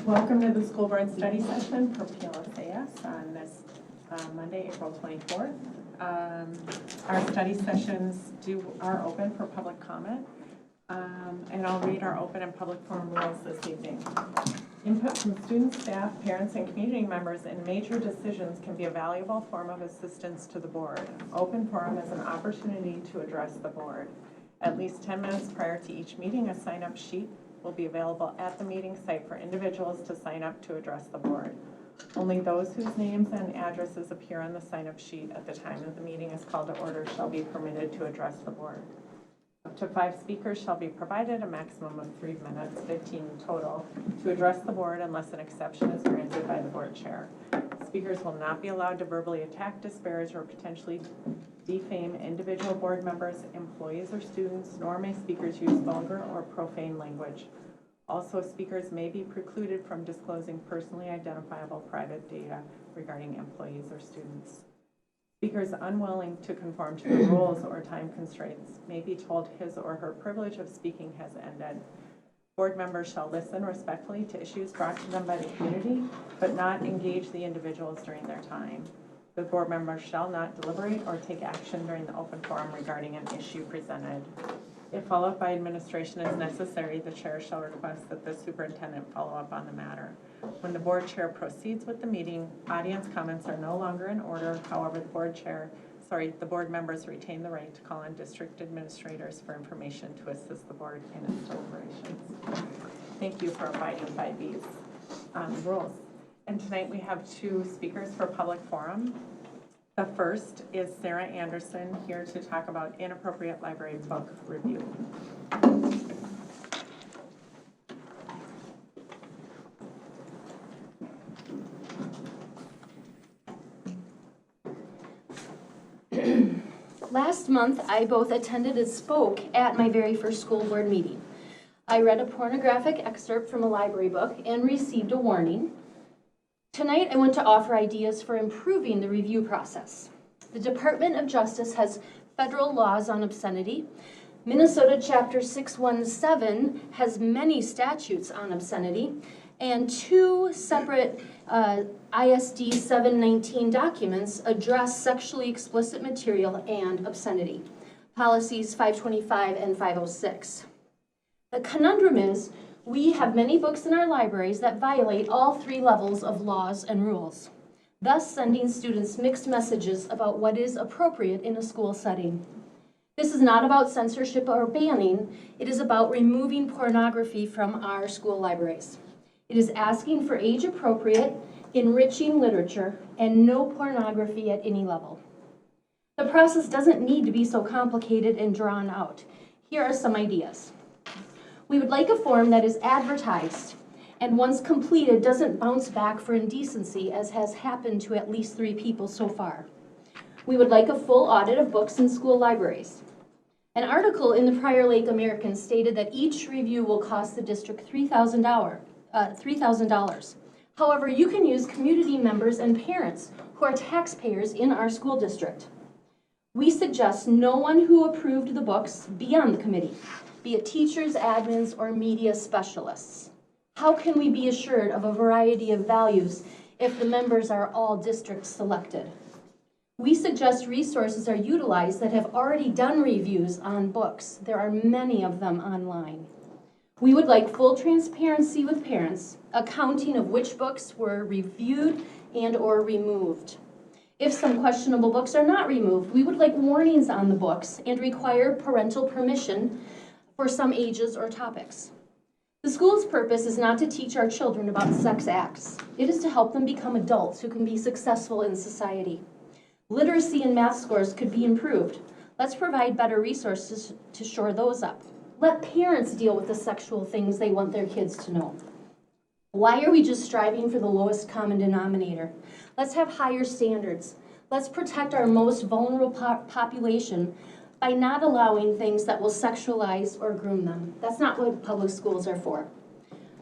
Welcome to the school board study session for PLSAS on this Monday, April 24th. Our study sessions are open for public comment, and I'll read our open and public forum rules this evening. Input from students, staff, parents, and community members in major decisions can be a valuable form of assistance to the board. Open forum is an opportunity to address the board. At least 10 minutes prior to each meeting, a sign-up sheet will be available at the meeting site for individuals to sign up to address the board. Only those whose names and addresses appear on the sign-up sheet at the time that the meeting is called to order shall be permitted to address the board. Up to 5 speakers shall be provided, a maximum of 3 minutes, 15 total, to address the board unless an exception is granted by the board chair. Speakers will not be allowed to verbally attack, disparage, or potentially defame individual board members, employees, or students, nor may speakers use vulgar or profane language. Also, speakers may be precluded from disclosing personally identifiable private data regarding employees or students. Speakers unwilling to conform to the rules or time constraints may be told his or her privilege of speaking has ended. Board members shall listen respectfully to issues brought to them by the community, but not engage the individuals during their time. The board members shall not deliberate or take action during the open forum regarding an issue presented. If followed by administration is necessary, the chair shall request that the superintendent follow up on the matter. When the board chair proceeds with the meeting, audience comments are no longer in order. However, the board members retain the right to call on district administrators for information to assist the board in its deliberations. Thank you for abiding by these rules. And tonight we have 2 speakers for public forum. The first is Sarah Anderson, here to talk about inappropriate library book review. Last month, I both attended and spoke at my very first school board meeting. I read a pornographic excerpt from a library book and received a warning. Tonight, I want to offer ideas for improving the review process. The Department of Justice has federal laws on obscenity. Minnesota Chapter 617 has many statutes on obscenity, and 2 separate ISD 719 documents address sexually explicit material and obscenity, policies 525 and 506. The conundrum is, we have many books in our libraries that violate all 3 levels of laws and rules, thus sending students mixed messages about what is appropriate in a school setting. This is not about censorship or banning, it is about removing pornography from our school libraries. It is asking for age-appropriate, enriching literature and no pornography at any level. The process doesn't need to be so complicated and drawn out. Here are some ideas. We would like a form that is advertised and once completed doesn't bounce back for indecency, as has happened to at least 3 people so far. We would like a full audit of books in school libraries. An article in the Prior Lake American stated that each review will cost the district $3,000. However, you can use community members and parents who are taxpayers in our school district. We suggest no one who approved the books be on the committee, be it teachers, admins, or media specialists. How can we be assured of a variety of values if the members are all district selected? We suggest resources are utilized that have already done reviews on books. There are many of them online. We would like full transparency with parents, accounting of which books were reviewed and or removed. If some questionable books are not removed, we would like warnings on the books and require parental permission for some ages or topics. The school's purpose is not to teach our children about sex acts. It is to help them become adults who can be successful in society. Literacy and math scores could be improved. Let's provide better resources to shore those up. Let parents deal with the sexual things they want their kids to know. Why are we just striving for the lowest common denominator? Let's have higher standards. Let's protect our most vulnerable population by not allowing things that will sexualize or groom them. That's not what public schools are for.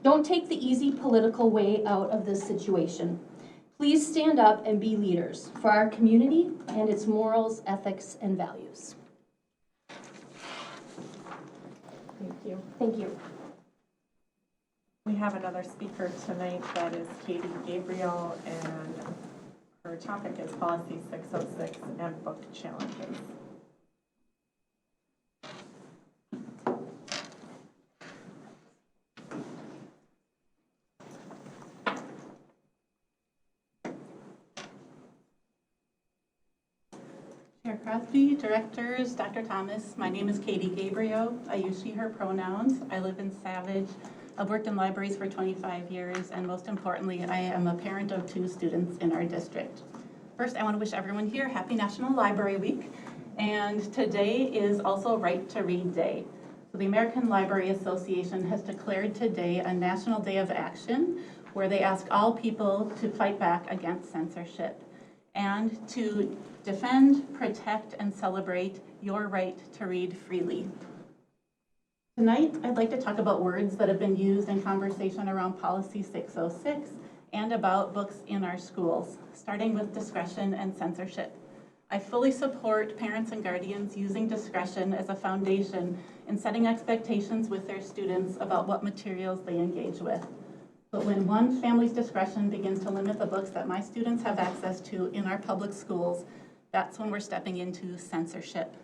Don't take the easy political way out of this situation. Please stand up and be leaders for our community and its morals, ethics, and values. Thank you. Thank you. We have another speaker tonight, that is Katie Gabriel, and her topic is Policy 606 and book challenges. Chair Crosby, directors, Dr. Thomas, my name is Katie Gabriel. I use she, her pronouns. I live in Savage. I've worked in libraries for 25 years, and most importantly, I am a parent of 2 students in our district. First, I want to wish everyone here happy National Library Week, and today is also Right to Read Day. So the American Library Association has declared today a National Day of Action, where they ask all people to fight back against censorship and to defend, protect, and celebrate your right to read freely. Tonight, I'd like to talk about words that have been used in conversation around Policy 606 and about books in our schools, starting with discretion and censorship. I fully support parents and guardians using discretion as a foundation in setting expectations with their students about what materials they engage with. But when one family's discretion begins to limit the books that my students have access to in our public schools, that's when we're stepping into censorship.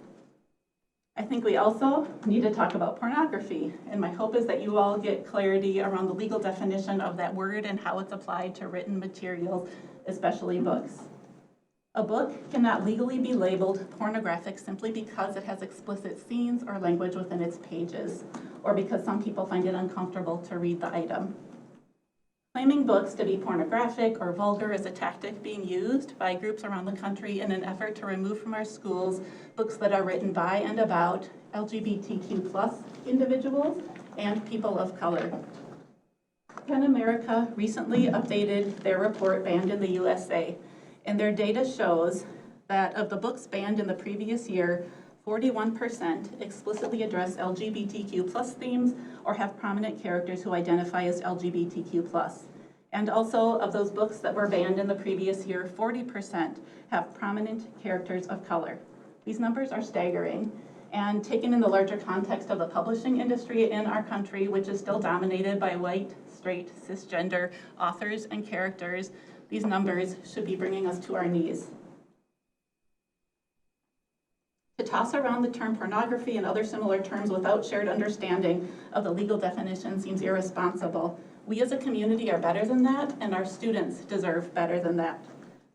I think we also need to talk about pornography, and my hope is that you all get clarity around the legal definition of that word and how it's applied to written materials, especially books. A book cannot legally be labeled pornographic simply because it has explicit scenes or language within its pages, or because some people find it uncomfortable to read the item. Claiming books to be pornographic or vulgar is a tactic being used by groups around the country in an effort to remove from our schools books that are written by and about LGBTQ+ individuals and people of color. PEN America recently updated their report Banned in the USA, and their data shows that of the books banned in the previous year, 41% explicitly address LGBTQ+ themes or have prominent characters who identify as LGBTQ+. And also, of those books that were banned in the previous year, 40% have prominent characters of color. These numbers are staggering, and taken in the larger context of the publishing industry in our country, which is still dominated by white, straight, cisgender authors and characters, these numbers should be bringing us to our knees. To toss around the term pornography and other similar terms without shared understanding of the legal definition seems irresponsible. We as a community are better than that, and our students deserve better than that.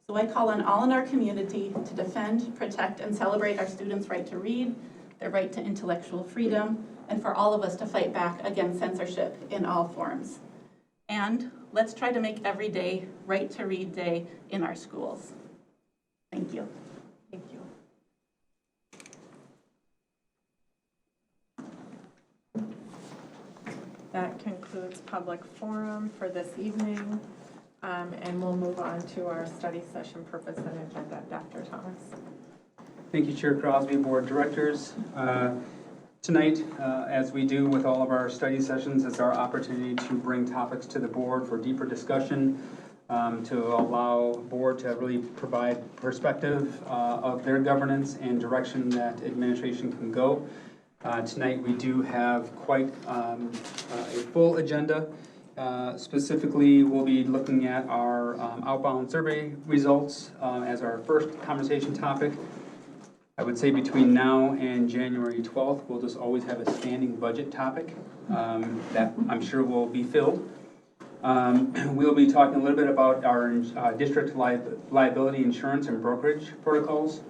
So I call on all in our community to defend, protect, and celebrate our students' right to read, their right to intellectual freedom, and for all of us to fight back against censorship in all forms. And let's try to make every day Right to Read Day in our schools. Thank you. Thank you. That concludes public forum for this evening, and we'll move on to our study session purpose and agenda. Dr. Thomas. Thank you, Chair Crosby, Board Directors. Tonight, as we do with all of our study sessions, it's our opportunity to bring topics to the board for deeper discussion, to allow board to really provide perspective of their governance and direction that administration can go. Tonight we do have quite a full agenda. Specifically, we'll be looking at our outbound survey results as our first conversation topic. I would say between now and January 12th, we'll just always have a standing budget topic that I'm sure will be filled. We'll be talking a little bit about our district liability insurance and brokerage protocols.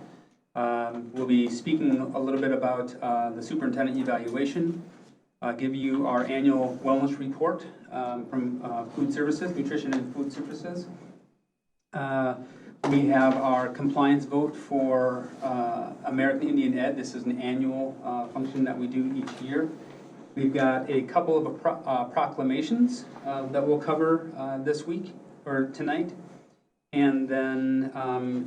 We'll be speaking a little bit about the superintendent evaluation, give you our annual wellness report from food services, nutrition and food services. We have our compliance vote for American Indian Ed. This is an annual function that we do each year. We've got a couple of proclamations that we'll cover this week or tonight. And then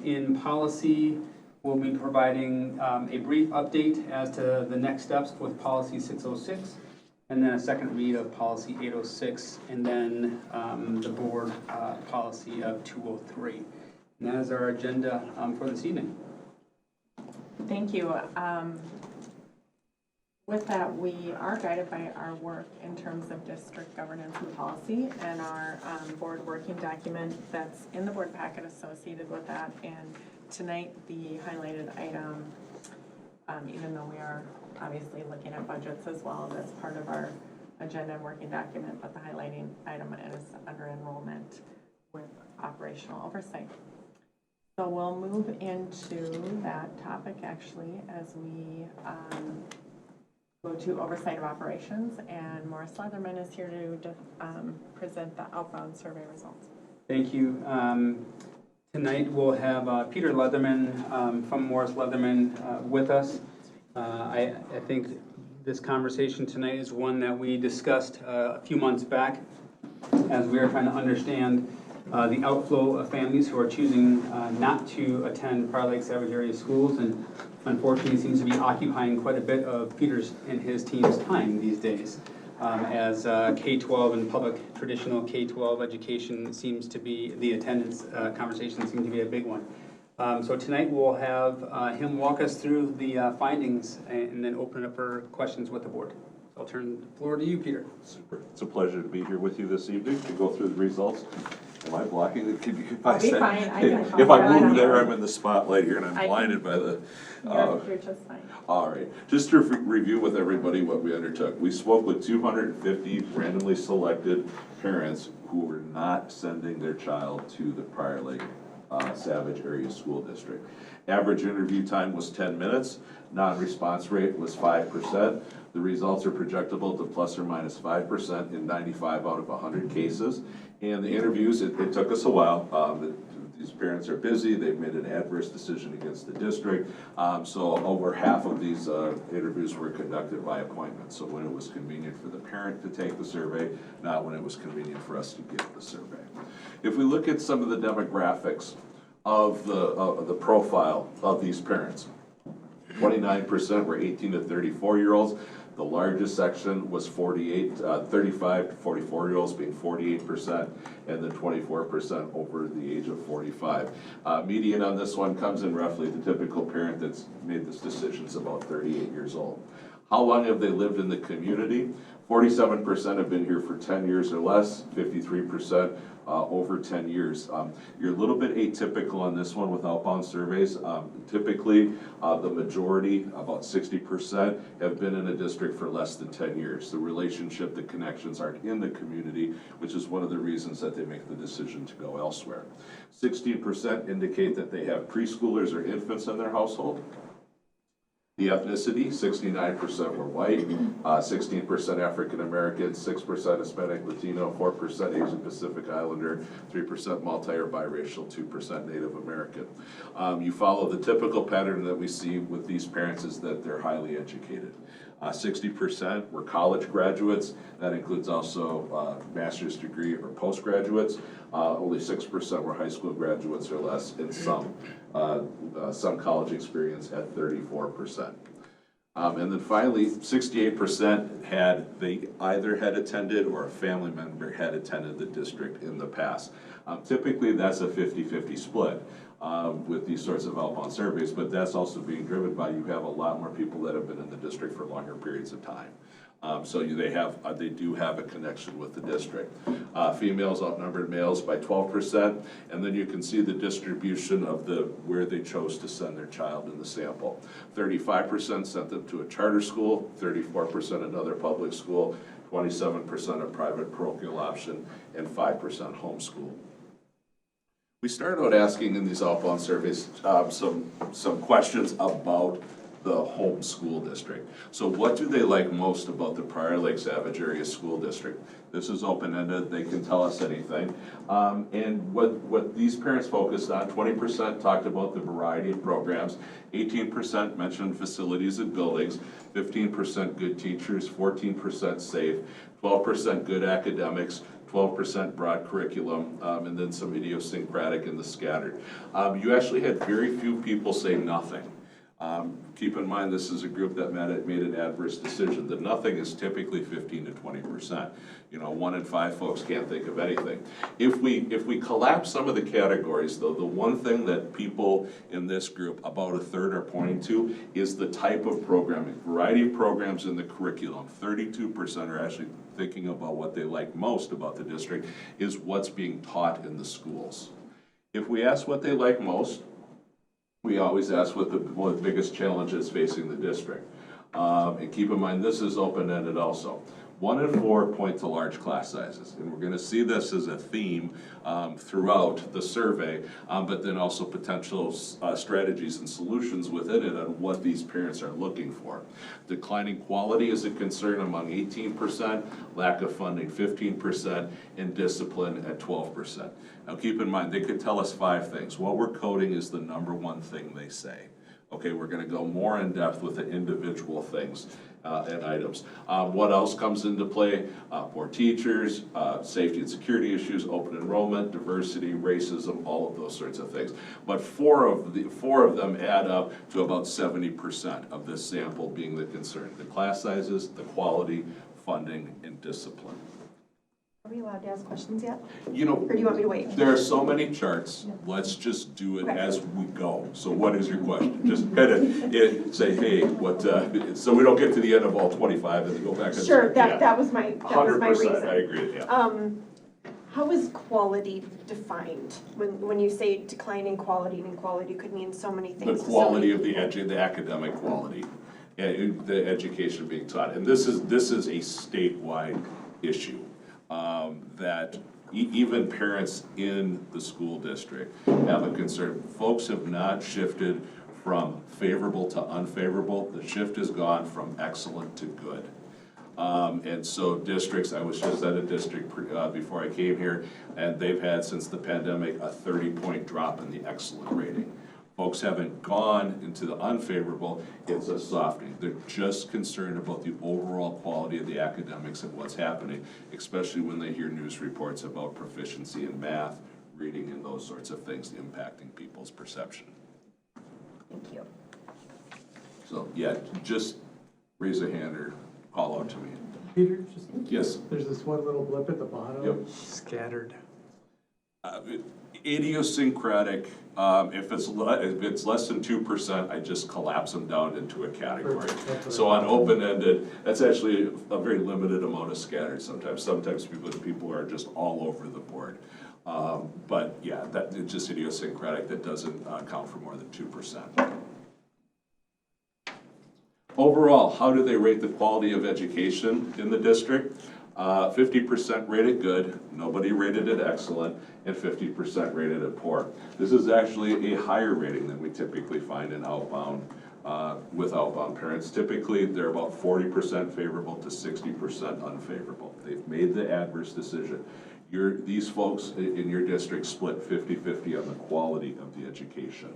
in policy, we'll be providing a brief update as to the next steps with policy 606, and then a second read of policy 806, and then the board policy of 203. And that is our agenda for this evening. Thank you. With that, we are guided by our work in terms of district governance and policy and our board working document that's in the board packet associated with that. And tonight, the highlighted item, even though we are obviously looking at budgets as well as part of our agenda and working document, but the highlighting item is under enrollment with operational oversight. So we'll move into that topic actually as we go to oversight of operations, and Morris Leatherman is here to present the outbound survey results. Thank you. Tonight we'll have Peter Leatherman from Morris Leatherman with us. I think this conversation tonight is one that we discussed a few months back as we are trying to understand the outflow of families who are choosing not to attend Prior Lake Savage area schools, and unfortunately seems to be occupying quite a bit of Peter's and his team's time these days, as K-12 and public traditional K-12 education seems to be, the attendance conversation seems to be a big one. So tonight we'll have him walk us through the findings and then open it up for questions with the board. I'll turn the floor to you, Peter. Super. It's a pleasure to be here with you this evening to go through the results. Am I blocking it? Can you, if I Be say, fine. if I move there, I'm in the spotlight here and I'm blinded by the. You're just fine. All right, just to review with everybody what we undertook. We spoke with 250 randomly selected parents who were not sending their child to the Prior Lake Savage Area School District. Average interview time was 10 minutes. Non-response rate was 5%. The results are projectable to plus or minus 5% in 95 out of 100 cases. And the interviews, it took us a while. These parents are busy. They've made an adverse decision against the district. So over half of these interviews were conducted by appointment. So when it was convenient for the parent to take the survey, not when it was convenient for us to give the survey. If we look at some of the demographics of the profile of these parents, 29% were 18 to 34-year-olds. The largest section was 35 to 44-year-olds being 48%, and then 24% over the age of 45. Median on this one comes in roughly, the typical parent that's made this decision is about 38 years old. How long have they lived in the community? 47% have been here for 10 years or less, 53% over 10 years. You're a little bit atypical on this one with outbound surveys. Typically, the majority, about 60%, have been in a district for less than 10 years. The relationship, the connections aren't in the community, which is one of the reasons that they make the decision to go elsewhere. 16% indicate that they have preschoolers or infants in their household. The ethnicity, 69% were white, 16% African American, 6% Hispanic Latino, 4% Asian Pacific Islander, 3% multi or biracial, 2% Native American. You follow the typical pattern that we see with these parents is that they're highly educated. 60% were college graduates. That includes also master's degree or postgraduates. Only 6% were high school graduates or less, and some college experience at 34%. And then finally, 68% they either had attended or a family member had attended the district in the past. Typically, that's a 50-50 split with these sorts of outbound surveys, but that's also being driven by you have a lot more people that have been in the district for longer periods of time. So they do have a connection with the district. Females outnumbered males by 12%, and then you can see the distribution of where they chose to send their child in the sample. 35% sent them to a charter school, 34% another public school, 27% a private parochial option, and 5% homeschool. We started out asking in these outbound surveys some questions about the home school district. So what do they like most about the Prior Lake Savage Area School District? This is open-ended, they can tell us anything. And what these parents focused on, 20% talked about the variety of programs, 18% mentioned facilities and buildings, 15% good teachers, 14% safe, 12% good academics, 12% broad curriculum, and then some idiosyncratic in the scattered. You actually had very few people say nothing. Keep in mind, this is a group that made an adverse decision. The nothing is typically 15 to 20%. You know, 1 in 5 folks can't think of anything. If we collapse some of the categories, though, the one thing that people in this group, about a third, are pointing to is the type of programming. Variety of programs in the curriculum. 32% are actually thinking about what they like most about the district is what's being taught in the schools. If we ask what they like most, we always ask what one of the biggest challenges facing the district. And keep in mind, this is open-ended also. 1 in 4 point to large class sizes. And we're going to see this as a theme throughout the survey, but then also potential strategies and solutions within it on what these parents are looking for. Declining quality is a concern among 18%, lack of funding 15%, and discipline at 12%. Now keep in mind, they could tell us 5 things. What we're coding is the #1 thing they say. Okay, we're going to go more in depth with the individual things and items. What else comes into play? Poor teachers, safety and security issues, open enrollment, diversity, racism, all of those sorts of things. But four of them add up to about 70% of this sample being the concern. The class sizes, the quality, funding, and discipline. Are we allowed to ask questions yet? You know, Or do you want me to wait? there are so many charts, let's just do it Okay. as we go. So what is your question? Just kind of say, hey, what, so we don't get to the end of all 25 and then go back and. Sure, Yeah. that was my reason. 100%, I agree, yeah. How is quality defined? When you say declining quality, and quality could mean so many The things. to so quality many of the academic quality, the education being taught. And this is a statewide issue. That even parents in the school district have a concern. Folks have not shifted from favorable to unfavorable. The shift has gone from excellent to good. And so districts, I was just at a district before I came here, and they've had, since the pandemic, a 30-point drop in the excellent rating. Folks haven't gone into the unfavorable, it's a softening. They're just concerned about the overall quality of the academics and what's happening, especially when they hear news reports about proficiency in math, reading, and those sorts of things impacting people's perception. Thank you. So, yeah, just raise a hand or call out to me. Peter, just, Yes? there's this one little blip at the bottom. Yep. Scattered. Idiosyncratic, if it's less than 2%, I just collapse them down into a category. So on open-ended, that's actually a very limited amount of scattered sometimes. Sometimes people are just all over the board. But yeah, it's just idiosyncratic, that doesn't count for more than 2%. Overall, how do they rate the quality of education in the district? 50% rated good, nobody rated it excellent, and 50% rated it poor. This is actually a higher rating than we typically find in outbound, with outbound parents. Typically, they're about 40% favorable to 60% unfavorable. They've made the adverse decision. These folks in your district split 50-50 on the quality of the education.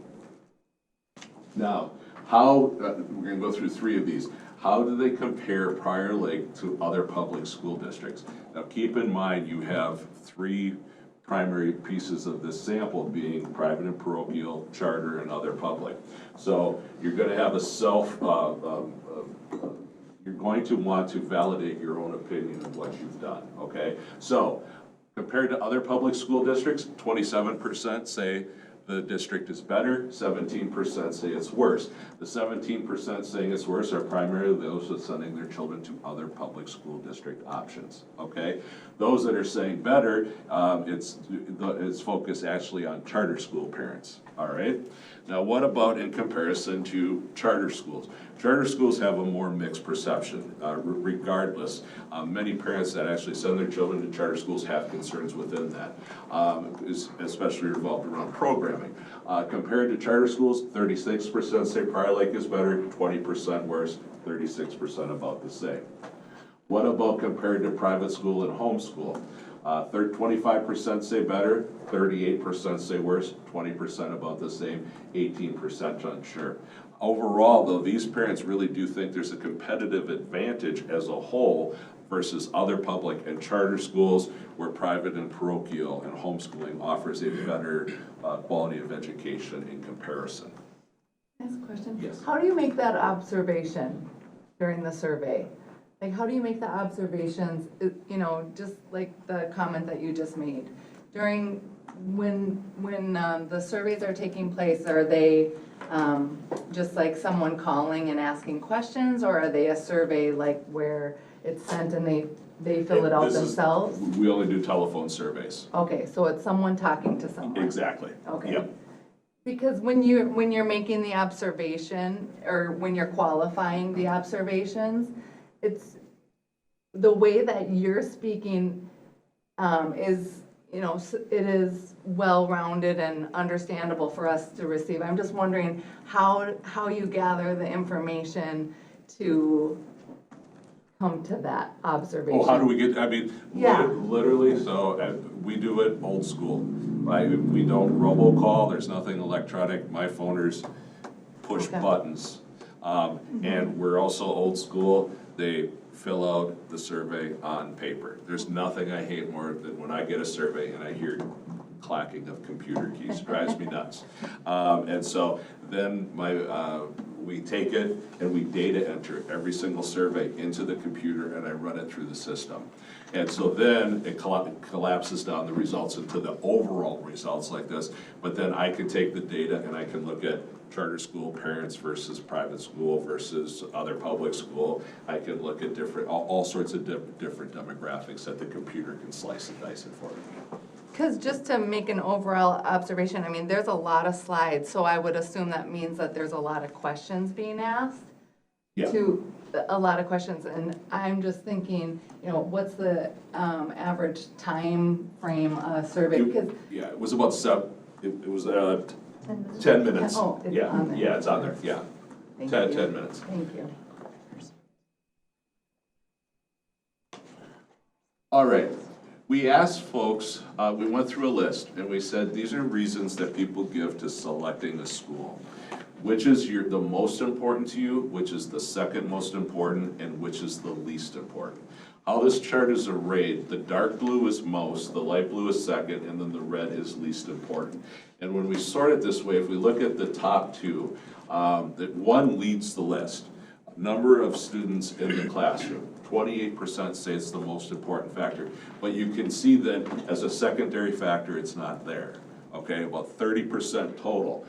Now, we're gonna go through 3 of these. How do they compare Prior Lake to other public school districts? Now keep in mind, you have 3 primary pieces of this sample being private and parochial, charter, and other public. So you're gonna have a you're going to want to validate your own opinion of what you've done, okay? So compared to other public school districts, 27% say the district is better, 17% say it's worse. The 17% saying it's worse are primarily those that are sending their children to other public school district options, okay? Those that are saying better, it's focused actually on charter school parents, all right? Now what about in comparison to charter schools? Charter schools have a more mixed perception, regardless. Many parents that actually send their children to charter schools have concerns within that, especially revolved around programming. Compared to charter schools, 36% say Prior Lake is better, 20% worse, 36% about the same. What about compared to private school and homeschool? 25% say better, 38% say worse, 20% about the same, 18% unsure. Overall, though, these parents really do think there's a competitive advantage as a whole versus other public and charter schools where private and parochial and homeschooling offers a better quality of education in comparison. Ask a question? Yes. How do you make that observation during the survey? Like, how do you make the observations, you know, just like the comment that you just made? During, when the surveys are taking place, are they just like someone calling and asking questions? Or are they a survey like where it's sent and they fill it out This is- themselves? We only do telephone surveys. Okay, so it's someone talking to someone? Exactly. Okay. Yep. Because when you're making the observation, or when you're qualifying the observations, it's, the way that you're speaking, is, you know, it is well-rounded and understandable for us to receive. I'm just wondering how you gather the information to come to that observation. Oh, how do we get, I mean, Yeah. literally, so we do it old school. Right? We don't robocall, there's nothing electronic, my phoners push Okay. buttons. And we're also old school, they fill out the survey on paper. There's nothing I hate more than when I get a survey and I hear clacking of computer keys, drives me nuts. And so then we take it and we data enter every single survey into the computer and I run it through the system. And so then it collapses down the results into the overall results like this. But then I can take the data and I can look at charter school parents versus private school versus other public school. I can look at different, all sorts of different demographics that the computer can slice and dice it for me. Because just to make an overall observation, I mean, there's a lot of slides, so I would assume that means that there's a lot of questions being asked. Yeah. To a lot of questions, and I'm just thinking, you know, what's the average time frame survey? Because Yeah, it was about it was 10 minutes. Oh, it's Yeah, on there. yeah, it's on there, yeah. Thank 10 you. minutes. Thank you. All right, we asked folks, we went through a list, and we said, these are reasons that people give to selecting a school. Which is the most important to you, which is the second most important, and which is the least important. How this chart is arrayed, the dark blue is most, the light blue is second, and then the red is least important. And when we sort it this way, if we look at the top two, that one leads the list. Number of students in the classroom, 28% say it's the most important factor. But you can see that as a secondary factor, it's not there, okay? About 30% total.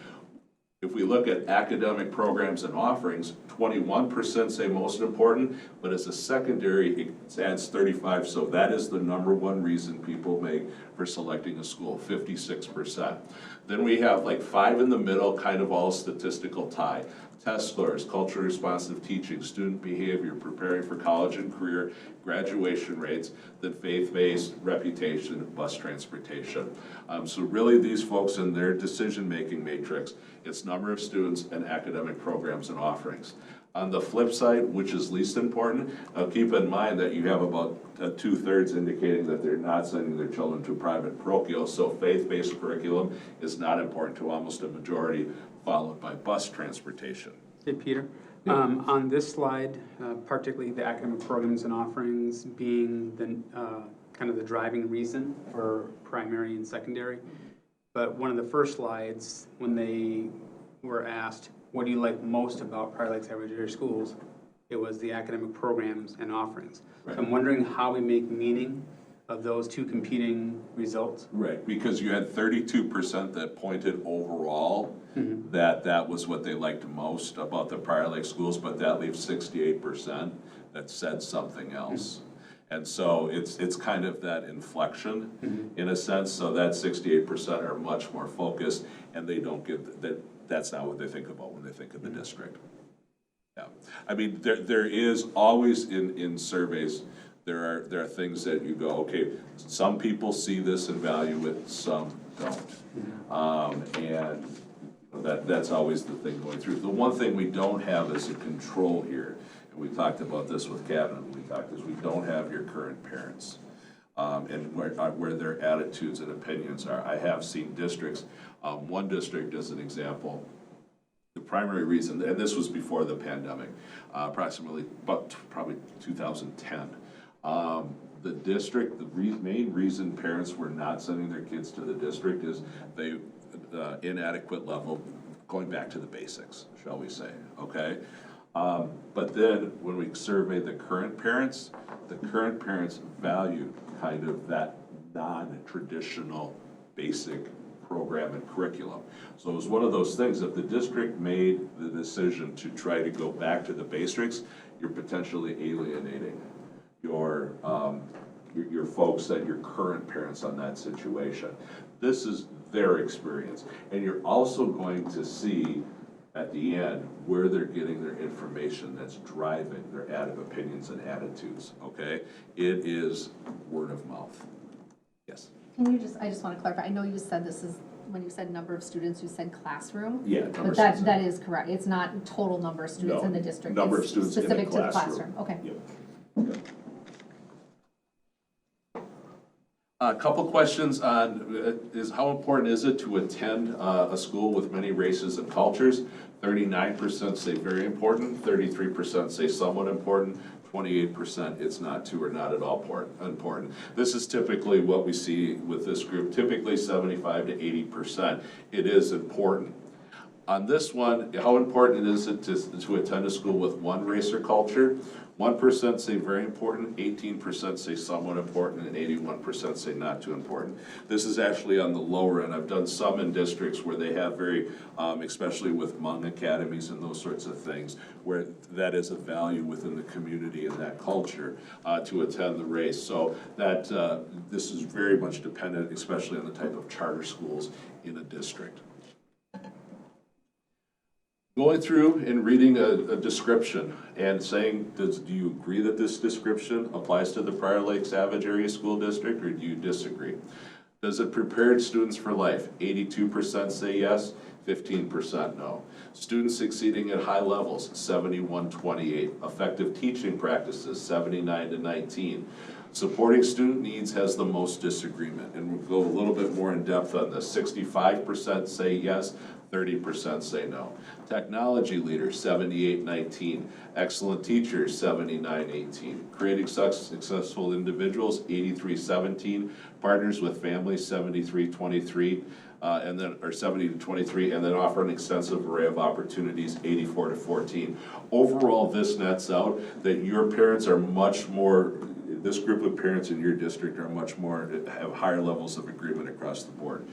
If we look at academic programs and offerings, 21% say most important, but as a secondary, it adds 35, so that is the number one reason people make for selecting a school, 56%. Then we have like 5 in the middle, kind of all statistical tie. Test scores, culturally responsive teaching, student behavior, preparing for college and career, graduation rates, then faith-based, reputation, bus transportation. So really these folks in their decision-making matrix, it's number of students and academic programs and offerings. On the flip side, which is least important, keep in mind that you have about 2/3 indicating that they're not sending their children to private parochial, so faith-based curriculum is not important to almost a majority, followed by bus transportation. Hey, Peter, on this slide, particularly the academic programs and offerings being the kind of the driving reason for primary and secondary. But one of the first slides, when they were asked, what do you like most about Prior Lake Savage Area Schools? It was the academic programs and offerings. Right. So I'm wondering how we make meaning of those two competing results. Right, because you had 32% that pointed overall that was what they liked most about the Prior Lake schools, but that leaves 68% that said something else. And so it's kind of that inflection in a sense, so that 68% are much more focused and they don't give, that's not what they think about when they think of the district. Yeah, I mean, there is always in surveys, there are things that you go, okay, some people see this and value it, some don't. And that's always the thing going through. The one thing we don't have is a control here, and we talked about this with Cabinet, we don't have your current parents. And where their attitudes and opinions are. I have seen districts, one district as an example, the primary reason, and this was before the pandemic, approximately, probably 2010. The district, the main reason parents were not sending their kids to the district is inadequate level going back to the basics, shall we say, okay? But then when we survey the current parents value kind of that non-traditional basic program and curriculum. So it was one of those things, if the district made the decision to try to go back to the basics, you're potentially alienating your folks, that your current parents on that situation. This is their experience. And you're also going to see at the end where they're getting their information that's driving their opinions and attitudes, okay? It is word of mouth. Yes? Can you I just want to clarify, I know you said this is, when you said number of students, you said classroom? Yeah. But that is correct, it's not total number of students in the district? Number of It's students in the specific to the classroom. Okay. Yep. A couple questions on is how important is it to attend a school with many races and cultures? 39% say very important, 33% say somewhat important, 28% it's not to or not at all important. This is typically what we see with this group, typically 75 to 80%. It is important. On this one, how important is it to attend a school with one race or culture? 1% say very important, 18% say somewhat important, and 81% say not too important. This is actually on the lower end. I've done some in districts where they have very, especially with Hmong academies and those sorts of things, where that is a value within the community and that culture to attend the race. So that this is very much dependent, especially on the type of charter schools in a district. Going through and reading a description and saying, do you agree that this description applies to the Prior Lake Savage Area School District, or do you disagree? Does it prepare students for life? 82% say yes, 15% no. Students succeeding at high levels, 71-28. Effective teaching practices, 79 to 19. Supporting student needs has the most disagreement, and we'll go a little bit more in depth on this. 65% say yes, 30% say no. Technology leaders, 78-19. Excellent teachers, 79-18. Creating successful individuals, 83-17. Partners with families, 73-23. And then, or 70-23, and then offer an extensive array of opportunities, 84-14. Overall, this nets out that your parents are much more, this group of parents in your district are much more, have higher levels of agreement across the board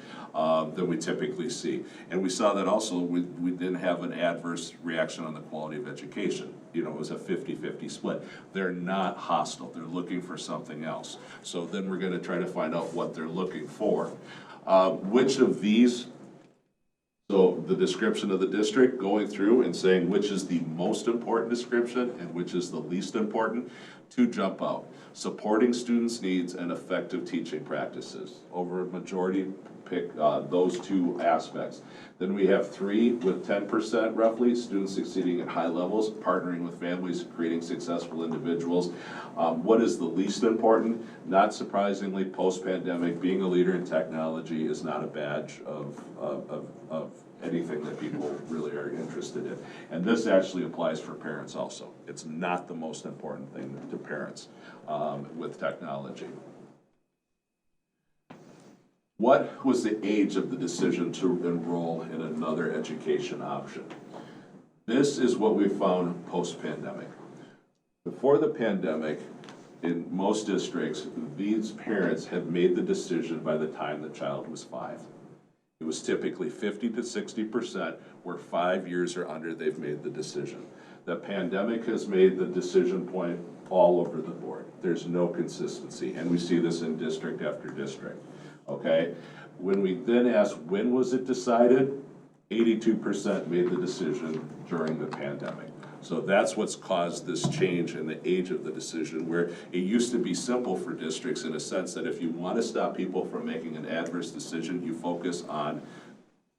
than we typically see. And we saw that also, we didn't have an adverse reaction on the quality of education. You know, it was a 50-50 split. They're not hostile, they're looking for something else. So then we're gonna try to find out what they're looking for. Which of these, so the description of the district, going through and saying which is the most important description and which is the least important, two jump out. Supporting students' needs and effective teaching practices. Over a majority pick those two aspects. Then we have 3 with 10% roughly, students succeeding at high levels, partnering with families, creating successful individuals. What is the least important? Not surprisingly, post-pandemic, being a leader in technology is not a badge of anything that people really are interested in. And this actually applies for parents also. It's not the most important thing to parents with technology. What was the age of the decision to enroll in another education option? This is what we found post-pandemic. Before the pandemic, in most districts, these parents had made the decision by the time the child was 5. It was typically 50 to 60%, where 5 years or under, they've made the decision. The pandemic has made the decision point all over the board. There's no consistency, and we see this in district after district. Okay, when we then asked when was it decided, 82% made the decision during the pandemic. So that's what's caused this change in the age of the decision, where it used to be simple for districts in a sense that if you want to stop people from making an adverse decision, you focus on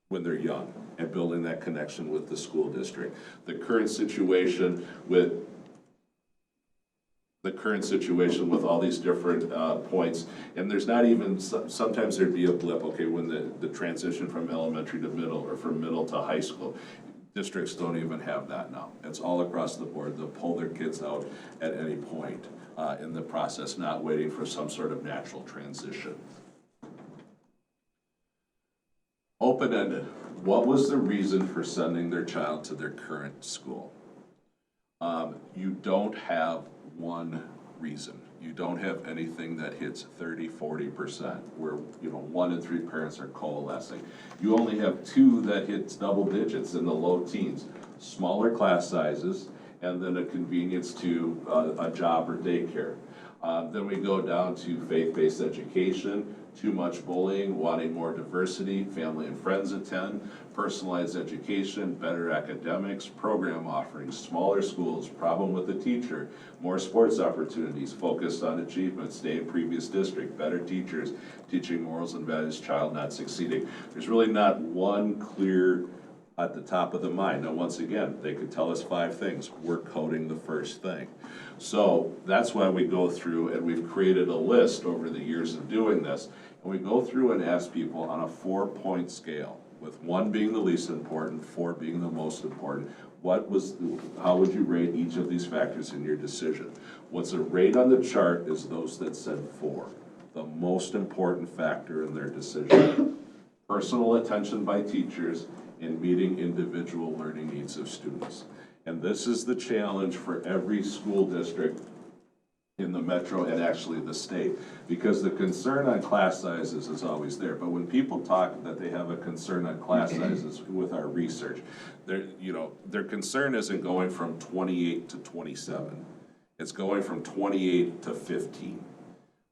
when they're young and building that connection with the school district. The current situation with all these different points, and there's not even, sometimes there'd be a blip, okay, when the transition from elementary to middle or from middle to high school. Districts don't even have that now. It's all across the board. They'll pull their kids out at any point in the process, not waiting for some sort of natural transition. Open-ended. what was the reason for sending their child to their current school? You don't have one reason. You don't have anything that hits 30, 40%, where, 1 in 3 parents are coalescing. You only have 2 that hits double digits in the low teens. Smaller class sizes, and then a convenience to a job or daycare. Then we go down to faith-based education, too much bullying, wanting more diversity, family and friends attend, personalized education, better academics, program offerings, smaller schools, problem with the teacher, more sports opportunities, focused on achievement, stay in previous district, better teachers, teaching morals and values, child not succeeding. There's really not one clear at the top of the mind. Now, once again, they could tell us 5 things. We're coding the first thing. So that's why we go through, and we've created a list over the years of doing this, and we go through and ask people on a 4-point scale, with 1 being the least important, 4 being the most important. How would you rate each of these factors in your decision? What's a rate on the chart is those that said 4, the most important factor in their decision. Personal attention by teachers in meeting individual learning needs of students. And this is the challenge for every school district in the metro and actually the state, because the concern on class sizes is always there. But when people talk that they have a concern on class sizes with our research, their concern isn't going from 28 to 27. It's going from 28 to 15.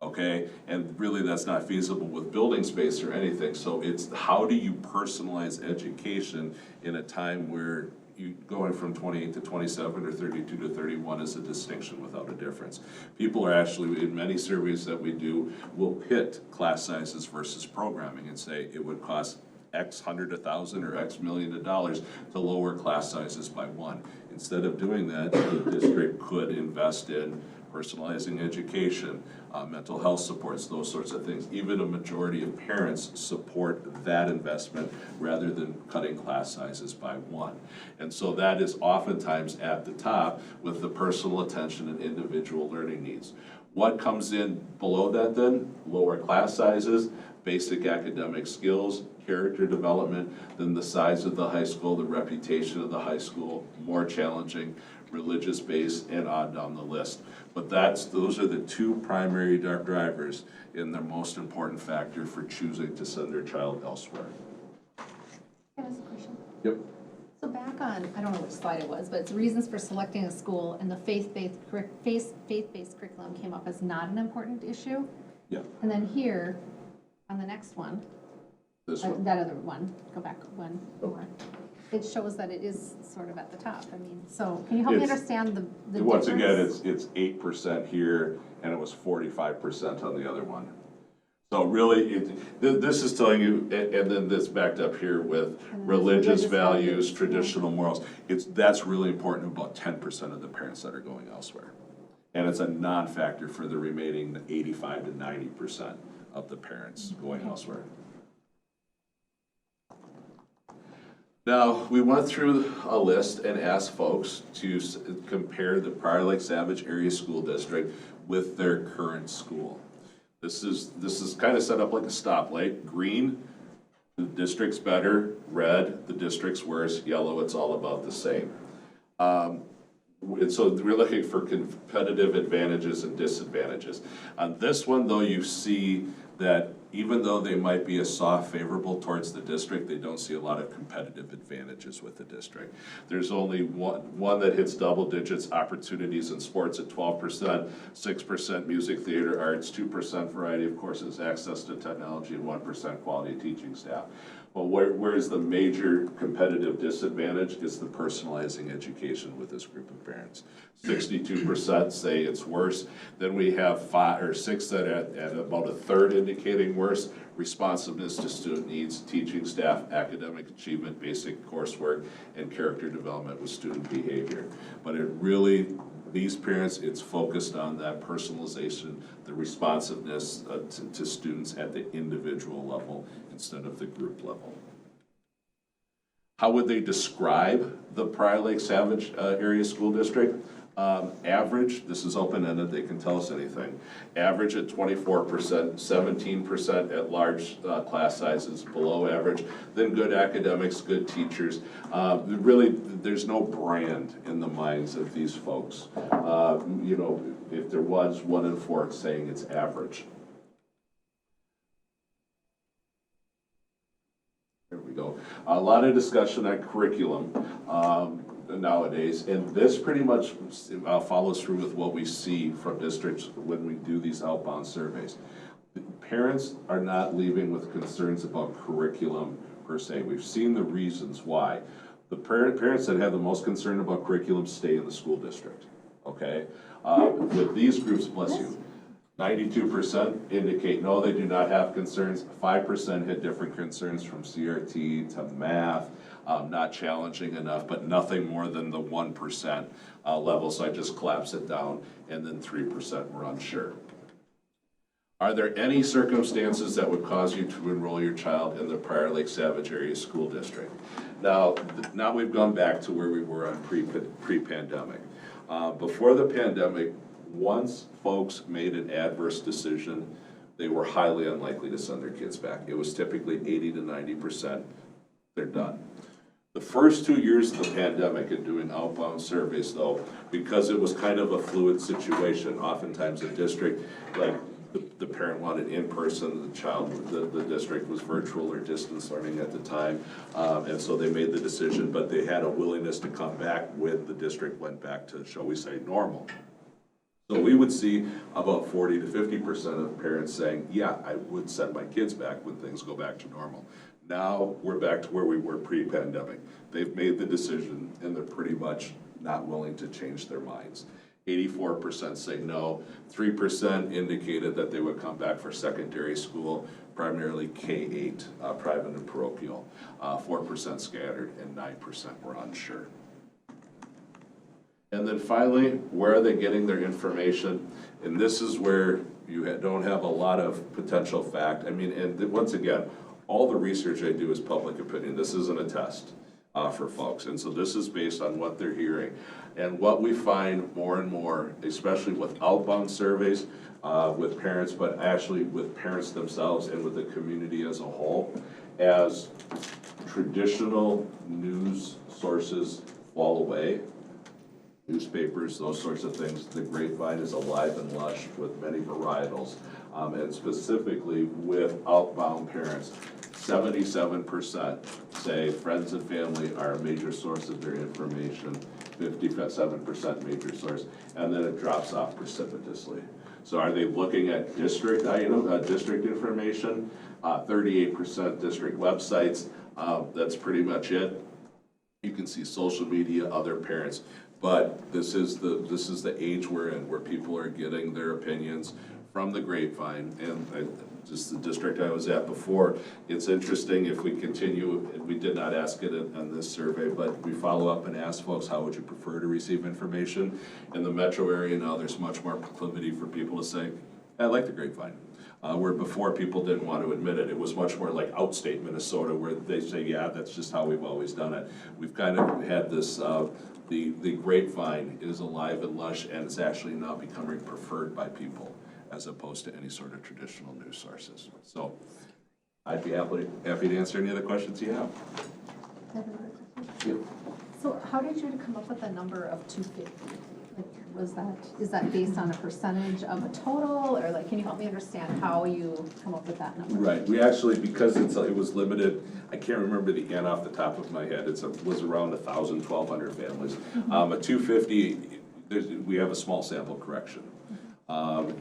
Okay, and really that's not feasible with building space or anything. So it's how do you personalize education in a time where you going from 28 to 27 or 32 to 31 is a distinction without a difference. People are actually, in many surveys that we do, will pit class sizes versus programming and say it would cost X hundred, $1,000 or X million of dollars to lower class sizes by 1. Instead of doing that, the district could invest in personalizing education, mental health supports, those sorts of things. Even a majority of parents support that investment rather than cutting class sizes by 1. And so that is oftentimes at the top with the personal attention and individual learning needs. What comes in below that then? Lower class sizes, basic academic skills, character development, then the size of the high school, the reputation of the high school, more challenging, religious base, and on down the list. But those are the 2 primary drivers in the most important factor for choosing to send their child elsewhere. Can I ask a question? Yep. So back on, I don't know which slide it was, but it's reasons for selecting a school, and the faith-based curriculum came up as not an important issue. Yeah. And then here, on the next one, This one. that other one, go back one more. It shows that it is sort of at the top. I mean, so can you help me It's- understand the Once again, difference? it's 8% here, and it was 45% on the other one. So really, this is telling you, and then this backed up here with religious values, traditional morals. That's really important to about 10% of the parents that are going elsewhere. And it's a non-factor for the remaining 85 to 90% of the parents going elsewhere. Now, we went through a list and asked folks to compare the Prior Lake Savage Area School District with their current school. This is kind of set up like a stoplight. Green, the district's better. Red, the district's worse. Yellow, it's all about the same. And so we're looking for competitive advantages and disadvantages. On this one, though, you see that even though they might be a soft favorable towards the district, they don't see a lot of competitive advantages with the district. There's only one that hits double digits, opportunities in sports at 12%, 6% music, theater, arts, 2% variety of courses, access to technology, and 1% quality teaching staff. Well, where's the major competitive disadvantage is the personalizing education with this group of parents. 62% say it's worse. Then we have 5 or 6 that at about a third indicating worse. Responsiveness to student needs, teaching staff, academic achievement, basic coursework, and character development with student behavior. But it really, these parents, it's focused on that personalization, the responsiveness to students at the individual level instead of the group level. How would they describe the Prior Lake Savage Area School District? Average, this is open-ended, they can tell us anything. Average at 24%, 17% at large class sizes, below average. Then good academics, good teachers. Really, there's no brand in the minds of these folks. You know, if there was 1 in 4 saying it's average. There we go. A lot of discussion on curriculum nowadays, and this pretty much follows through with what we see from districts when we do these outbound surveys. Parents are not leaving with concerns about curriculum per se. We've seen the reasons why. The parents that have the most concern about curriculum stay in the school district, okay? With these groups, bless you, 92% indicate no, they do not have concerns. 5% had different concerns from CRT to math, not challenging enough, but nothing more than the 1% level, so I just collapse it down, and then 3% were unsure. Are there any circumstances that would cause you to enroll your child in the Prior Lake Savage Area School District? Now we've gone back to where we were on pre-pandemic. Before the pandemic, once folks made an adverse decision, they were highly unlikely to send their kids back. It was typically 80 to 90%, they're done. The first 2 years of the pandemic and doing outbound surveys though, because it was kind of a fluid situation, oftentimes a district, like the parent wanted in person, the district was virtual or distance learning at the time, and so they made the decision, but they had a willingness to come back when the district went back to, shall we say, normal. So we would see about 40 to 50% of parents saying, yeah, I would send my kids back when things go back to normal. Now we're back to where we were pre-pandemic. They've made the decision and they're pretty much not willing to change their minds. 84% say no, 3% indicated that they would come back for secondary school, primarily K-8, private and parochial, 4% scattered, and 9% were unsure. And then finally, where are they getting their information? And this is where you don't have a lot of potential fact. I mean, and once again, all the research I do is public opinion. This isn't a test for folks. And so this is based on what they're hearing. And what we find more and more, especially with outbound surveys, with parents, but actually with parents themselves and with the community as a whole, as traditional news sources fall away, newspapers, those sorts of things, the grapevine is alive and lush with many varietals, and specifically with outbound parents. 77% say friends and family are a major source of their information, 57% major source, and then it drops off precipitously. So are they looking at district district information? 38% district websites, that's pretty much it. You can see social media, other parents. But this is the age we're in, where people are getting their opinions from the grapevine. And just the district I was at before, it's interesting if we continue, we did not ask it on this survey, but we follow up and ask folks, how would you prefer to receive information? In the metro area now, there's much more proclivity for people to say, I like the grapevine. Where before people didn't want to admit it. It was much more like outstate Minnesota, where they say, yeah, that's just how we've always done it. We've kind of had this, the grapevine is alive and lush, and it's actually now becoming preferred by people as opposed to any sort of traditional news sources. So I'd be happy to answer any other questions you have. Yeah. So how did you come up with the number of 250? Like, is that based on a percentage of a total, or like, can you help me understand how you come up with that number? Right, we actually, because it was limited, I can't remember the end off the top of my head, it was around 1,000, 1,200 families. A 250, we have a small sample correction.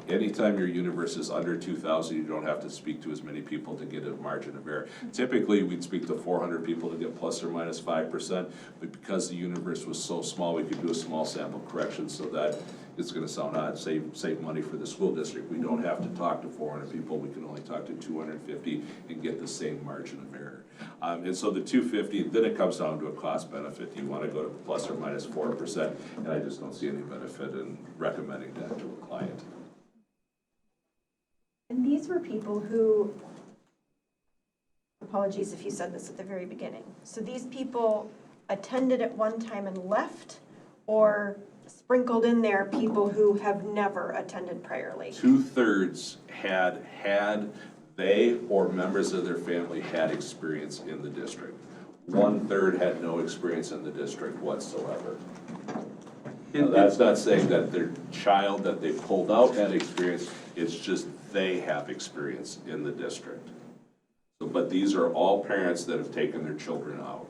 Anytime your universe is under 2,000, you don't have to speak to as many people to get a margin of error. Typically, we'd speak to 400 people to get plus or minus 5%, but because the universe was so small, we could do a small sample correction so that it's going to sound odd, save money for the school district. We don't have to talk to 400 people, we can only talk to 250 and get the same margin of error. And so the 250, then it comes down to a cost benefit. Do you want to go to plus or minus 4%? And I just don't see any benefit in recommending that to a client. And these were people who, apologies if you said this at the very beginning, so these people attended at one time and left, or sprinkled in there people who have never attended Prior Lake. 2/3 had they or members of their family had experience in the district. 1/3 had no experience in the district whatsoever. Now, that's not saying that their child that they pulled out had experience, it's just they have experience in the district. So, but these are all parents that have taken their children out.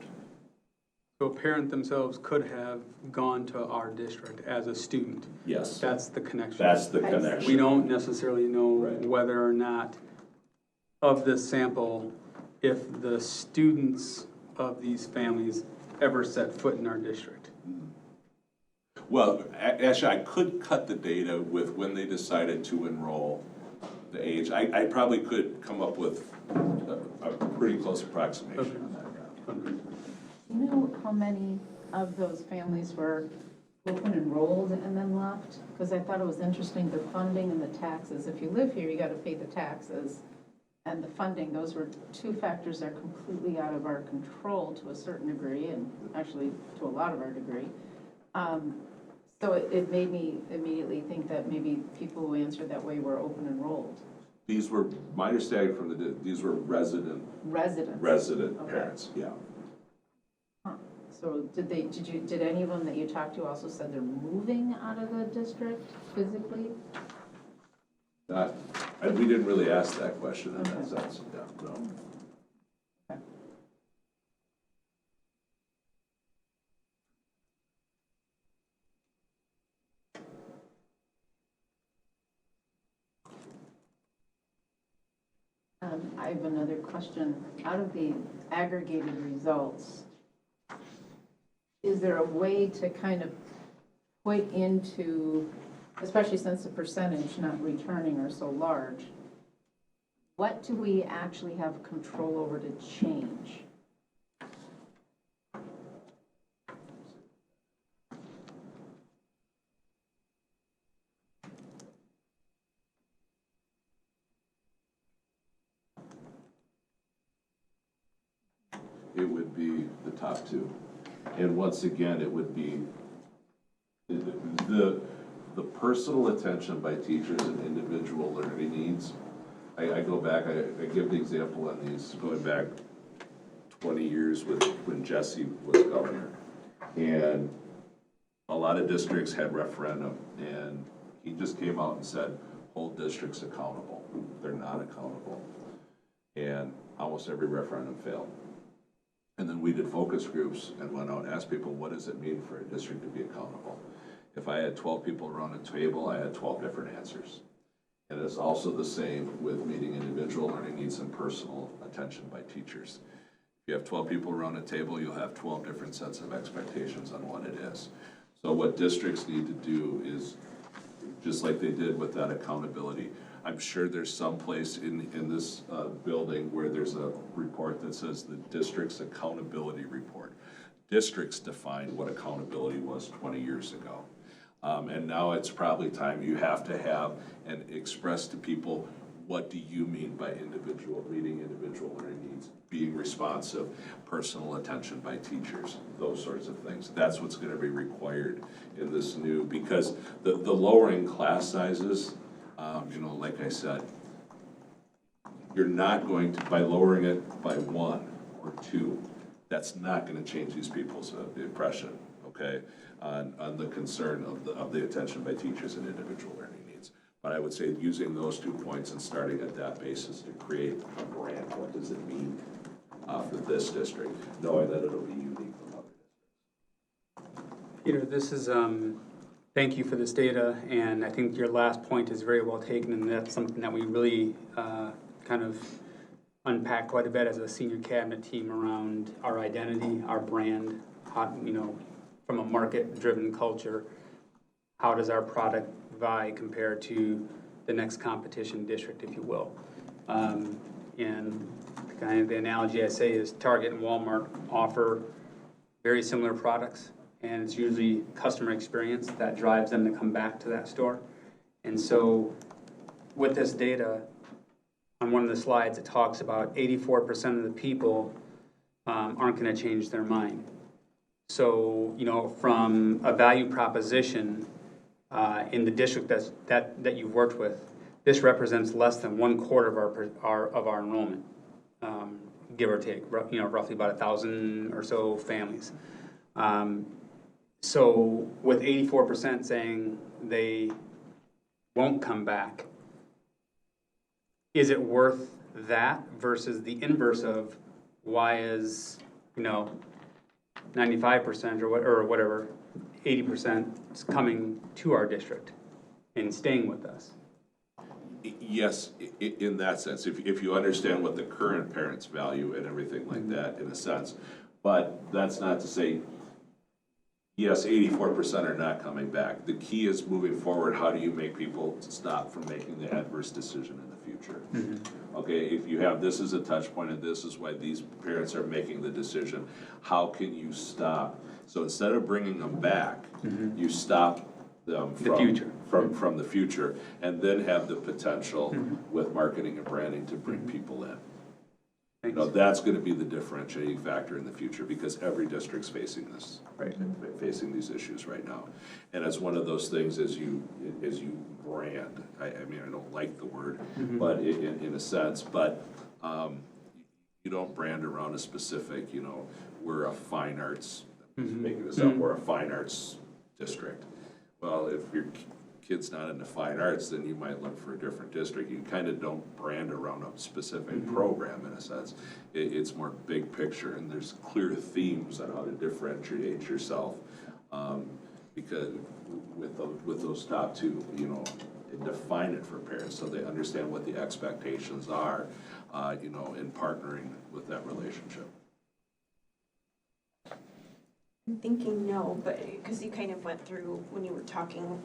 So a parent themselves could have gone to our district as a student. Yes, That's the connection. that's the connection. We don't necessarily know Right. whether or not of this sample, if the students of these families ever set foot in our district. Well, actually, I could cut the data with when they decided to enroll, the age. I probably could come up with a pretty close approximation on that. Okay. Do you know how many of those families were open enrolled and then left? Because I thought it was interesting, the funding and the taxes. If you live here, you got to pay the taxes. And the funding, those were two factors that are completely out of our control to a certain degree, and actually to a lot of our degree. So it made me immediately think that maybe people who answered that way were open enrolled. These were, my understanding from these were resident Residents. Okay. parents, yeah. Huh. So did any of them that you talked to also said they're moving out of the district physically? We didn't really ask that question in that Okay. sense, yeah, no. I have another question. Out of the aggregated results, is there a way to kind of put into, especially since the percentage not returning are so large, what do we actually have control over to change? It would be the top two. And once again, it would be the personal attention by teachers and individual learning needs. I go back, I give the example on these, going back 20 years with when Jesse was governor. And a lot of districts had referendum, and he just came out and said, hold districts accountable. They're not accountable. And almost every referendum failed. And then we did focus groups and went out and asked people, what does it mean for a district to be accountable? If I had 12 people around a table, I had 12 different answers. And it's also the same with meeting individual learning needs and personal attention by teachers. If you have 12 people around a table, you'll have 12 different sets of expectations on what it is. So what districts need to do is, just like they did with that accountability, I'm sure there's some place in this building where there's a report that says the district's accountability report. Districts defined what accountability was 20 years ago. And now it's probably time you have to have and express to people, what do you mean by meeting individual learning needs, being responsive, personal attention by teachers, those sorts of things. That's what's going to be required in this new, because the lowering class sizes, like I said, you're not going to, by lowering it by 1 or 2, that's not going to change these people's impression, okay, on the concern of the attention by teachers and individual learning needs. But I would say using those 2 points and starting at that basis to create a brand. What does it mean for this district, knowing that it'll be unique from other districts? Peter, this is, thank you for this data, and I think your last point is very well taken, and that's something that we really kind of unpacked quite a bit as a senior cabinet team around our identity, our brand, how, from a market-driven culture, how does our product vie compared to the next competition district, if you will. And kind of the analogy I say is Target and Walmart offer very similar products, and it's usually customer experience that drives them to come back to that store. And so with this data, on one of the slides, it talks about 84% of the people aren't going to change their mind. So, you know, from a value proposition in the district that you've worked with, this represents less than 1/4 of our enrollment, give or take, you know, roughly about 1,000 or so families. So with 84% saying they won't come back, is it worth that versus the inverse of why is, you know, 95% or whatever, 80% is coming to our district and staying with us? Yes, in that sense, if you understand what the current parents value and everything like that, in a sense. But that's not to say, yes, 84% are not coming back. The key is moving forward, how do you make people stop from making the adverse decision in the future? Okay, if you have this as a touch point and this is why these parents are making the decision, how can you stop? So instead of bringing them back, you stop them The future. from the future, and then have the potential with marketing and branding to bring people in. You know, that's gonna be the differentiating factor in the future, because every district's facing this, right, facing these issues right now. And it's one of those things as you brand, I mean, I don't like the word, but in a sense, but you don't brand around a specific, you know, we're a fine arts, making this up, we're a fine arts district. Well, if your kid's not into fine arts, then you might look for a different district. You kind of don't brand around a specific program in a sense. It's more big picture, and there's clear themes on how to differentiate yourself. Because with those top two, you know, and define it for parents so they understand what the expectations are, you know, in partnering with that relationship. I'm thinking no, but, because you kind of went through when you were talking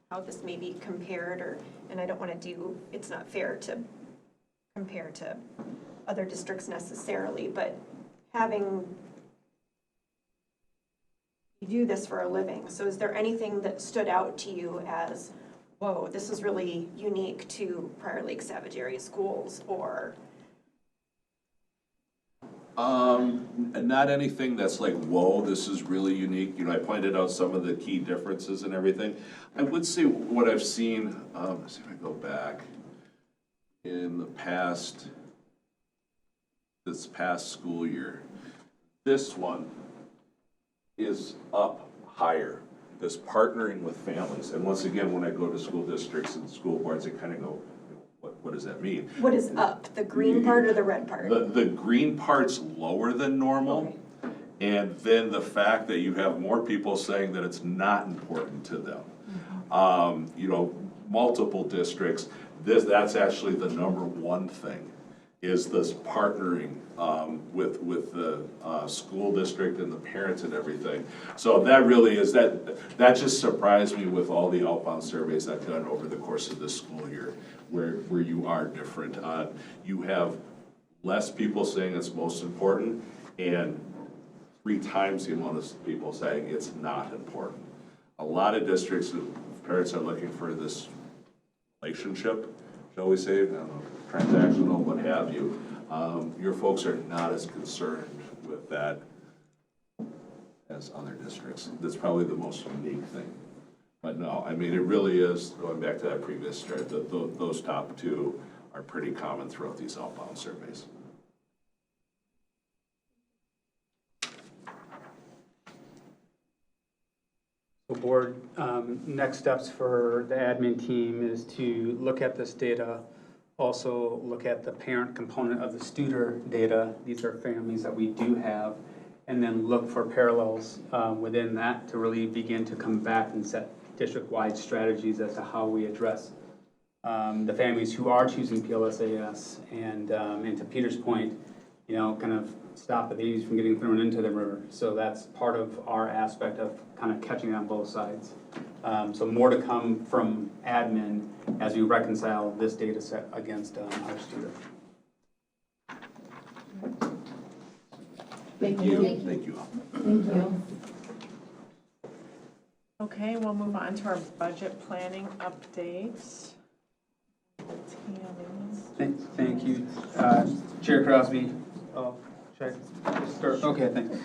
how this may be compared, or, and I don't want to do, it's not fair to compare to other districts necessarily, but having, you do this for a living, so is there anything that stood out to you as, whoa, this is really unique to Prior Lake Savage Area Schools, or? Not anything that's like, whoa, this is really unique. You know, I pointed out some of the key differences and everything. I would say what I've seen, let's see if I go back, in the past, this past school year, this one is up higher, this partnering with families. And once again, when I go to school districts and school boards, I kind of go, what does that mean? What is up, the green part or the red part? The green part's lower than normal. Okay. And then the fact that you have more people saying that it's not important to them. You know, multiple districts, that's actually the number 1 thing, is this partnering with the school district and the parents and everything. So that really is, that just surprised me with all the outbound surveys I've done over the course of this school year, where you are different. You have less people saying it's most important, and 3 times the amount of people saying it's not important. A lot of districts, parents are looking for this relationship, shall we say, I don't know, transactional, what have you. Your folks are not as concerned with that as other districts. That's probably the most unique thing. But no, I mean, it really is, going back to that previous chart, those top 2 are pretty common throughout these outbound surveys. So board, next steps for the admin team is to look at this data, also look at the parent component of the Studer data. These are families that we do have, and then look for parallels within that to really begin to come back and set district-wide strategies as to how we address the families who are choosing PLSAS, and to Peter's point, you know, kind of stop the babies from getting thrown into the river. So that's part of our aspect of kind of catching on both sides. So more to come from admin as we reconcile this data set against our Studer. Thank you. Thank you. Thank you. Okay, we'll move on to our budget planning update. Thank you, Chair Crosby. Oh, should I start? Okay, thanks.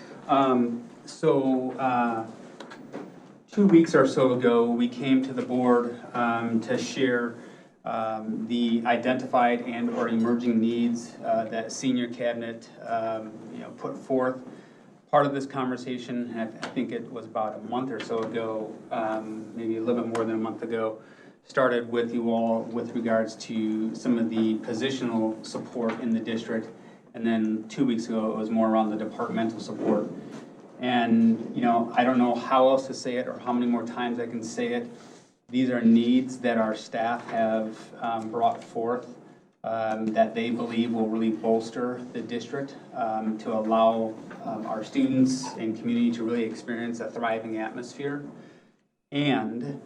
So 2 weeks or so ago, we came to the board to share the identified and/or emerging needs that senior cabinet, put forth. Part of this conversation, I think it was about a month or so ago, maybe a little bit more than a month ago, started with you all with regards to some of the positional support in the district. And then 2 weeks ago, it was more around the departmental support. And, I don't know how else to say it or how many more times I can say it. These are needs that our staff have brought forth that they believe will really bolster the district to allow our students and community to really experience a thriving atmosphere. And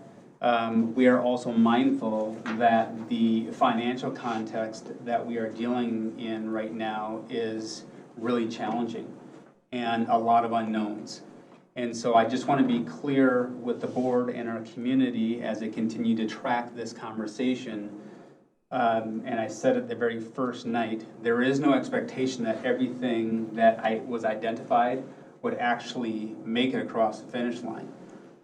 we are also mindful that the financial context that we are dealing in right now is really challenging and a lot of unknowns. And so I just want to be clear with the board and our community as they continue to track this conversation. And I said it the very first night, there is no expectation that everything that was identified would actually make it across the finish line.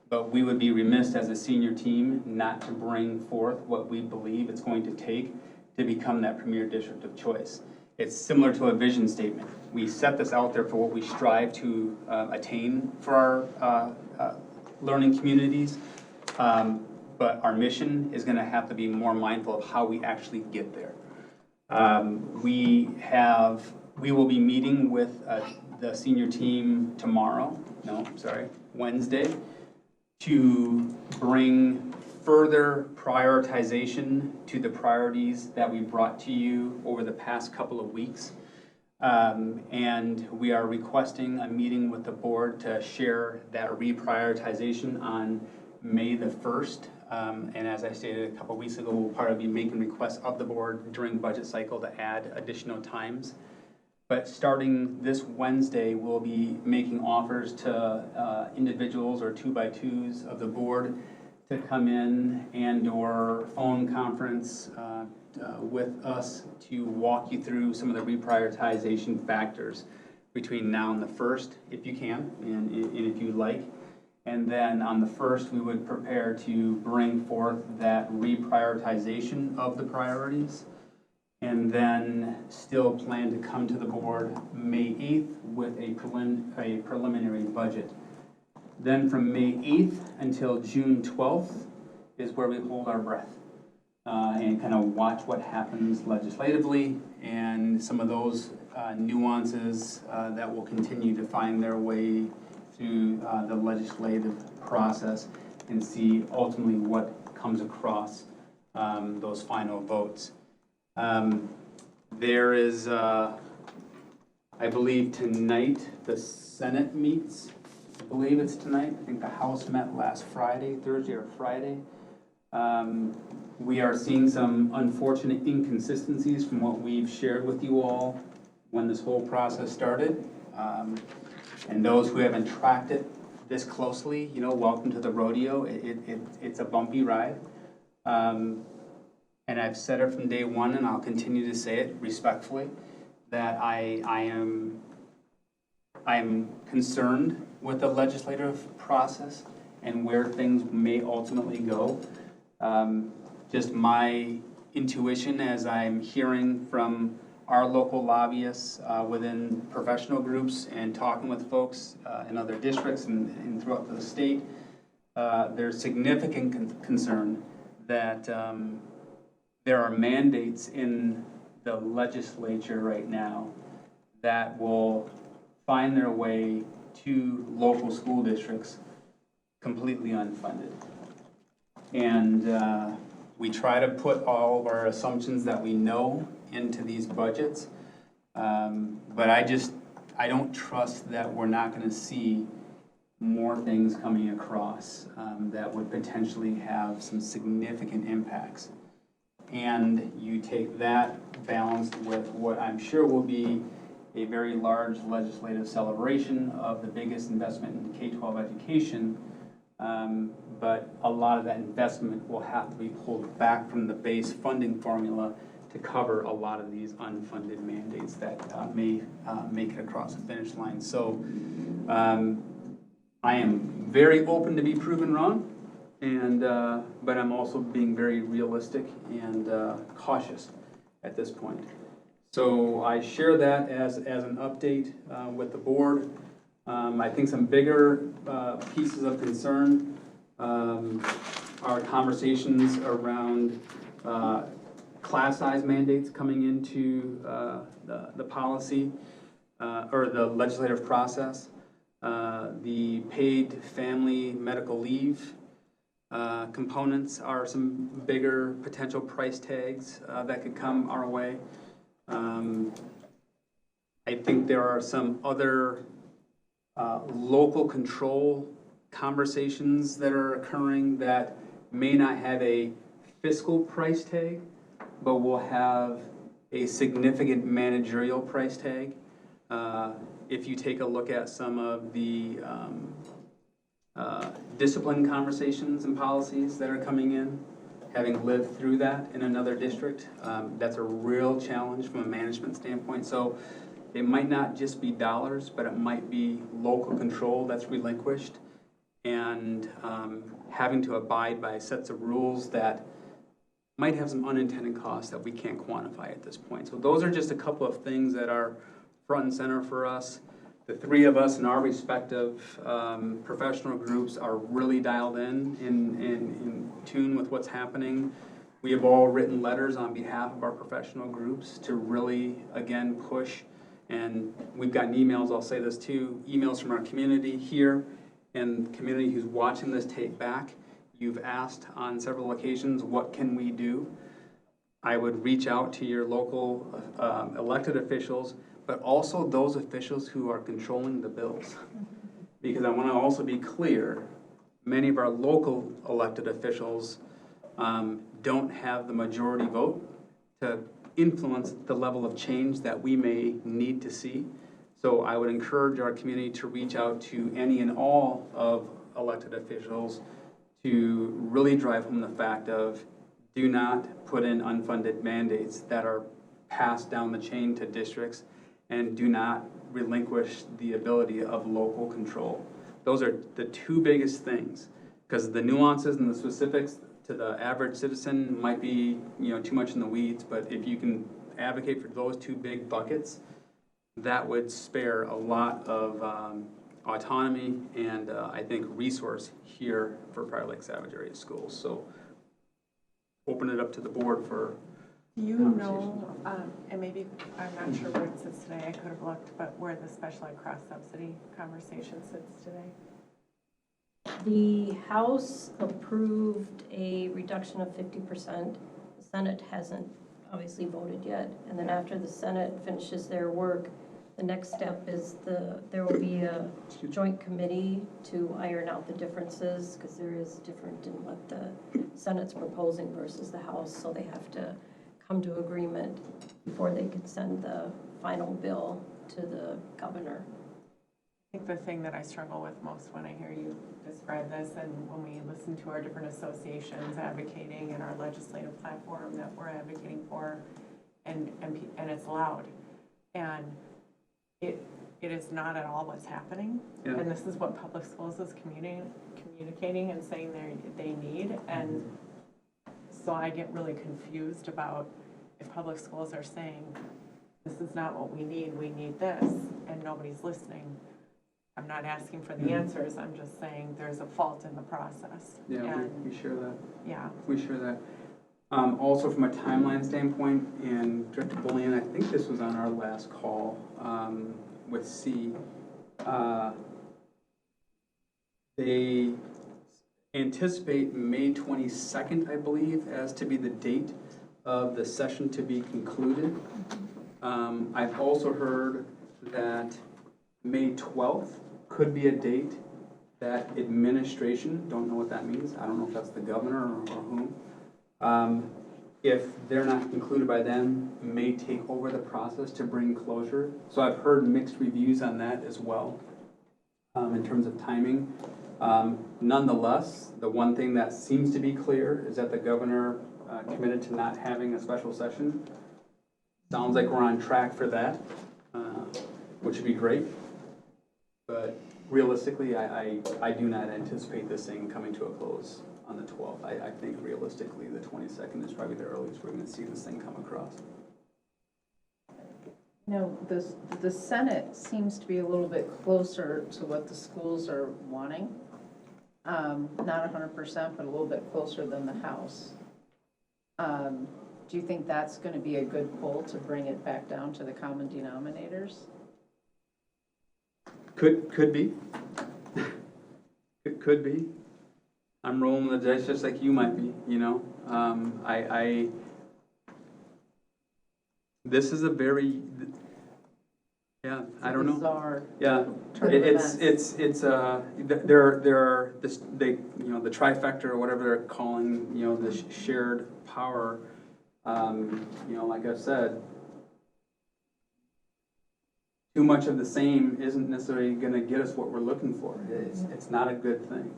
But we would be remiss as a senior team not to bring forth what we believe it's going to take to become that premier district of choice. It's similar to a vision statement. We set this out there for what we strive to attain for our learning communities, but our mission is going to have to be more mindful of how we actually get there. We will be meeting with the senior team Wednesday, to bring further prioritization to the priorities that we brought to you over the past couple of weeks. And we are requesting a meeting with the board to share that reprioritization on May the 1st. And as I stated a couple of weeks ago, we'll probably be making requests of the board during budget cycle to add additional times. But starting this Wednesday, we'll be making offers to individuals or 2x2s of the board to come in and/or phone conference with us to walk you through some of the reprioritization factors between now and the 1st, if you can, and if you like. And then on the 1st, we would prepare to bring forth that reprioritization of the priorities, and then still plan to come to the board May 8th with a preliminary budget. Then from May 8th until June 12th is where we hold our breath and kind of watch what happens legislatively and some of those nuances that will continue to find their way through the legislative process and see ultimately what comes across those final votes. There is, I believe tonight, the Senate meets. I believe it's tonight. I think the House met last Friday, Thursday or Friday. We are seeing some unfortunate inconsistencies from what we've shared with you all when this whole process started. And those who haven't tracked it this closely, welcome to the rodeo. It's a bumpy ride. And I've said it from day one, and I'll continue to say it respectfully, that I am concerned with the legislative process and where things may ultimately go. Just my intuition as I'm hearing from our local lobbyists within professional groups and talking with folks in other districts and throughout the state, there's significant concern that there are mandates in the legislature right now that will find their way to local school districts completely unfunded. And we try to put all of our assumptions that we know into these budgets, but I don't trust that we're not going to see more things coming across that would potentially have some significant impacts. And you take that balanced with what I'm sure will be a very large legislative celebration of the biggest investment in K-12 education, but a lot of that investment will have to be pulled back from the base funding formula to cover a lot of these unfunded mandates that may make it across the finish line. So I am very open to be proven wrong, and, but I'm also being very realistic and cautious at this point. So I share that as an update with the board. I think some bigger pieces of concern are conversations around class size mandates coming into the policy or the legislative process. The paid family medical leave components are some bigger potential price tags that could come our way. I think there are some other local control conversations that are occurring that may not have a fiscal price tag, but will have a significant managerial price tag. If you take a look at some of the discipline conversations and policies that are coming in, having lived through that in another district, that's a real challenge from a management standpoint. So it might not just be dollars, but it might be local control that's relinquished, and having to abide by sets of rules that might have some unintended costs that we can't quantify at this point. So those are just a couple of things that are front and center for us. The three of us in our respective professional groups are really dialed in tune with what's happening. We have all written letters on behalf of our professional groups to really, again, push. And we've gotten emails, I'll say this too, emails from our community here and the community who's watching this tape back. You've asked on several occasions, what can we do? I would reach out to your local elected officials, but also those officials who are controlling the bills. Because I want to also be clear, many of our local elected officials don't have the majority vote to influence the level of change that we may need to see. So I would encourage our community to reach out to any and all of elected officials to really drive home the fact of, do not put in unfunded mandates that are passed down the chain to districts, and do not relinquish the ability of local control. Those are the two biggest things, because the nuances and the specifics to the average citizen might be, too much in the weeds, but if you can advocate for those two big buckets, that would spare a lot of autonomy and I think resource here for Prior Lake Savage Area Schools. So open it up to the board for Do you know, and maybe, I'm not sure where it sits today, I could have looked, but where the special ed cross subsidy conversation sits today? The House approved a reduction of 50%. The Senate hasn't obviously voted yet. And then after the Senate finishes their work, the next step is there will be a joint committee to iron out the differences, because there is different in what the Senate's proposing versus the House, so they have to come to agreement before they could send the final bill to the governor. I think the thing that I struggle with most when I hear you describe this, and when we listen to our different associations advocating in our legislative platform that we're advocating for, and it's loud, and it is not at all what's happening. Yeah. And this is what public schools is communicating and saying they need. And so I get really confused about if public schools are saying, this is not what we need this, and nobody's listening. I'm not asking for the answers, I'm just saying there's a fault in the process. Yeah, And, we share that. yeah. We share that. Also from a timeline standpoint, and Director Bullion, I think this was on our last call with C. They anticipate May 22nd, I believe, as to be the date of the session to be concluded. I've also heard that May 12th could be a date that administration, don't know what that means, I don't know if that's the governor or whom, if they're not concluded by then, may take over the process to bring closure. So I've heard mixed reviews on that as well, in terms of timing. Nonetheless, the one thing that seems to be clear is that the governor committed to not having a special session. Sounds like we're on track for that, which would be great. But realistically, I do not anticipate this thing coming to a close on the 12th. I think realistically, the 22nd is probably the earliest we're gonna see this thing come across. No, the Senate seems to be a little bit closer to what the schools are wanting. Not 100%, but a little bit closer than the House. Do you think that's gonna be a good pull to bring it back down to the common denominators? Could be. It could be. I'm rolling the dice just like you might be, you know? This is a very, yeah, I don't know. Bizarre Yeah, turn of events. there are, the trifecta or whatever they're calling, the shared power, like I said, too much of the same isn't necessarily gonna get us what we're looking for. It's not a good thing.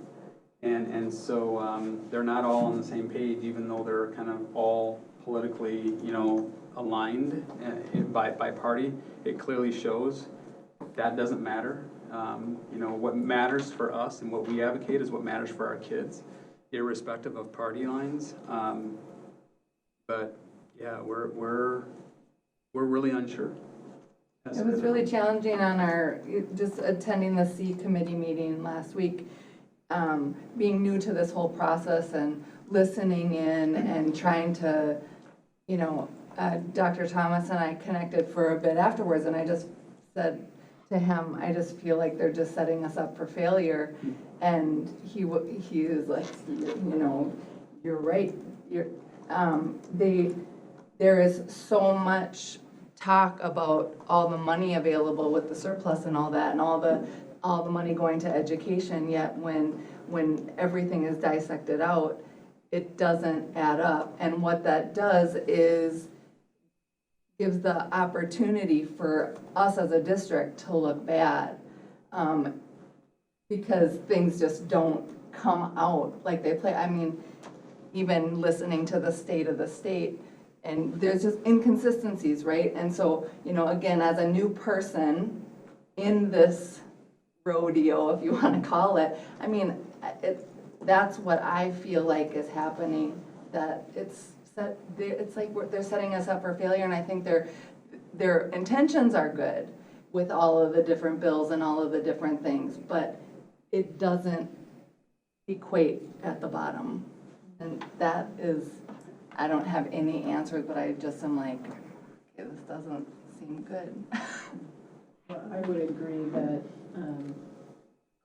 And so, they're not all on the same page, even though they're kind of all politically, aligned by party. It clearly shows that doesn't matter. What matters for us and what we advocate is what matters for our kids, irrespective of party lines. But yeah, we're really unsure. It was really challenging on just attending the C committee meeting last week, being new to this whole process and listening in and trying to, Dr. Thomas and I connected for a bit afterwards, and I just said to him, I just feel like they're just setting us up for failure. And he was like, you're right. There is so much talk about all the money available with the surplus and all that, and all the money going to education, yet when everything is dissected out, it doesn't add up. And what that does is gives the opportunity for us as a district to look bad, because things just don't come out like they play. I mean, even listening to the state of the state, and there's just inconsistencies, right? And so, again, as a new person in this rodeo, if you want to call it, I mean, that's what I feel like is happening, that it's like they're setting us up for failure, and I think their intentions are good with all of the different bills and all of the different things, but it doesn't equate at the bottom. And that is, I don't have any answers, but I just am like, okay, this doesn't seem good. Well, I would agree that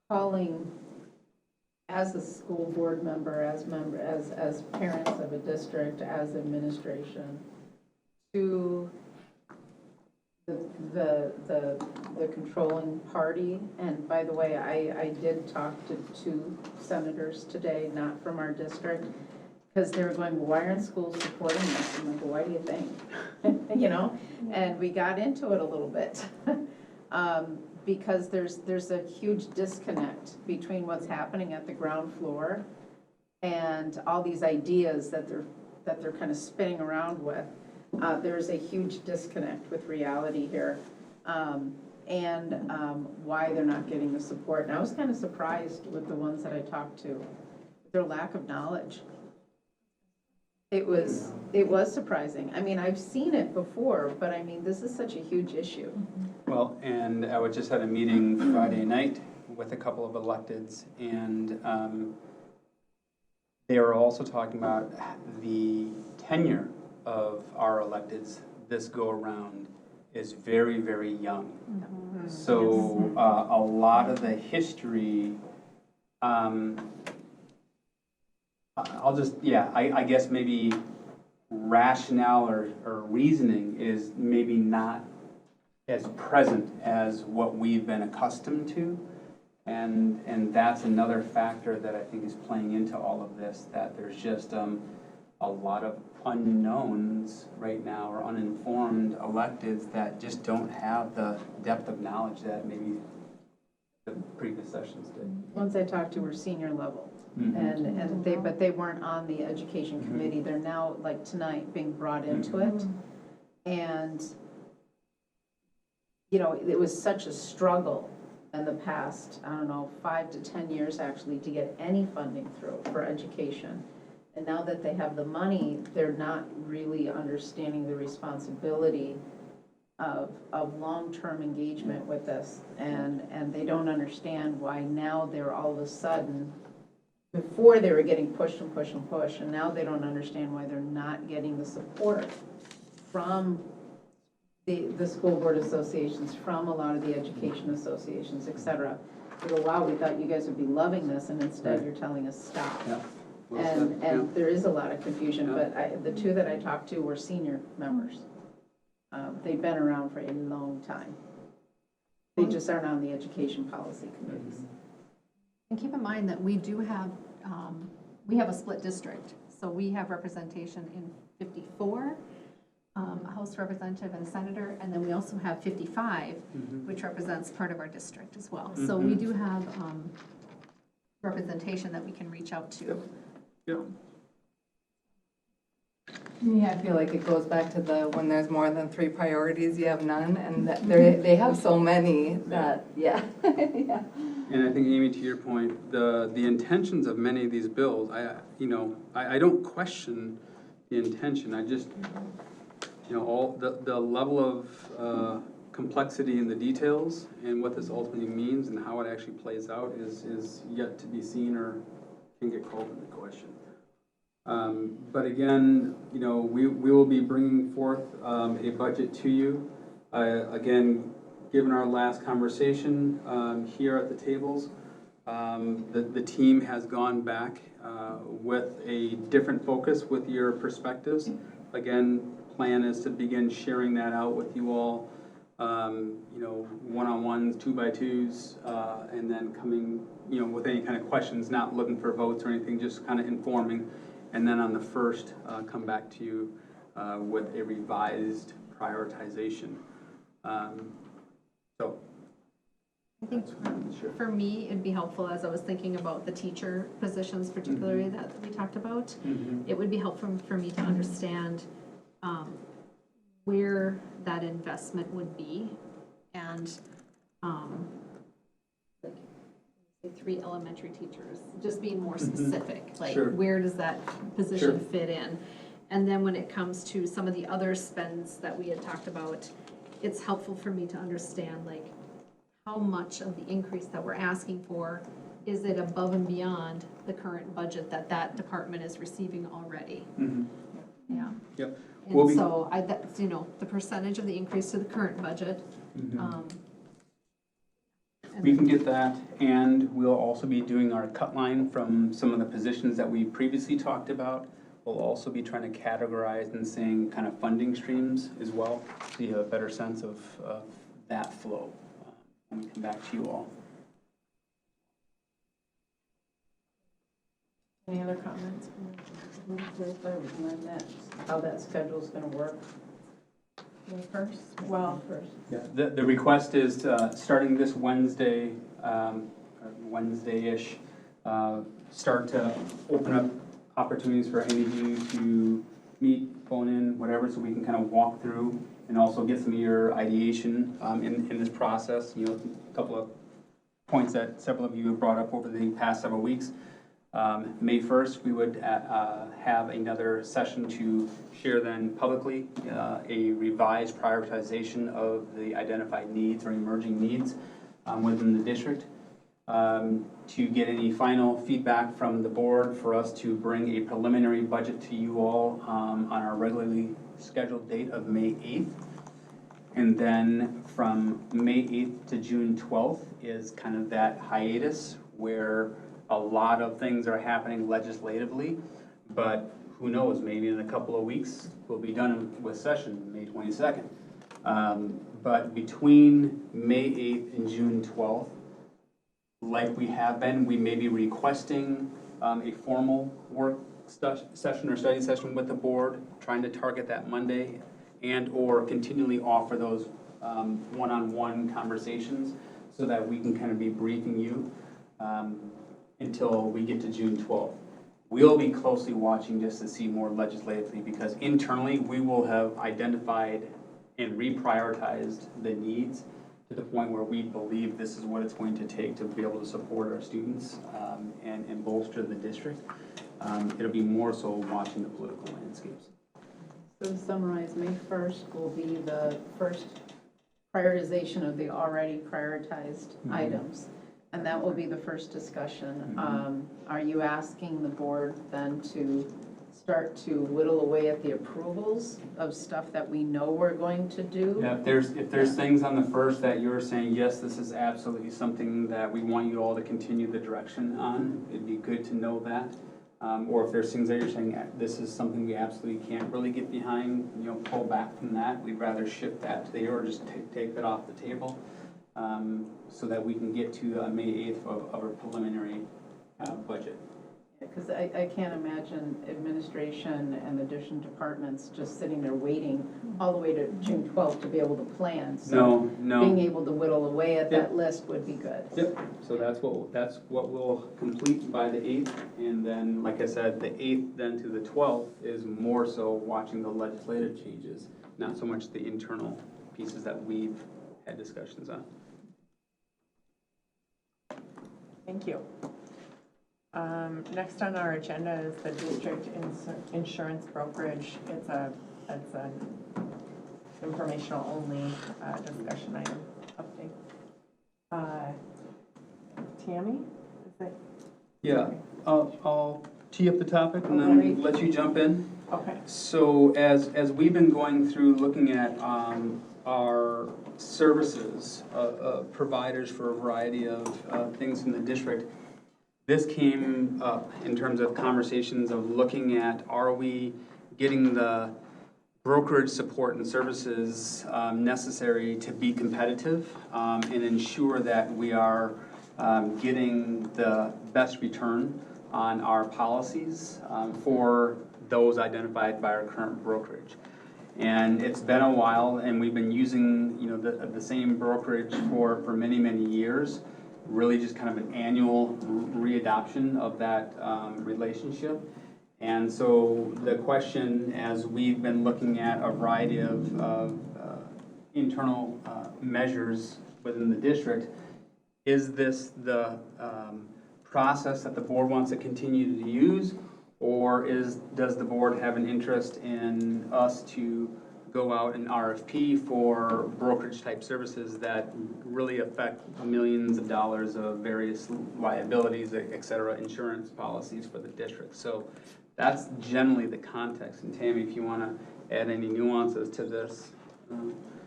calling, as a school board member, as parents of a district, as administration, to the controlling party. And by the way, I did talk to 2 senators today, not from our district, because they were going, well, why aren't schools supporting this? I'm like, well, why do you think? And we got into it a little bit. Because there's a huge disconnect between what's happening at the ground floor and all these ideas that they're kind of spinning around with. There's a huge disconnect with reality here, and why they're not getting the support. And I was kind of surprised with the ones that I talked to, their lack of knowledge. It was surprising. I mean, I've seen it before, but I mean, this is such a huge issue. Well, and I just had a meeting Friday night with a couple of electeds, and they were also talking about the tenure of our electeds this go-around is very, very young. Mm-hmm. So a lot of the history, I guess maybe rationale or reasoning is maybe not as present as what we've been accustomed to. And that's another factor that I think is playing into all of this, that there's just a lot of unknowns right now, or uninformed electeds that just don't have the depth of knowledge that maybe the previous sessions did. Ones I talked to were senior level. Mm-hmm. But they weren't on the education committee. They're now, like tonight, being brought into it. And, it was such a struggle in the past, I don't know, 5 to 10 years actually, to get any funding through for education. And now that they have the money, they're not really understanding the responsibility of long-term engagement with this. And they don't understand why now they're all of a sudden, before they were getting pushed and pushed and pushed, and now they don't understand why they're not getting the support from the school board associations, from a lot of the education associations, et cetera. For a while, we thought you guys would be loving this, and instead you're telling us stop. Yeah. Well said. And there is a lot of confusion, Yeah. but the two that I talked to were senior members. They've been around for a long time. They just aren't on the education policy committees. And keep in mind that we do have, we have a split district. So we have representation in 54, a House representative and a senator, and then we also have 55, which represents part of our district as well. So we do have representation that we can reach out to. Yep. Yeah, I feel like it goes back to the, when there's more than 3 priorities, you have none, and that they have so many that, yeah. Yeah. And I think, Amy, to your point, the intentions of many of these bills, I don't question the intention. I just, all the level of complexity in the details and what this ultimately means and how it actually plays out is yet to be seen or can get called into question. But again, we will be bringing forth a budget to you. Again, given our last conversation here at the tables, the team has gone back with a different focus with your perspectives. Again, plan is to begin sharing that out with you all, one-on-ones, 2x2s, and then coming, with any kind of questions, not looking for votes or anything, just kind of informing. And then on the first, come back to you with a revised prioritization. So. I think for me, it'd be helpful, as I was thinking about the teacher positions particularly that we talked about, it would be helpful for me to understand where that investment would be, and like, say 3 elementary teachers, just being more specific, like Sure. where does that position Sure. fit in? And then when it comes to some of the other spends that we had talked about, it's helpful for me to understand, like, how much of the increase that we're asking for, is it above and beyond the current budget that department is receiving already? Yeah. Yep. And so that's, the percentage of the increase to the current budget. We can get that, and we'll also be doing our cut line from some of the positions that we previously talked about. We'll also be trying to categorize and saying kind of funding streams as well, so you have a better sense of that flow when we come back to you all. Any other comments? How that schedule's gonna work. May 1st? Well, Yeah, the request is starting this Wednesday, Wednesday-ish, start to open up opportunities for any of you to meet, phone in, whatever, so we can kind of walk through and also get some of your ideation in this process. A couple of points that several of you have brought up over the past several weeks. May 1st, we would have another session to share then publicly a revised prioritization of the identified needs or emerging needs within the district. To get any final feedback from the board for us to bring a preliminary budget to you all on our regularly scheduled date of May 8th. And then from May 8th to June 12th is kind of that hiatus where a lot of things are happening legislatively, but who knows, maybe in a couple of weeks, we'll be done with session, May 22nd. But between May 8th and June 12th, like we have been, we may be requesting a formal work session or study session with the board, trying to target that Monday, and or continually offer those one-on-one conversations so that we can kind of be briefing you until we get to June 12th. We'll be closely watching just to see more legislatively, because internally we will have identified and reprioritized the needs to the point where we believe this is what it's going to take to be able to support our students and bolster the district. It'll be more so watching the political landscapes. So to summarize, May 1st will be the first prioritization of the already prioritized items, and that will be the first discussion. Are you asking the board then to start to whittle away at the approvals of stuff that we know we're going to do? Yeah, if there's things on the first that you're saying, yes, this is absolutely something that we want you all to continue the direction on, it'd be good to know that. Or if there's things that you're saying, this is something we absolutely can't really get behind, pull back from that. We'd rather shift that to or just take that off the table, so that we can get to May 8th of our preliminary budget. Because I can't imagine administration and the different departments just sitting there waiting all the way to June 12th to be able to plan. So No. being able to whittle away at that list would be good. Yep, so that's what we'll complete by the 8th, and then, like I said, the 8th then to the 12th is more so watching the legislative changes, not so much the internal pieces that we've had discussions on. Thank you. Next on our agenda is the district insurance brokerage. It's an informational only discussion item update. Tammy, is it? Yeah, I'll tee up the topic and then let you jump in. Okay. So as we've been going through looking at our services, providers for a variety of things in the district, this came up in terms of conversations of looking at, are we getting the brokerage support and services necessary to be competitive and ensure that we are getting the best return on our policies for those identified by our current brokerage. And it's been a while, and we've been using the same brokerage for many, many years. Really just kind of an annual readoption of that relationship. And so the question, as we've been looking at a variety of internal measures within the district, is this the process that the board wants to continue to use, or does the board have an interest in us to go out and RFP for brokerage type services that really affect millions of dollars of various liabilities, et cetera, insurance policies for the district? So that's generally the context. And Tammy, if you want to add any nuances to this.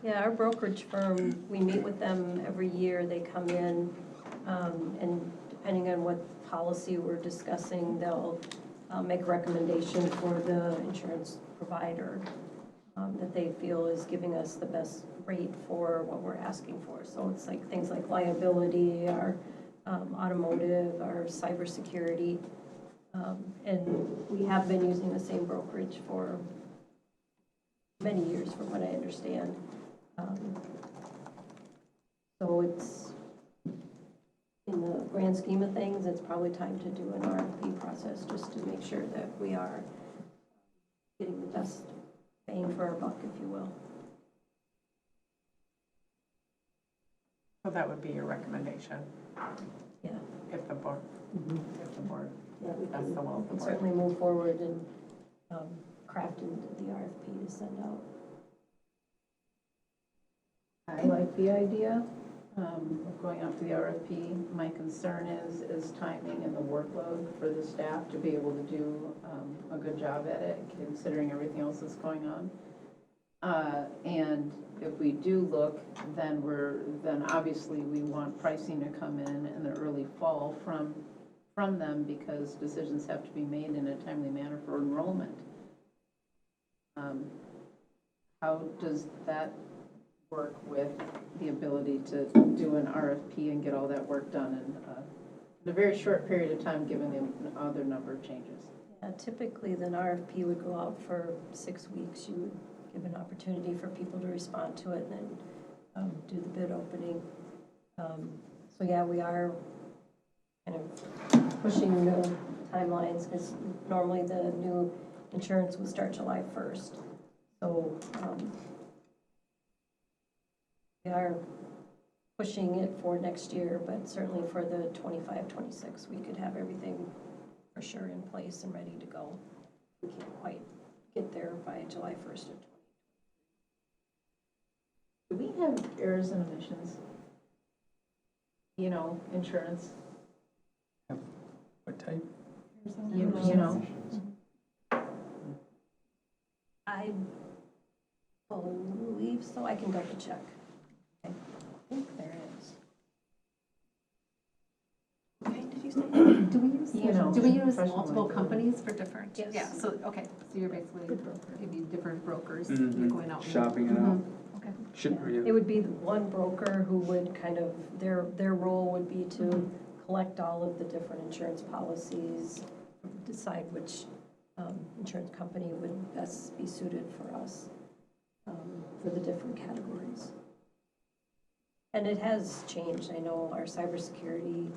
Yeah, our brokerage firm, we meet with them every year. They come in, and depending on what policy we're discussing, they'll make a recommendation for the insurance provider that they feel is giving us the best rate for what we're asking for. So it's like things like liability, our automotive, our cybersecurity. And we have been using the same brokerage for many years, from what I understand. So it's, in the grand scheme of things, it's probably time to do an RFP process just to make sure that we are getting the best bang for our buck, if you will. So that would be your recommendation? Yeah. If the board, Yeah, we that's the will of the can board. certainly move forward and craft the RFP to send out. I like the idea of going out to the RFP. My concern is timing and the workload for the staff to be able to do a good job at it, considering everything else that's going on. And if we do look, then obviously we want pricing to come in the early fall from them, because decisions have to be made in a timely manner for enrollment. How does that work with the ability to do an RFP and get all that work done in a very short period of time, given the other number of changes? Typically, then RFP would go out for 6 weeks. You would give an opportunity for people to respond to it, and then do the bid opening. So yeah, we are kind of pushing the timelines, because normally the new insurance would start July 1st. So we are pushing it for next year, but certainly for the 25, 26, we could have everything for sure in place and ready to go. We can't quite get there by July 1st of 20. Do we have errors and omissions? You know, insurance, What type? you know, I believe so. I can double check. I think there is. Okay, did you say? Do we use, You know, do we use professional multiple liability. companies for different? Yes. Yeah, so, okay, so you're basically, maybe different brokers, Mhm. you're going out. and- Shopping it out. Okay. Should, It would be the one broker who would kind of, their role would be to collect all of the different insurance policies, decide which insurance company would best be suited for us for the different categories. And it has changed. I know our cybersecurity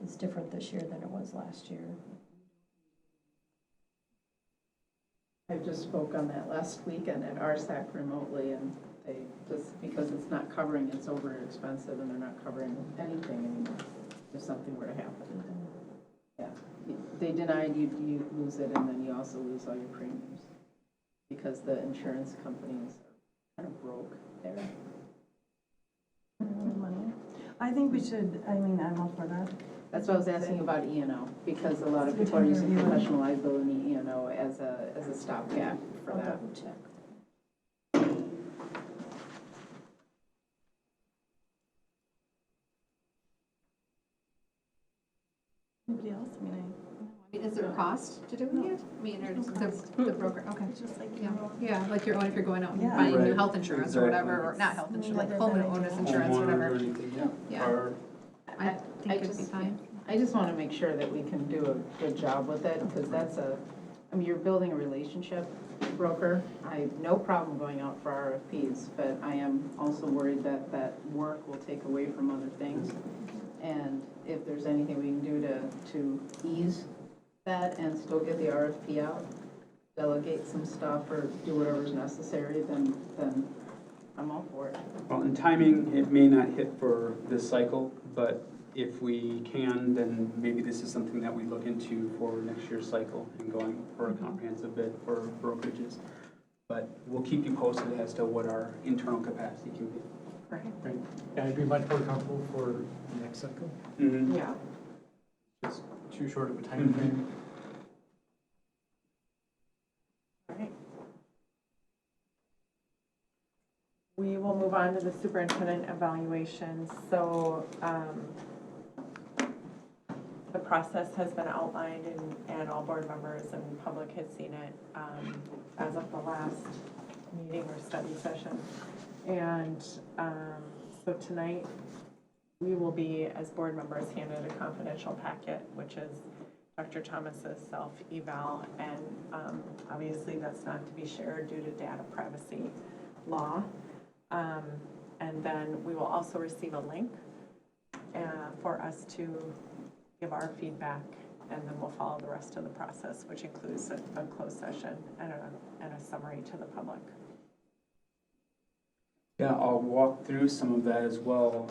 is different this year than it was last year. I just spoke on that last weekend at RSAC remotely, and they, just because it's not covering, it's over expensive, and they're not covering anything anymore, if something were to happen. Yeah, they denied you lose it, and then you also lose all your premiums, because the insurance companies are kind of broke there. I think we should, I mean, I'm all for that. That's why I was asking about E&O, because a lot of people are using professional liability E&O as a stopgap for I'll that. double check. Anybody else? I mean, I mean, is there a cost to doing it? I mean, or just the broker, okay. it's just like, Yeah, yeah, like you're, if you're going out and Yeah. buying new Right. health insurance or whatever, or Exactly. not health insurance, like Never been homeowners idea. insurance, Homeowners whatever. or anything, Yeah. Or I think it'd be fine. I just want to make sure that we can do a good job with it, because that's I mean, you're building a relationship, broker. I have no problem going out for RFPs, but I am also worried that that work will take away from other things. And if there's anything we can do to ease that and still get the RFP out, delegate some stuff or do whatever's necessary, then I'm all for it. Well, in timing, it may not hit for this cycle, but if we can, then maybe this is something that we look into for next year's cycle and going for a comprehensive bid for brokerages. But we'll keep you posted as to what our internal capacity can be. Right. Yeah, I'd be much more comfortable for the next cycle. Mhm. Yeah. It's too short of a time frame. All right. We will move on to the superintendent evaluation. So the process has been outlined and all board members and public has seen it as of the last meeting or study session. And so tonight, we will be, as board members, handed a confidential packet, which is Dr. Thomas's self-eval, and obviously that's not to be shared due to data privacy law. And then we will also receive a link for us to give our feedback, and then we'll follow the rest of the process, which includes a closed session and a summary to the public. Yeah, I'll walk through some of that as well.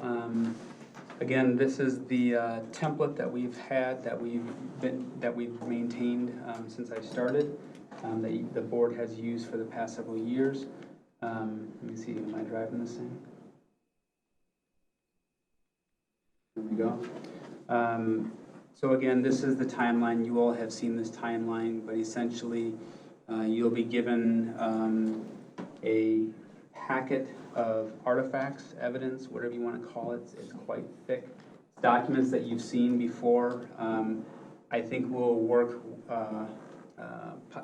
Again, this is the template that we've had, that we've maintained since I started, that the board has used for the past several years. Let me see, am I driving this thing? There we go. So again, this is the timeline. You all have seen this timeline, but essentially, you'll be given a packet of artifacts, evidence, whatever you want to call it. It's quite thick. Documents that you've seen before. I think we'll work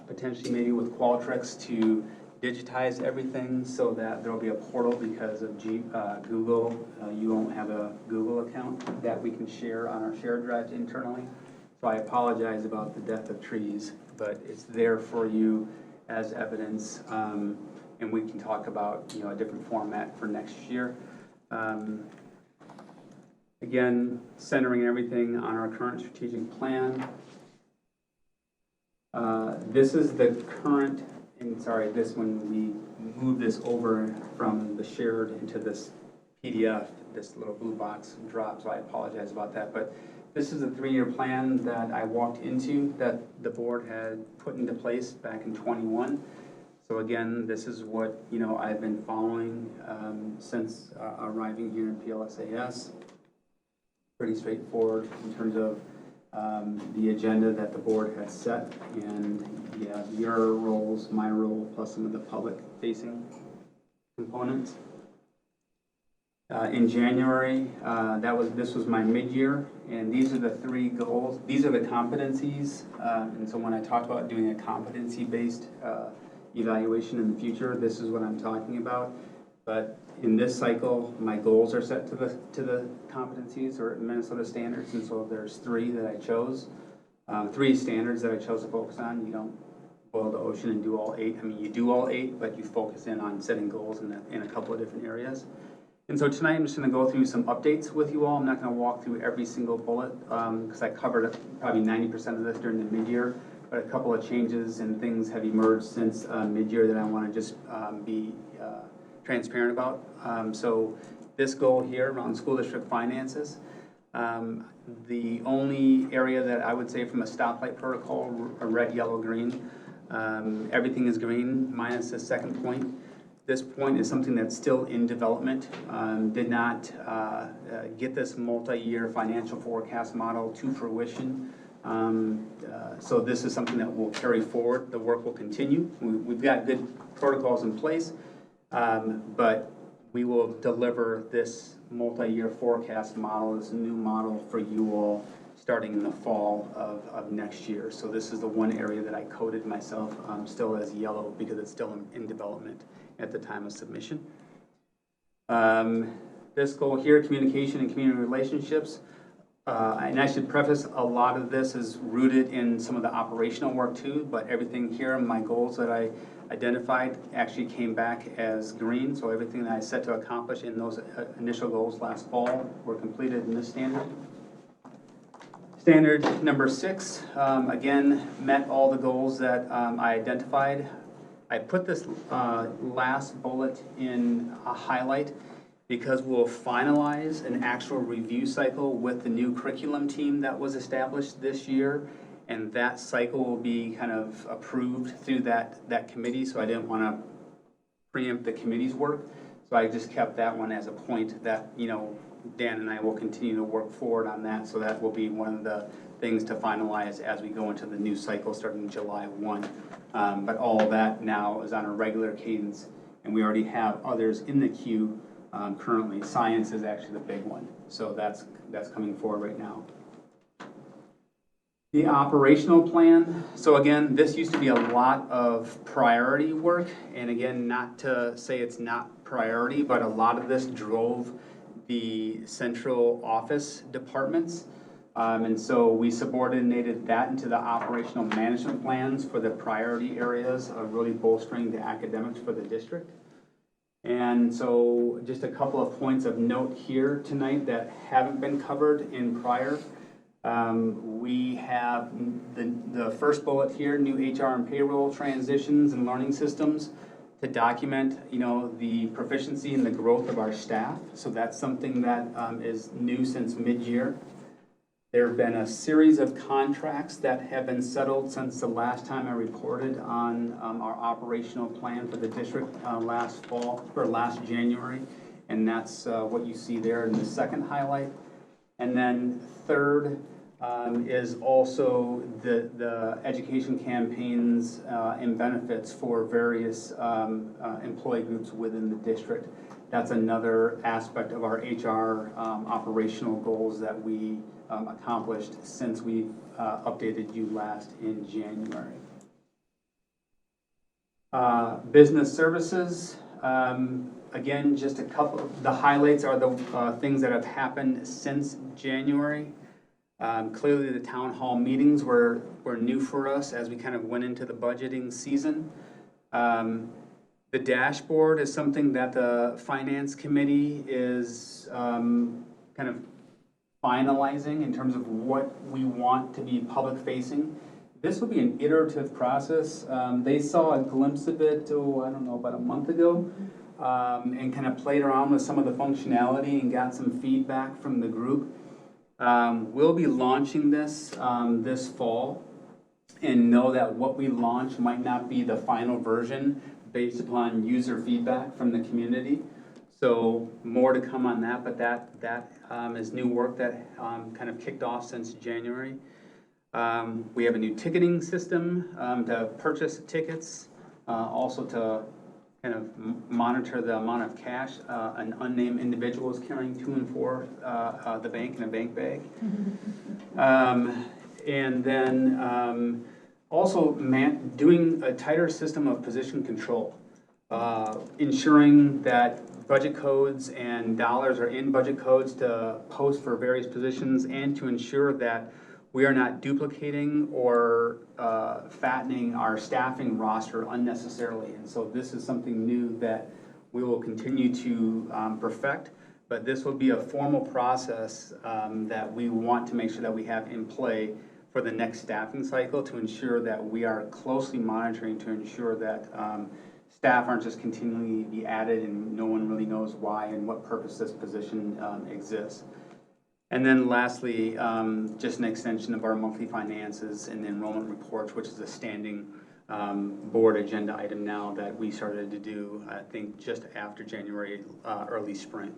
potentially maybe with Qualtrics to digitize everything so that there'll be a portal because of Google. You won't have a Google account that we can share on our shared drives internally. So I apologize about the death of trees, but it's there for you as evidence. And we can talk about, a different format for next year. Again, centering everything on our current strategic plan. This is the current, and sorry, this when we move this over from the shared into this PDF, this little blue box dropped, so I apologize about that. But this is a 3-year plan that I walked into, that the board had put into place back in '21. So again, this is what, you know, I've been following since arriving here in PLSAS. Pretty straightforward in terms of the agenda that the board had set, and yeah, your roles, my role, plus some of the public-facing components. In January, this was my mid-year, and these are the 3 goals. These are the competencies, and so when I talk about doing a competency-based evaluation in the future, this is what I'm talking about. But in this cycle, my goals are set to the competencies or Minnesota standards, and so there's 3 that I chose. 3 standards that I chose to focus on. You don't boil the ocean and do all 8. I mean, you do all 8, but you focus in on setting goals in a couple of different areas. And so tonight I'm just going to go through some updates with you all. I'm not going to walk through every single bullet because I covered probably 90% of this during the mid-year, but a couple of changes and things have emerged since mid-year that I want to just be transparent about. So this goal here around school district finances, the only area that I would say from a stoplight protocol, a red, yellow, green, everything is green minus the second point. This point is something that's still in development, did not get this multi-year financial forecast model to fruition. So this is something that will carry forward. The work will continue. We've got good protocols in place, but we will deliver this multi-year forecast model, this new model for you all starting in the fall of next year. So this is the one area that I coded myself still as yellow because it's still in development at the time of submission. This goal here, communication and community relationships. And I should preface, a lot of this is rooted in some of the operational work too, but everything here, my goals that I identified actually came back as green. So everything that I set to accomplish in those initial goals last fall were completed in this standard. Standard number 6, again, met all the goals that I identified. I put this last bullet in a highlight because we'll finalize an actual review cycle with the new curriculum team that was established this year, and that cycle will be kind of approved through that committee, so I didn't want to preempt the committee's work. So I just kept that one as a point that, you know, Dan and I will continue to work forward on that, so that will be one of the things to finalize as we go into the new cycle starting July 1. But all of that now is on a regular cadence, and we already have others in the queue currently. Science is actually the big one, so that's coming forward right now. The operational plan. So again, this used to be a lot of priority work, and again, not to say it's not priority, but a lot of this drove the central office departments. And so we subordinated that into the operational management plans for the priority areas of really bolstering the academics for the district. And so just a couple of points of note here tonight that haven't been covered in prior. We have the first bullet here, new HR and payroll transitions and learning systems to document, you know, the proficiency and the growth of our staff. So that's something that is new since mid-year. There have been a series of contracts that have been settled since the last time I reported on our operational plan for the district last fall, or last January. And that's what you see there in the second highlight. And then third is also the education campaigns and benefits for various employee groups within the district. That's another aspect of our HR operational goals that we accomplished since we updated you last in January. Business services, again, just a couple of the highlights are the things that have happened since January. Clearly the town hall meetings were new for us as we kind of went into the budgeting season. The dashboard is something that the finance committee is kind of finalizing in terms of what we want to be public facing. This will be an iterative process. They saw a glimpse of it, I don't know, about a month ago. and kind of played around with some of the functionality and got some feedback from the group. We'll be launching this this fall, and know that what we launch might not be the final version based upon user feedback from the community. So more to come on that, but that is new work that kind of kicked off since January. We have a new ticketing system to purchase tickets, also to kind of monitor the amount of cash an unnamed individual is carrying to and for the bank in a bank bag. And then also doing a tighter system of position control, ensuring that budget codes and dollars are in budget codes to post for various positions, and to ensure that we are not duplicating or fattening our staffing roster unnecessarily. And so this is something new that we will continue to perfect, but this will be a formal process that we want to make sure that we have in play for the next staffing cycle, to ensure that we are closely monitoring to ensure that staff aren't just continually be added and no one really knows why and what purpose this position exists. And then lastly, just an extension of our monthly finances and enrollment reports, which is a standing board agenda item now that we started to do, I think, just after January, early spring.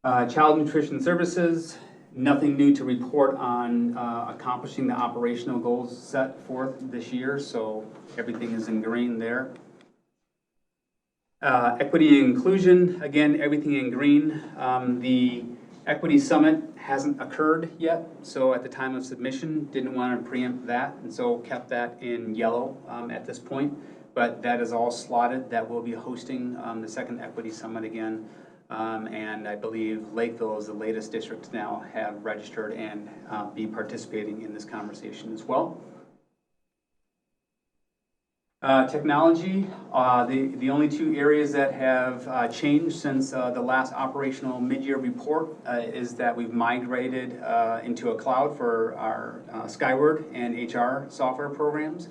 Child nutrition services, nothing new to report on accomplishing the operational goals set forth this year, so everything is in green there. Equity and inclusion, again, everything in green. The Equity Summit hasn't occurred yet, so at the time of submission, didn't want to preempt that, and so kept that in yellow at this point. But that is all slotted, that we'll be hosting the second Equity Summit again. And I believe Lakeville is the latest district to now have registered and be participating in this conversation as well. Technology, the only two areas that have changed since the last operational mid-year report is that we've migrated into a cloud for our Skyward and HR software programs.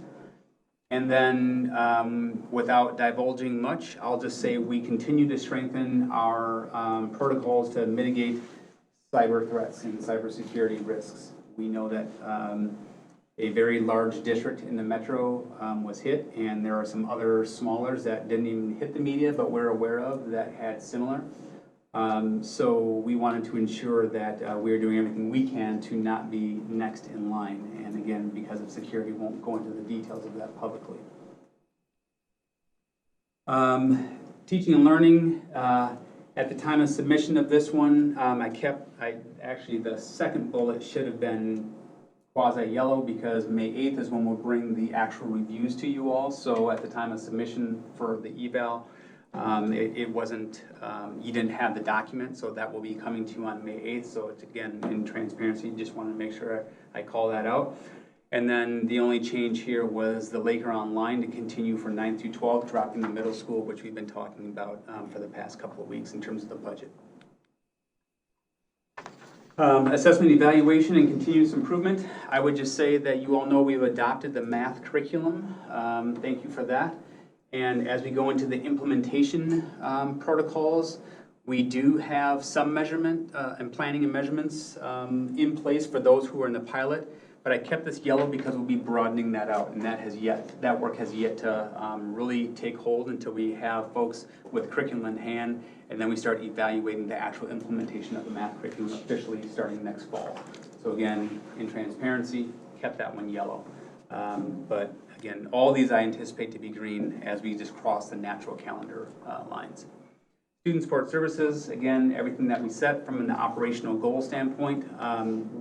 And then without divulging much, I'll just say we continue to strengthen our protocols to mitigate cyber threats and cybersecurity risks. We know that a very large district in the metro was hit, and there are some other smallers that didn't even hit the media but we're aware of that had similar. So we wanted to ensure that we are doing everything we can to not be next in line. And again, because of security, won't go into the details of that publicly. Teaching and learning, at the time of submission of this one, actually the second bullet should have been quasi-yellow, because May 8th is when we'll bring the actual reviews to you all. So at the time of submission for the eval, it wasn't, you didn't have the document, so that will be coming to you on May 8th. So it's, again, in transparency, just want to make sure I call that out. And then the only change here was the Laker Online to continue for 9th through 12th, dropping the middle school, which we've been talking about for the past couple of weeks in terms of the budget. Assessment, evaluation, and continuous improvement. I would just say that you all know we've adopted the math curriculum. Thank you for that. And as we go into the implementation protocols, we do have some measurement and planning and measurements in place for those who are in the pilot. But I kept this yellow because we'll be broadening that out, and that work has yet to really take hold until we have folks with curriculum in hand, and then we start evaluating the actual implementation of the math curriculum officially starting next fall. So again, in transparency, kept that one yellow. But again, all these I anticipate to be green as we just cross the natural calendar lines. Student support services, again, everything that we set from an operational goal standpoint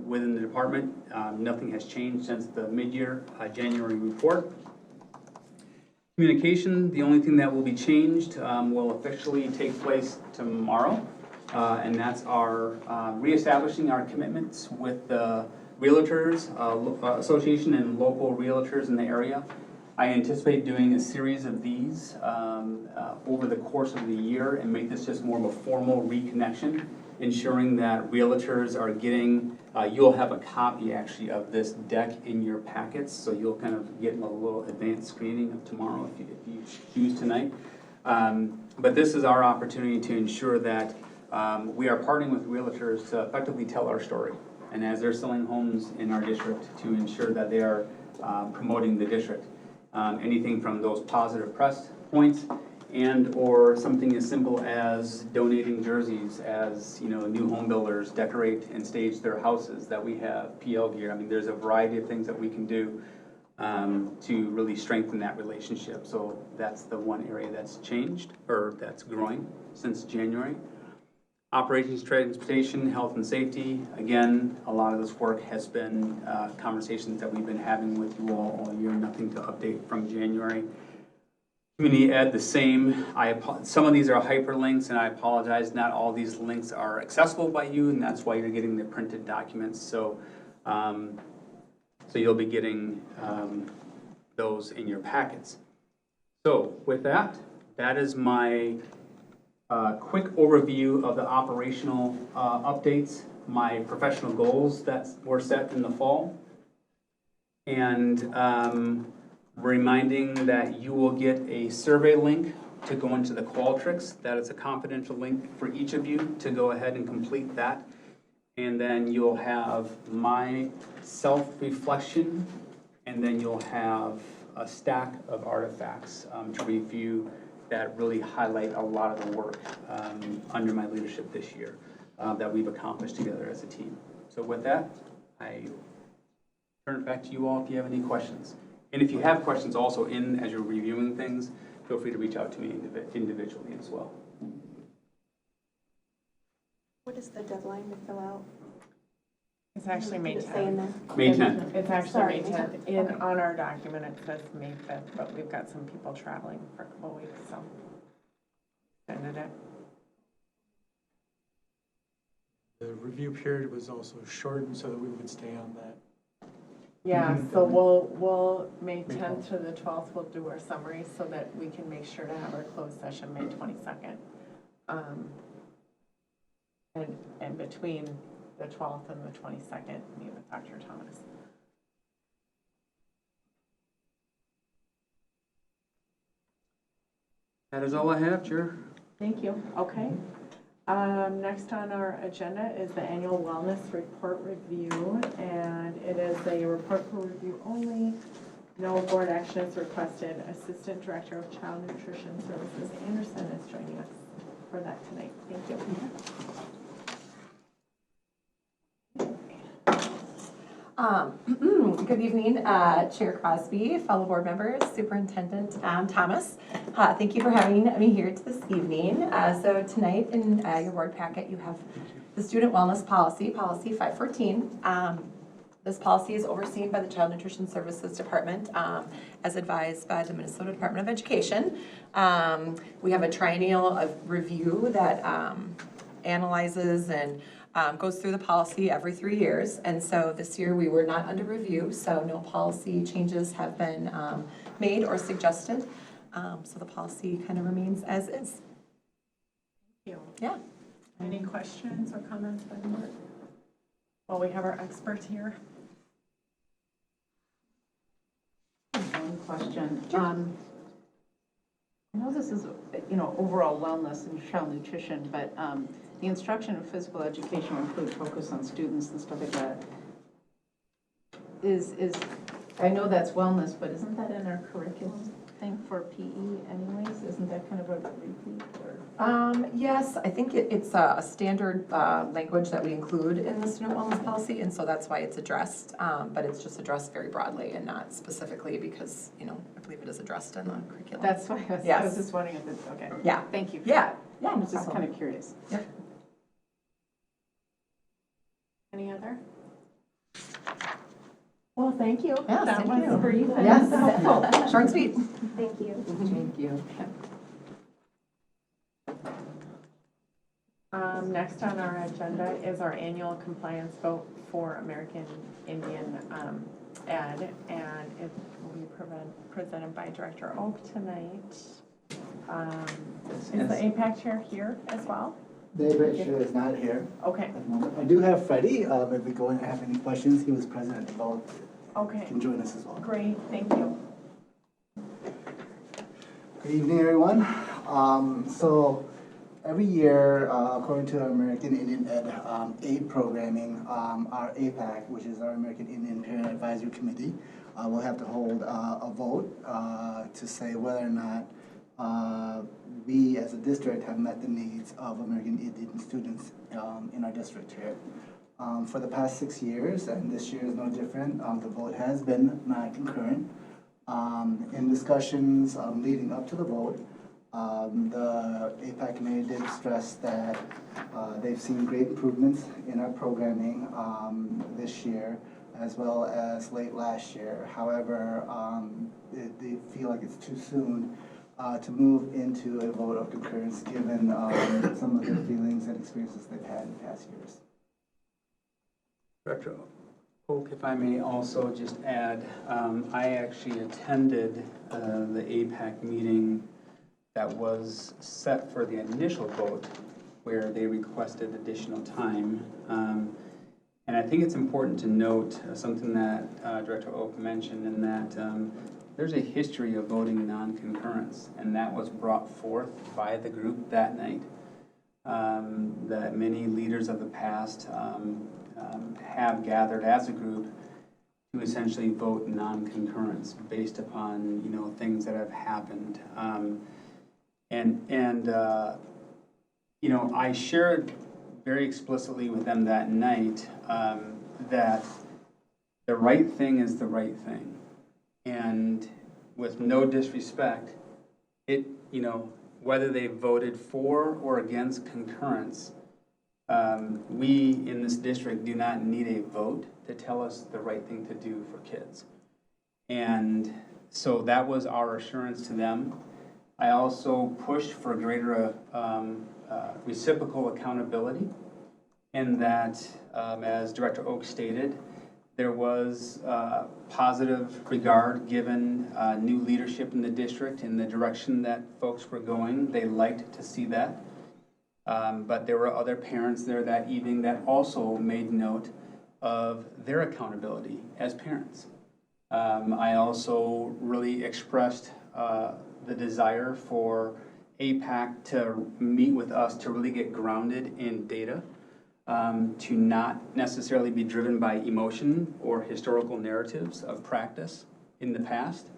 within the department, nothing has changed since the mid-year January report. Communication, the only thing that will be changed will officially take place tomorrow, and that's our reestablishing our commitments with the Realtors Association and local realtors in the area. I anticipate doing a series of these over the course of the year and make this just more of a formal reconnection, ensuring that realtors are getting, you'll have a copy actually of this deck in your packets, so you'll kind of get a little advanced screening of tomorrow if you choose tonight. But this is our opportunity to ensure that we are partnering with realtors to effectively tell our story. And as they're selling homes in our district, to ensure that they are promoting the district. Anything from those positive press points and/or something as simple as donating jerseys as, new home builders decorate and stage their houses, that we have PL gear. I mean, there's a variety of things that we can do to really strengthen that relationship. So that's the one area that's changed, or that's growing since January. Operations, transportation, health and safety. Again, a lot of this work has been conversations that we've been having with you all year, nothing to update from January. Community ed, the same. Some of these are hyperlinks, and I apologize, not all these links are accessible by you, and that's why you're getting the printed documents. So, so you'll be getting those in your packets. So with that, that is my quick overview of the operational updates, my professional goals that were set in the fall, and reminding that you will get a survey link to go into the Qualtrics. That is a confidential link for each of you to go ahead and complete that. And then you'll have my self-reflection, and then you'll have a stack of artifacts to review that really highlight a lot of the work under my leadership this year that we've accomplished together as a team. So with that, I turn it back to you all if you have any questions. And if you have questions also as you're reviewing things, feel free to reach out to me individually as well. What is the deadline to fill out? It's actually May Did it say in 10th. there? May 10th. It's actually Sorry, May May 10th. 10th. On our document, it says May 5th, but we've got some people traveling for a couple of weeks, so extended it. The review period was also shortened so that we would stay on that. Yeah, so we'll, May 10th to the 12th, we'll do our summary so that we can make sure to have our closed session May 22nd. And between the 12th and the 22nd, meet with Dr. Thomas. That is all I have, Chair. Thank you. Okay. Next on our agenda is the annual wellness report review, and it is a report for review only. No board action is requested. Assistant Director of Child Nutrition Services Anderson is joining us for that tonight. Thank you. Good evening, Chair Crosby, fellow board members, Superintendent Thomas. Thank you for having me here this evening. So tonight in your board packet, you have the Student Wellness Policy, Policy 514. This policy is overseen by the Child Nutrition Services Department as advised by the Minnesota Department of Education. We have a triennial review that analyzes and goes through the policy every 3 years, and so this year we were not under review, so no policy changes have been made or suggested. So the policy kind of remains as is. Thank you. Yeah. Any questions or comments by the board? Well, we have our experts here. One question. I know this is, overall wellness and child nutrition, but the instruction of physical education will include focus on students and stuff like that. I know that's wellness, but isn't that in our curriculum thing for PE anyways? Isn't that kind of a repeat or? Yes, I think it's a standard language that we include in the student wellness policy, and so that's why it's addressed, but it's just addressed very broadly and not specifically because, I believe it is addressed in the curriculum. That's why I was just wondering if it's, okay. Yeah. Thank you. Yeah. I was just kind of curious. Yep. Any other? Well, thank you. Yeah, That thank was you. brief and Yes. helpful. Short and sweet. Thank you. Thank you. Next on our agenda is our annual compliance vote for American Indian Ed, and it will be presented by Director Oak tonight. Is the APAC chair here as well? David is not here Okay, at the moment. I do have Freddie. If we go and have any questions, he was present at the vote. okay, Can join us as well. great, thank you. Good evening, everyone. So every year, according to our American Indian Aid programming, our APAC, which is our American Indian Parent Advisory Committee, will have to hold a vote to say whether or not we as a district have met the needs of American Indian students in our district here. For the past 6 years, and this year is no different, the vote has been non-concurrent. In discussions leading up to the vote, the APAC committee did stress that they've seen great improvements in our programming this year, as well as late last year. However, they feel like it's too soon to move into a vote of concurrence given some of the feelings and experiences they've had in past years. Director Oak, if I may also just add, I actually attended the APAC meeting that was set for the initial vote where they requested additional time. And I think it's important to note something that Director Oak mentioned, in that there's a history of voting non-concurrence, and that was brought forth by the group that night. That many leaders of the past have gathered as a group to essentially vote non-concurrence based upon, you know, things that have happened. You know, I shared very explicitly with them that night that the right thing is the right thing. And with no disrespect, it, you know, whether they voted for or against concurrence, we in this district do not need a vote to tell us the right thing to do for kids. And so that was our assurance to them. I also pushed for greater reciprocal accountability, in that, as Director Oak stated, there was positive regard given new leadership in the district in the direction that folks were going. They liked to see that. But there were other parents there that evening that also made note of their accountability as parents. I also really expressed the desire for APAC to meet with us to really get grounded in data, to not necessarily be driven by emotion or historical narratives of practice in the past,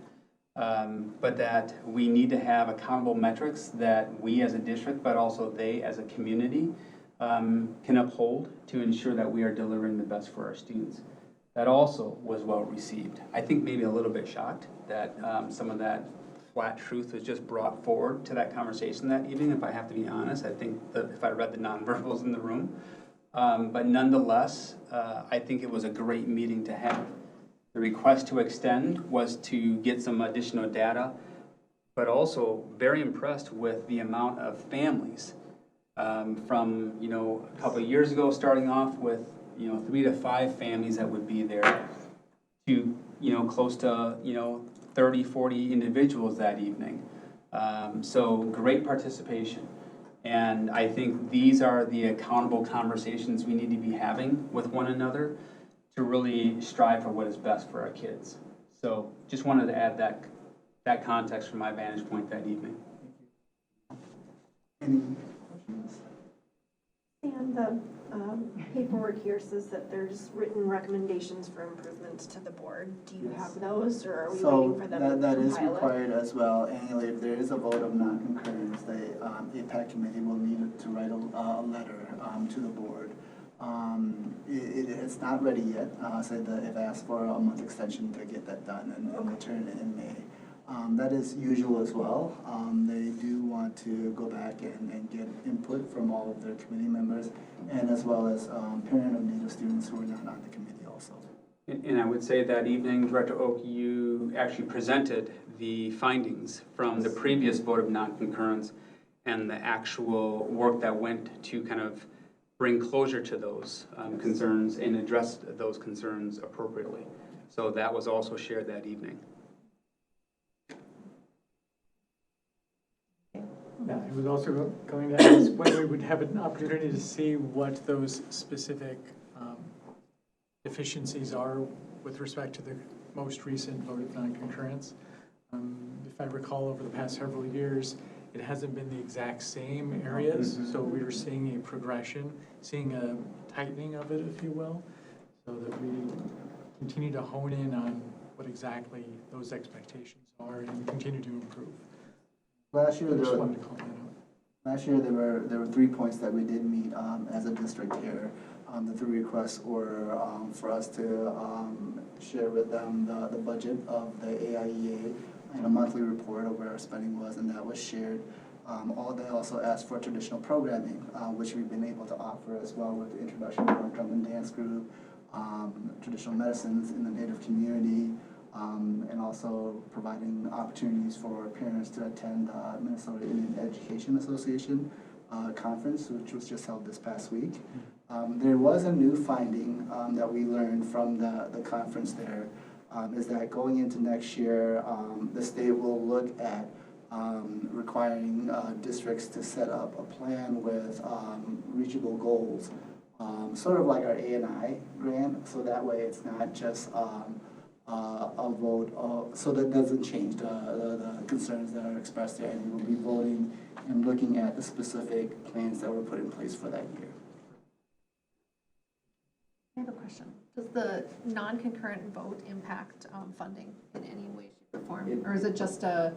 but that we need to have accountable metrics that we as a district, but also they as a community, can uphold to ensure that we are delivering the best for our students. That also was well received. I think maybe a little bit shocked that some of that flat truth was just brought forward to that conversation that evening, if I have to be honest. I think that if I read the nonverbals in the room. But nonetheless, I think it was a great meeting to have. The request to extend was to get some additional data, but also very impressed with the amount of families from, you know, a couple of years ago, starting off with, you know, 3 to 5 families that would be there, to, you know, close to, you know, 30, 40 individuals that evening. So great participation. And I think these are the accountable conversations we need to be having with one another to really strive for what is best for our kids. So just wanted to add that context from my vantage point that evening. Any questions? And the paperwork here says that there's written recommendations for improvements to the board. Do you have those, or are we waiting for them to compile it? So that is required as well. Annually, if there is a vote of non-concurrence, the APAC committee will need to write a letter to the board. It's not ready yet, so they've asked for a month extension to get that done and return it in May. That is usual as well. They do want to go back and get input from all of their committee members, and as well as parent of Native students who are not on the committee also. And I would say that evening, Director Oak, you actually presented the findings from the previous vote of non-concurrence and the actual work that went to kind of bring closure to those concerns and address those concerns appropriately. So that was also shared that evening. Yeah, I was also going to ask when we would have an opportunity to see what those specific deficiencies are with respect to the most recent vote of non-concurrence. If I recall, over the past several years, it hasn't been the exact same areas, so we are seeing a progression, seeing a tightening of it, if you will, so that we continue to hone in on what exactly those expectations are and continue to improve. Last year, Just wanted to call that out. Last year, there were 3 points that we did meet as a district here. The 3 requests were for us to share with them the budget of the AIEA and a monthly report of where our spending was, and that was shared. They also asked for traditional programming, which we've been able to offer as well with the introduction of our drum and dance group, traditional medicines in the Native community, and also providing opportunities for parents to attend the Minnesota Indian Education Association conference, which was just held this past week. There was a new finding that we learned from the conference there, is that going into next year, the state will look at requiring districts to set up a plan with reachable goals, sort of like our A&I grant, so that way it's not just a vote, so that doesn't change the concerns that are expressed there, and we'll be voting and looking at the specific plans that were put in place for that year. I have a question. Does the non-concurrent vote impact funding in any way, shape, or form? Or is it just a?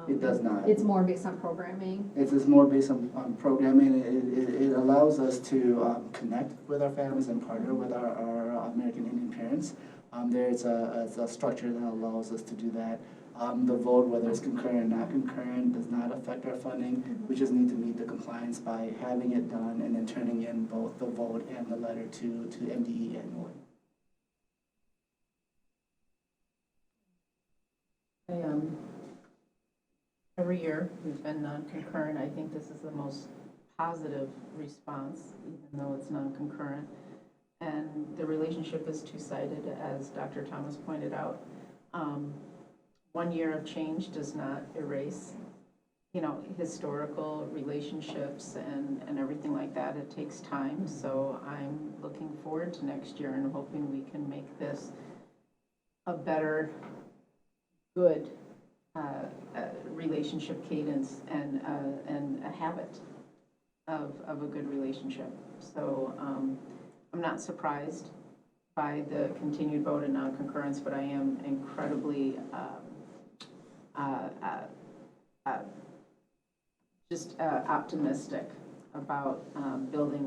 It does not. It's more based on programming? It's more based on programming. It allows us to connect with our families and partner with our American Indian parents. There's a structure that allows us to do that. The vote, whether it's concurrent or not concurrent, does not affect our funding. We just need to meet the compliance by having it done and then turning in both the vote and the letter to MDE annually. Every year, we've been non-concurrent. I think this is the most positive response, even though it's non-concurrent. And the relationship is two-sided, as Dr. Thomas pointed out. 1 year of change does not erase, historical relationships and everything like that. It takes time, so I'm looking forward to next year and hoping we can make this a better, good relationship cadence and a habit of a good relationship. So I'm not surprised by the continued vote in non-concurrence, but I am incredibly optimistic about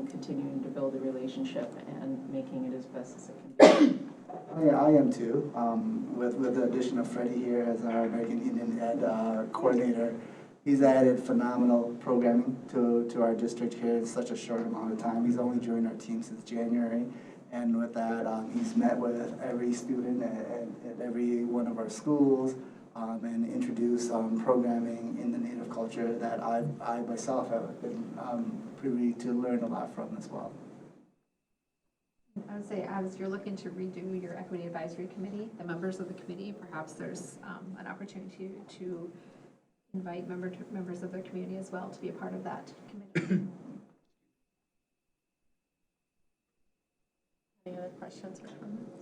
continuing to build a relationship and making it as best as it can be. I am too. With the addition of Freddie here as our American Indian Ed coordinator, he's added phenomenal programming to our district here in such a short amount of time. He's only joined our team since January, and with that, he's met with every student at every one of our schools and introduced programming in the Native culture that I myself have been privy to learn a lot from as well. I would say, as you're looking to redo your Equity Advisory Committee, the members of the committee, perhaps there's an opportunity to invite members of the community as well to be a part of that committee. Any other questions or comments?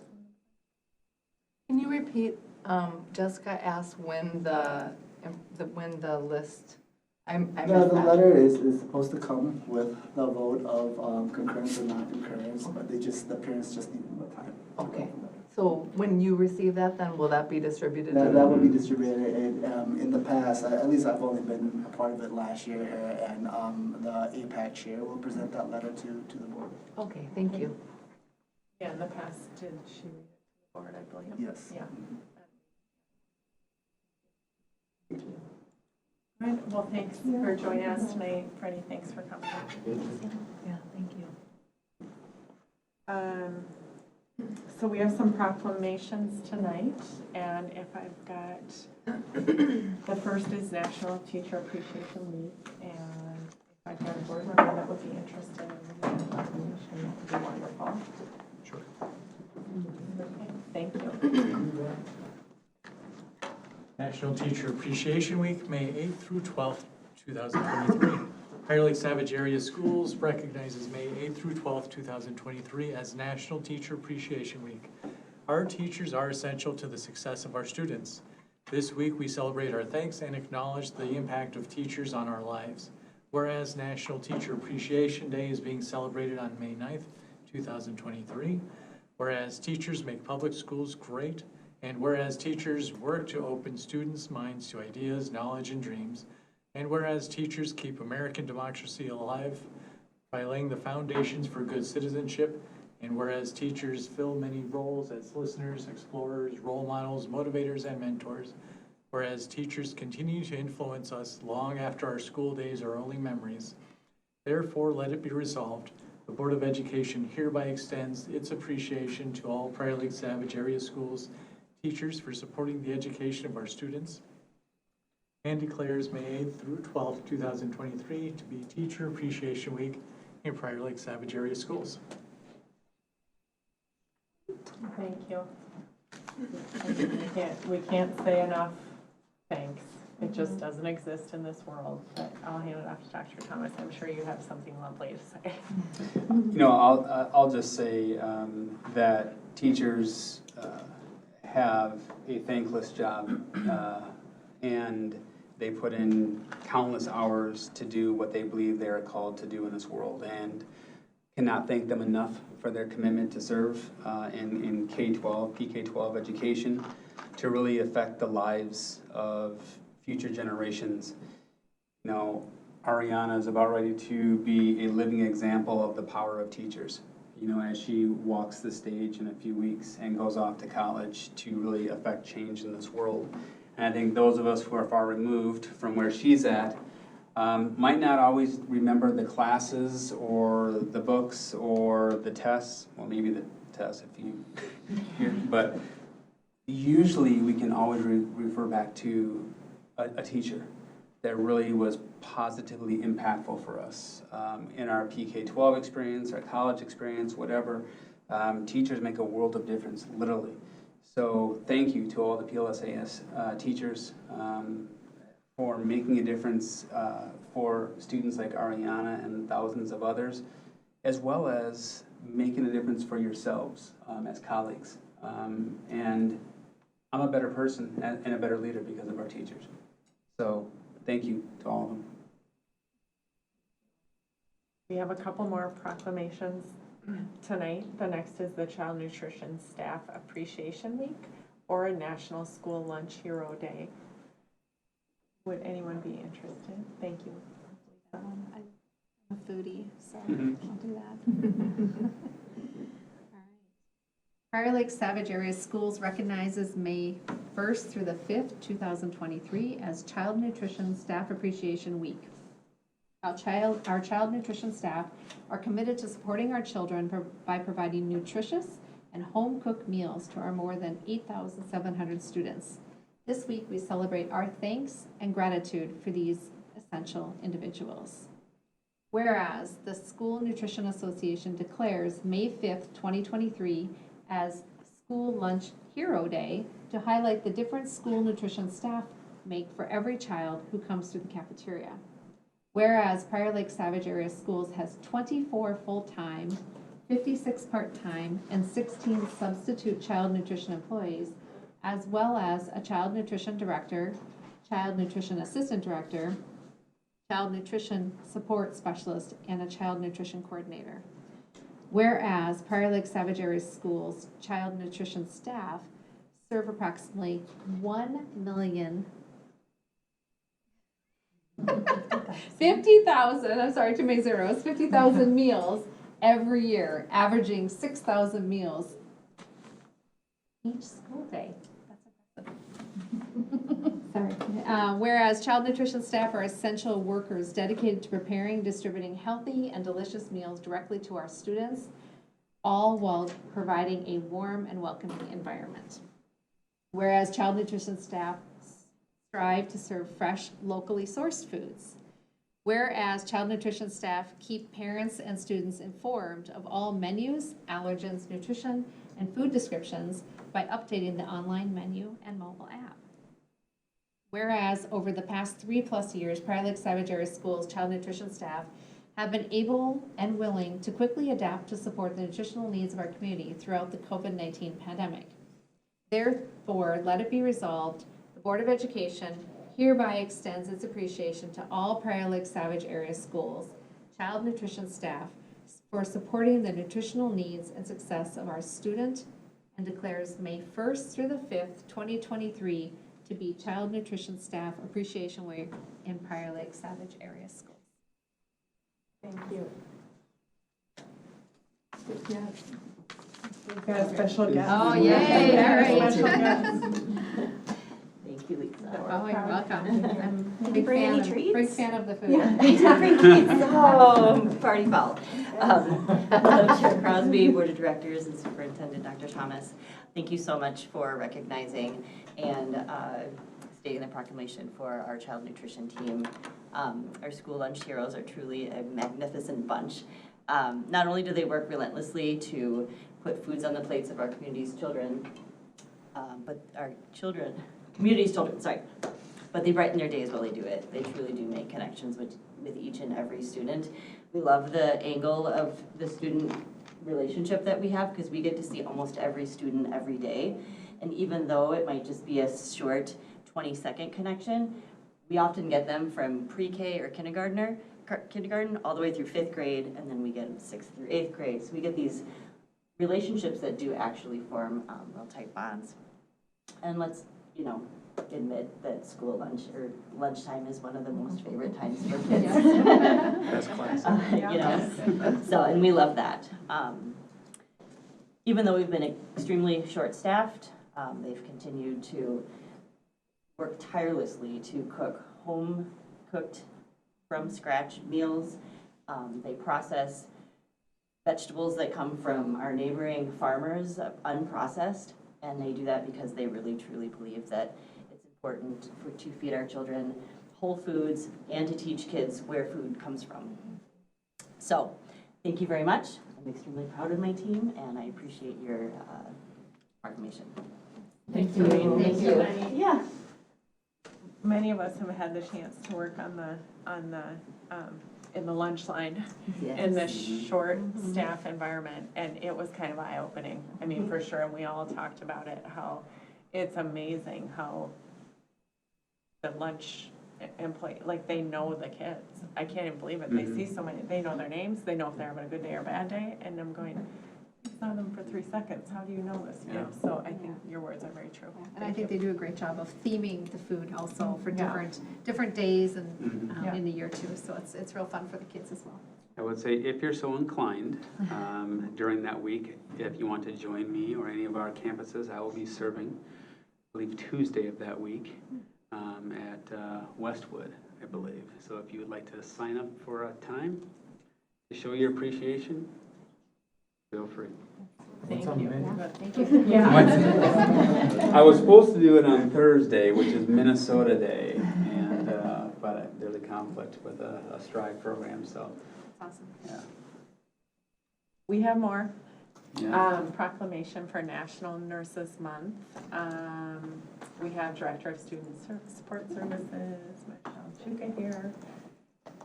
Can you repeat, Jessica asked when the list, I missed The that. letter is supposed to come with the vote of concurrence or non-concurrence, but the parents just need more time. Okay, so when you receive that, then will that be distributed? That will be distributed. In the past, at least I've only been a part of it last year, and the APAC chair will present that letter to the board. Okay, thank you. Yeah, in the past, did she read it to the board, I believe? Yes. Yeah. All right, well, thanks for joining us tonight. Freddie, thanks for coming. Yeah, thank you. So we have some proclamations tonight, and if I've got, the first is National Teacher Appreciation Week, and if I've got a board member that would be interested in the proclamation, that would be wonderful. Sure. Okay, thank you. National Teacher Appreciation Week, May 8th through 12th, 2023. Prior Lake Savage Area Schools recognizes May 8th through 12th, 2023 as National Teacher Appreciation Week. Our teachers are essential to the success of our students. This week, we celebrate our thanks and acknowledge the impact of teachers on our lives. Whereas National Teacher Appreciation Day is being celebrated on May 9th, 2023. Whereas teachers make public schools great, and whereas teachers work to open students' minds to ideas, knowledge, and dreams, and whereas teachers keep American democracy alive by laying the foundations for good citizenship, and whereas teachers fill many roles as listeners, explorers, role models, motivators, and mentors, whereas teachers continue to influence us long after our school days are only memories, therefore let it be resolved, the Board of Education hereby extends its appreciation to all Prior Lake Savage area schools teachers for supporting the education of our students, and declares May 8th through 12th, 2023 to be Teacher Appreciation Week in Prior Lake Savage area schools. Thank you. We can't say enough thanks. It just doesn't exist in this world. But I'll hand it off to Dr. Thomas. I'm sure you have something lovely to say. You know, I'll just say that teachers have a thankless job, and they put in countless hours to do what they believe they are called to do in this world, and cannot thank them enough for their commitment to serve in K-12, PK-12 education, to really affect the lives of future generations. You know, Ariana is about ready to be a living example of the power of teachers, you know, as she walks the stage in a few weeks and goes off to college to really affect change in this world. And I think those of us who are far removed from where she's at might not always remember the classes or the books or the tests, well, maybe the tests if you, but usually we can always refer back to a teacher that really was positively impactful for us in our PK-12 experience, our college experience, whatever. Teachers make a world of difference, literally. So thank you to all the PLSAS teachers for making a difference for students like Ariana and thousands of others, as well as making a difference for yourselves as colleagues. And I'm a better person and a better leader because of our teachers. So thank you to all of them. We have a couple more proclamations tonight. The next is the Child Nutrition Staff Appreciation Week or a National School Lunch Hero Day. Would anyone be interested? Thank you. I'm a foodie, so I'll do that. Prior Lake Savage Area Schools recognizes May 1st through the 5th, 2023 as Child Nutrition Staff Appreciation Week. Our child nutrition staff are committed to supporting our children by providing nutritious and home-cooked meals to our more than 8,700 students. This week, we celebrate our thanks and gratitude for these essential individuals. Whereas the School Nutrition Association declares May 5th, 2023 as School Lunch Hero Day to highlight the difference school nutrition staff make for every child who comes through the cafeteria. Whereas Prior Lake Savage Area Schools has 24 full-time, 56 part-time, and 16 substitute child nutrition employees, as well as a child nutrition director, child nutrition assistant director, child nutrition support specialist, and a child nutrition coordinator. Whereas Prior Lake Savage Area Schools child nutrition staff serve approximately 50,000, I'm sorry, too many zeros, 50,000 meals every year, averaging 6,000 meals each school day. That's impressive. Sorry. Whereas child nutrition staff are essential workers dedicated to preparing and distributing healthy and delicious meals directly to our students, all while providing a warm and welcoming environment. Whereas child nutrition staff strive to serve fresh, locally sourced foods. Whereas child nutrition staff keep parents and students informed of all menus, allergens, nutrition, and food descriptions by updating the online menu and mobile app. Whereas over the past 3+ years, Prior Lake Savage Area Schools child nutrition staff have been able and willing to quickly adapt to support the nutritional needs of our community throughout the COVID-19 pandemic. Therefore, let it be resolved, The Board of Education hereby extends its appreciation to all Prior Lake Savage Area Schools, child nutrition staff for supporting the nutritional needs and success of our student, and declares May 1st through the 5th, 2023 to be Child Nutrition Staff Appreciation Week in Prior Lake Savage Area Schools. Thank you. We've got a special guest. Oh, yay, all right. Special guest. Thank you, Lisa. Oh, you're welcome. I'm a Did you big bring fan any of, treats? big fan of the food. I did bring treats. Oh, party foul. Hello, Chair Crosby, Board of Directors, and Superintendent Dr. Thomas. Thank you so much for recognizing and stating the proclamation for our child nutrition team. Our school lunch heroes are truly a magnificent bunch. Not only do they work relentlessly to put foods on the plates of our community's children, but they brighten their days while they do it. They truly do make connections with each and every student. We love the angle of the student relationship that we have because we get to see almost every student every day. And even though it might just be a short 20-second connection, we often get them from pre-K or kindergarten all the way through 5th grade, and then we get 6th through 8th grade. So we get these relationships that do actually form real tight bonds. And let's, admit that school lunch or lunchtime is one of the most favorite times for kids. Best class. So, and we love that. Even though we've been extremely short-staffed, they've continued to work tirelessly to cook home-cooked, from-scratch meals. They process vegetables that come from our neighboring farmers, unprocessed, and they do that because they really, truly believe that it's important to feed our children whole foods and to teach kids where food comes from. So, thank you very much. I'm extremely proud of my team, and I appreciate your proclamation. Thank you. Thank you. Yeah. Many of us have had the chance to work in the lunch line in this short staff environment, and it was kind of eye-opening. I mean, for sure, and we all talked about it, how it's amazing how the lunch employee, like, they know the kids. I can't even believe it. They see so many, they know their names, they know if they're having a good day or bad day, and I'm going, I saw them for 3 seconds, how do you know this? Yeah. So I think your words are very true. And I think they do a great job of theming the food also for Yeah. different days and Yeah. in the year too. So it's real fun for the kids as well. I would say if you're so inclined, during that week, if you want to join me or any of our campuses, I will be serving, I believe, Tuesday of that week at Westwood, I believe. So if you would like to sign up for a time to show your appreciation, feel free. Thank on the you. menu? Thank you. Yeah. I was supposed to do it on Thursday, which is Minnesota Day, and but there's a conflict with a strike program, so, That's awesome. yeah. We have more. Yeah. Proclamation for National Nurses Month. We have Director of Student Support Services, Michelle Chuka here.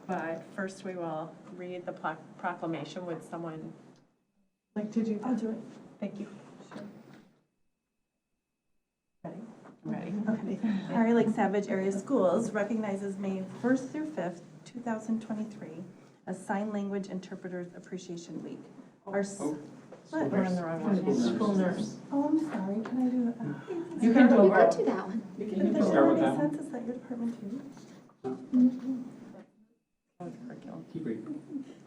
But first we will read the proclamation. Would someone like to do that? I'll do it. Thank you. Ready? Ready. Okay. Prior Lake Savage Area Schools recognizes May 1st through 5th, 2023 as Sign Language Interpreters Appreciation Week. What? We're on the wrong one. School nurse. Oh, I'm sorry, can I do that? You can do You it. could do that one. But does Start with that that make sense? Is that your department too? Curriculum. Keep reading.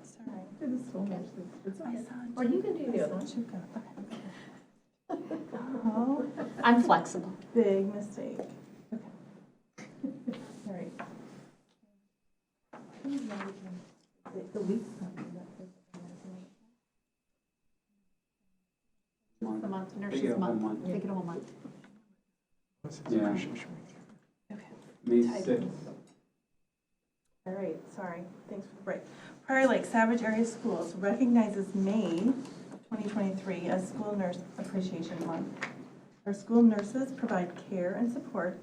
Sorry. To the school nurses. It's I okay. saw Or you can do the I other saw one. Chuka. Okay. Oh, I'm flexible. big mistake. Okay. All right. The week's not The month, Take it Nurses a whole Month. month. Take it a whole month. This is Yeah. appreciation week. May Type. 6th. All right, sorry, thanks for the break. Prior Lake Savage Area Schools recognizes May of 2023 as School Nurse Appreciation Month. Our school nurses provide care and support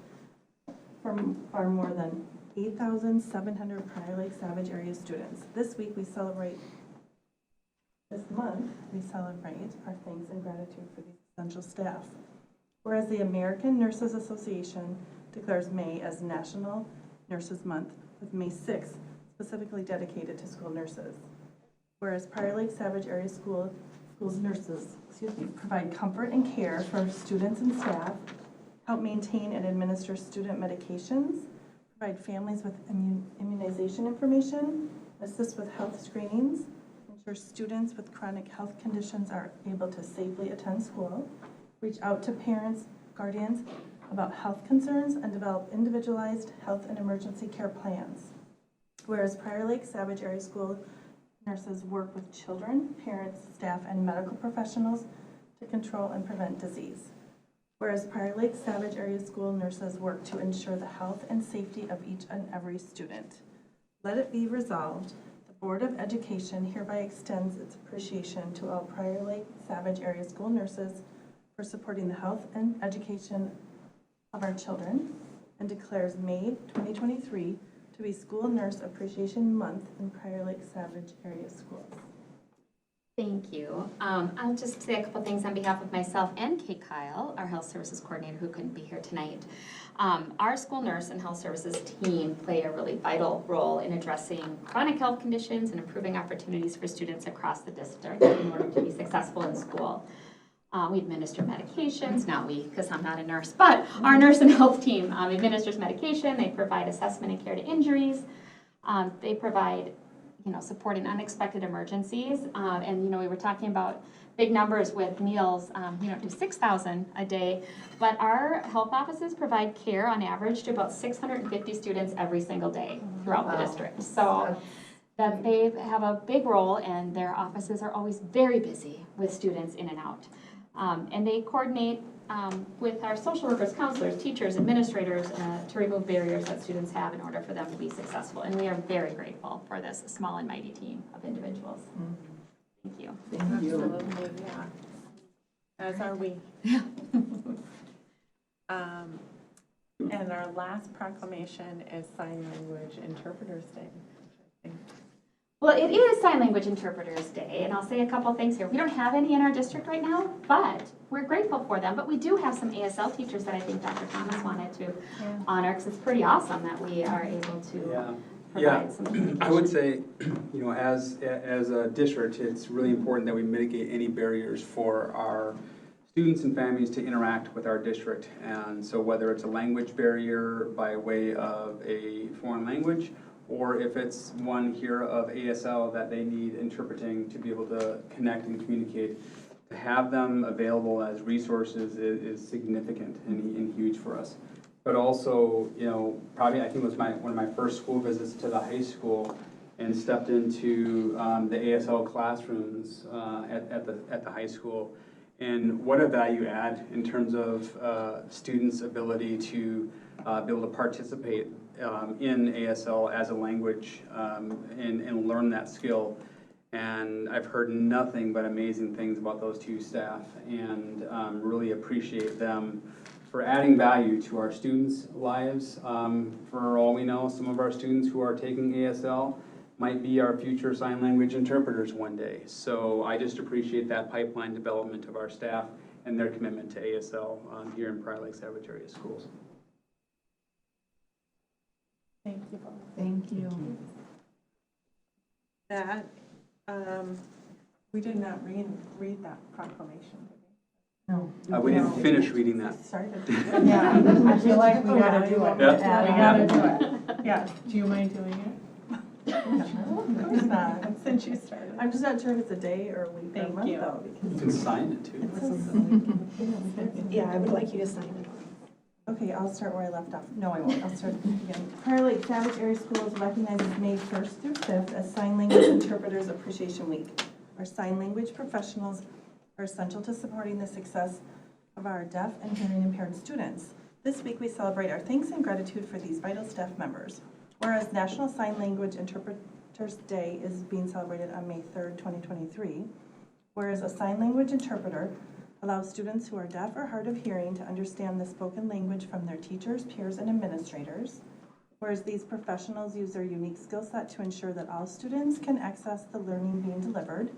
for our more than 8,700 Prior Lake Savage Area students. This month, we celebrate our thanks and gratitude for these essential staff. Whereas the American Nurses Association declares May as National Nurses Month, with May 6th specifically dedicated to school nurses. Whereas Prior Lake Savage Area Schools nurses, provide comfort and care for students and staff, help maintain and administer student medications, provide families with immunization information, assist with health screenings, ensure students with chronic health conditions are able to safely attend school, reach out to parents, guardians about health concerns, and develop individualized health and emergency care plans. Whereas Prior Lake Savage Area School nurses work with children, parents, staff, and medical professionals to control and prevent disease. Whereas Prior Lake Savage Area School nurses work to ensure the health and safety of each and every student. Let it be resolved, the Board of Education hereby extends its appreciation to all Prior Lake Savage Area School nurses for supporting the health and education of our children, and declares May 2023 to be School Nurse Appreciation Month in Prior Lake Savage Area Schools. Thank you. I'll just say a couple things on behalf of myself and Kate Kyle, our health services coordinator who couldn't be here tonight. Our school nurse and health services team play a really vital role in addressing chronic health conditions and improving opportunities for students across the district in order to be successful in school. We administer medications, not we, because I'm not a nurse, but our nurse and health team administers medication. They provide assessment and care to injuries. They provide, support in unexpected emergencies. And, we were talking about big numbers with meals. We don't do 6,000 a day, but our health offices provide care on average to about 650 students every single day throughout the district. So that they have a big role, and their offices are always very busy with students in and out. And they coordinate with our social workers, counselors, teachers, administrators to remove barriers that students have in order for them to be successful. And we are very grateful for this small and mighty team of individuals. Thank you. Thank you. Absolutely, yeah. As are we. And our last proclamation is Sign Language Interpreters Day. I think. Well, it is Sign Language Interpreters Day, and I'll say a couple things here. We don't have any in our district right now, but we're grateful for them. But we do have some ASL teachers that I think Dr. Thomas wanted to honor, because it's pretty awesome that we are able to provide some communication. I would say, as a district, it's really important that we mitigate any barriers for our students and families to interact with our district. And so whether it's a language barrier by way of a foreign language, or if it's one here of ASL that they need interpreting to be able to connect and communicate, to have them available as resources is significant and huge for us. But also, probably I think it was one of my first school visits to the high school, and stepped into the ASL classrooms at the high school. And what a value add in terms of students' ability to be able to participate in ASL as a language and learn that skill. And I've heard nothing but amazing things about those two staff, and really appreciate them for adding value to our students' lives. For all we know, some of our students who are taking ASL might be our future sign language interpreters one day. So I just appreciate that pipeline development of our staff and their commitment to ASL here in Prior Lake Savage Area Schools. Thank you both. Thank you. That, we did not read that proclamation, did we? No. We didn't finish reading that. Started. Yeah, I feel like we gotta do it. Yeah. We gotta do it. Yeah. Do you mind doing it? No, of course not. Since you started. I'm just not sure if it's a day or a week or a Thank month you. though. You can sign it too. Yeah, I would like you to sign it. Okay, I'll start where I left off. No, I won't. I'll start again. Prior Lake Savage Area Schools recognizes May 1st through 5th as Sign Language Interpreters Appreciation Week. Our sign language professionals are essential to supporting the success of our deaf and hearing impaired students. This week we celebrate our thanks and gratitude for these vital staff members. Whereas National Sign Language Interpreters Day is being celebrated on May 3rd, 2023. Whereas a sign language interpreter allows students who are deaf or hard of hearing to understand the spoken language from their teachers, peers, and administrators. Whereas these professionals use their unique skill set to ensure that all students can access the learning being delivered.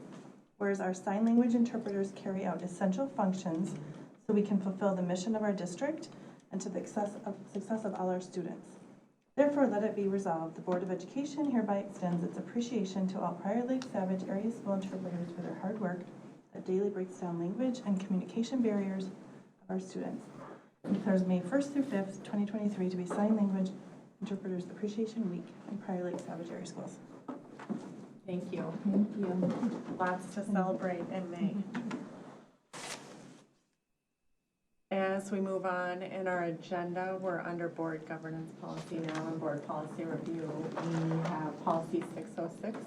Whereas our sign language interpreters carry out essential functions so we can fulfill the mission of our district and to the success of all our students. Therefore, let it be resolved, the Board of Education hereby extends its appreciation to all Prior Lake Savage Area School interpreters for their hard work that daily breaks down language and communication barriers of our students. And declares May 1st through 5th, 2023 to be Sign Language Interpreters Appreciation Week in Prior Lake Savage Area Schools. Thank you. Thank you. Lots to celebrate in May. As we move on in our agenda, we're under board governance policy now and board policy review. We have policy 606,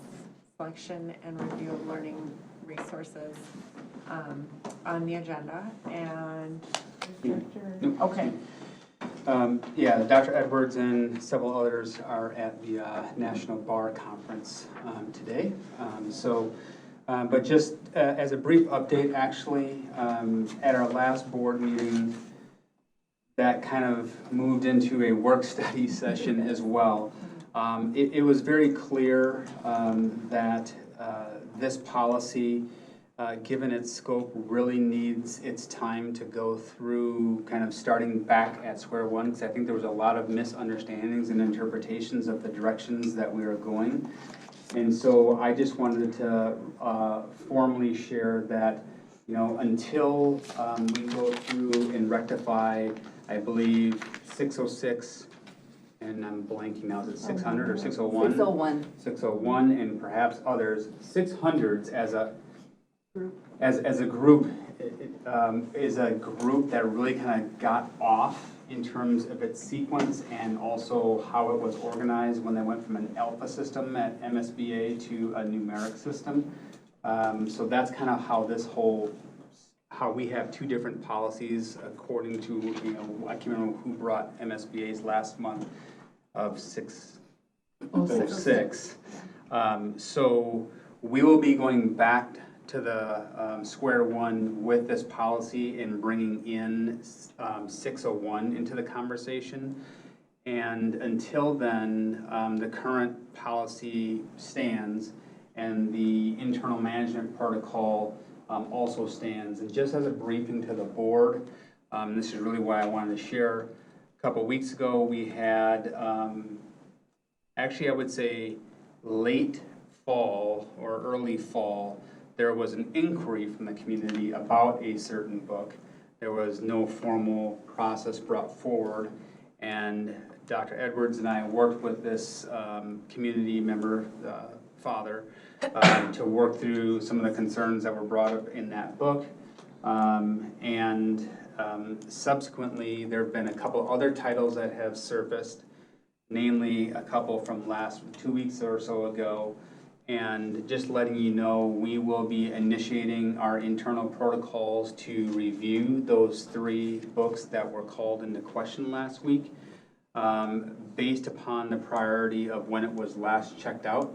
selection and review of learning resources on the agenda. And okay. Yeah, Dr. Edwards and several others are at the National Bar Conference today. But just as a brief update, actually, at our last board meeting, that kind of moved into a work study session as well. It was very clear that this policy, given its scope, really needs its time to go through kind of starting back at square one, because I think there was a lot of misunderstandings and interpretations of the directions that we are going. And so I just wanted to formally share that, you know, until we go through and rectify, I believe, 606, and I'm blanking now, is it 600 or 601? 601. 601, and perhaps others. 600s as a group is a group that really kind of got off in terms of its sequence and also how it was organized when they went from an alpha system at MSBA to a numeric system. So that's kind of how this whole, how we have two different policies according to, you know, I can't remember who brought MSBA's last month of 606. So we will be going back to the square one with this policy and bringing in 601 into the conversation. And until then, the current policy stands and the internal management protocol also stands. And just as a briefing to the board, this is really why I wanted to share. A couple weeks ago, we had, actually I would say late fall or early fall, there was an inquiry from the community about a certain book. There was no formal process brought forward, and Dr. Edwards and I worked with this community member, father, to work through some of the concerns that were brought up in that book. Subsequently, there have been a couple other titles that have surfaced, namely a couple from last 2 weeks or so ago. And just letting you know, we will be initiating our internal protocols to review those 3 books that were called into question last week, based upon the priority of when it was last checked out.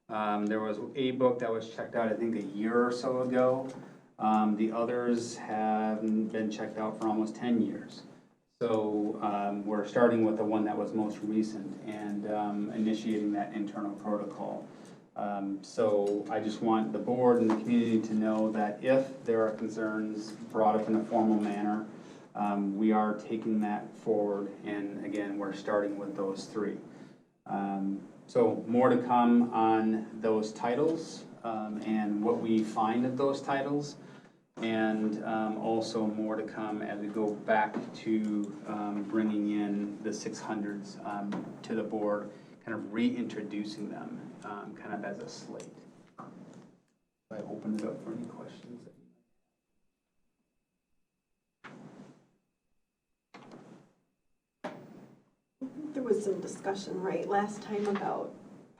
There was a book that was checked out, I think, a year or so ago. The others have been checked out for almost 10 years. So we're starting with the one that was most recent and initiating that internal protocol. So I just want the board and the community to know that if there are concerns brought up in a formal manner, we are taking that forward, and again, we're starting with those 3. So more to come on those titles and what we find of those titles, and also more to come as we go back to bringing in the 600s to the board, kind of reintroducing them kind of as a slate. I open it up for any questions. There was some discussion, right, last time about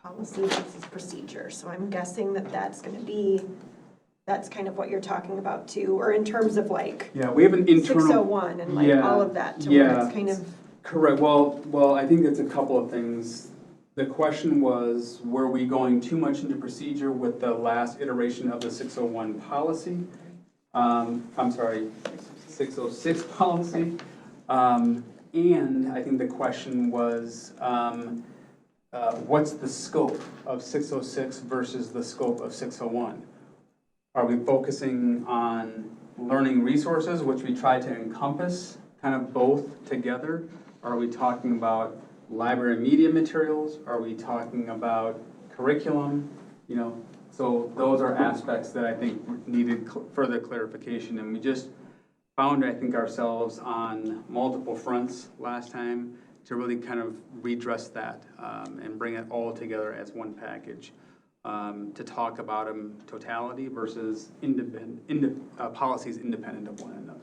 policy versus procedure. So I'm guessing that that's going to be, that's kind of what you're talking about too, or in terms of like, yeah, we have an internal 601 and like all of that to where it's kind of. Correct. Well, I think it's a couple of things. The question was, were we going too much into procedure with the last iteration of the 601 policy? I'm sorry, 606 policy. And I think the question was, what's the scope of 606 versus the scope of 601? Are we focusing on learning resources, which we try to encompass kind of both together? Are we talking about library media materials? Are we talking about curriculum? You know, so those are aspects that I think needed further clarification, and we just found, I think, ourselves on multiple fronts last time to really kind of redress that and bring it all together as one package to talk about them totality versus policies independent of one another.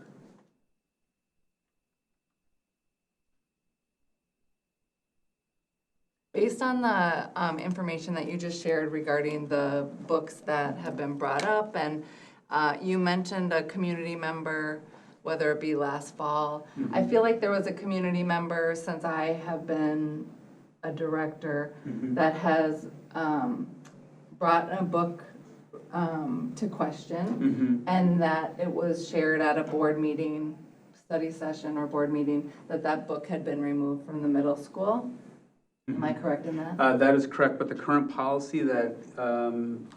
Based on the information that you just shared regarding the books that have been brought up, and you mentioned a community member, whether it be last fall. Mm-hmm. I feel like there was a community member since I have been a director that has brought a book to question, and that it was shared at a board meeting, study session or board meeting, that book had been removed from the middle school. Am I correct in that? That is correct, but the current policy that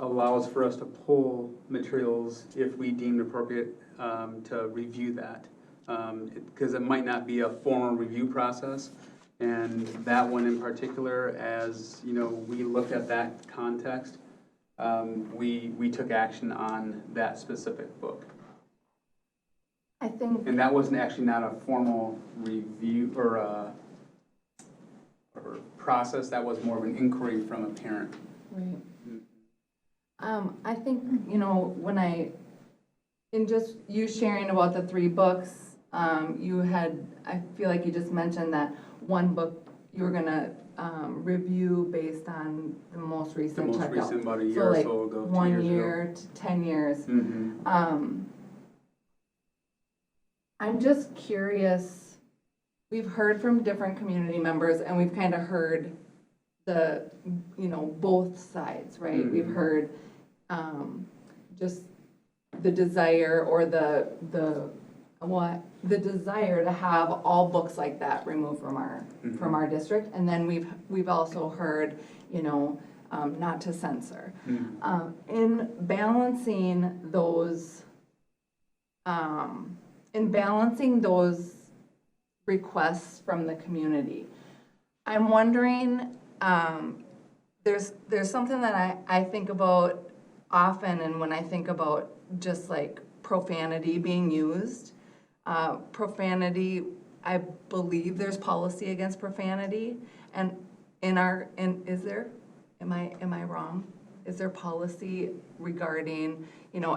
allows for us to pull materials if we deemed appropriate to review that, because it might not be a formal review process. And that one in particular, as you know, we looked at that context, we took action on that specific book. I think. And that wasn't actually not a formal review or process, that was more of an inquiry from a parent. Right. I think, you know, in just you sharing about the 3 books, I feel like you just mentioned that one book you were gonna review based on the most recent checkout. The most recent, about a year or so ago, 2 years ago. 1 year to 10 years. I'm just curious. We've heard from different community members, and we've kind of heard both sides, right? We've heard just the desire or the desire to have all books like that removed from our district, and then we've also heard, not to censor. In balancing those requests from the community, I'm wondering, there's something that I think about often, and when I think about just like profanity being used, profanity, I believe there's policy against profanity, and is there? Am I wrong? Is there policy regarding,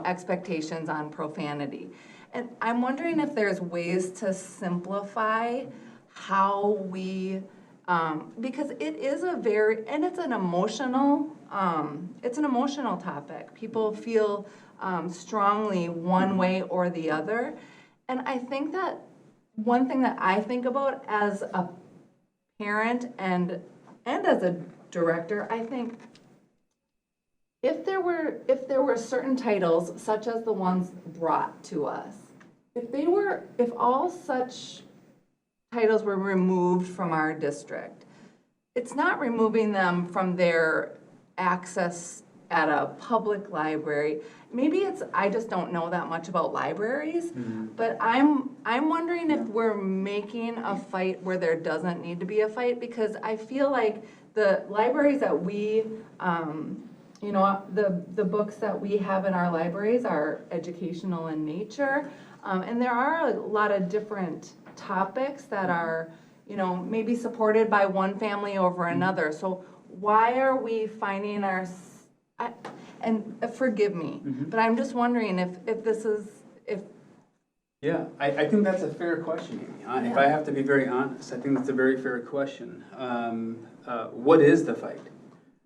expectations on profanity? And I'm wondering if there's ways to simplify how we, because it is it's an emotional topic. People feel strongly one way or the other. And I think that one thing that I think about as a parent and as a director, I think if there were certain titles, such as the ones brought to us, if all such titles were removed from our district, it's not removing them from their access at a public library. Maybe I just don't know that much about libraries, but I'm wondering if we're making a fight where there doesn't need to be a fight, because I feel like the libraries that we the books that we have in our libraries are educational in nature, and there are a lot of different topics that are, maybe supported by one family over another. So why are we finding and forgive me, but I'm just wondering if this is, Yeah, I think that's a fair question, Amy. If I have to be very honest, I think that's a very fair question. What is the fight?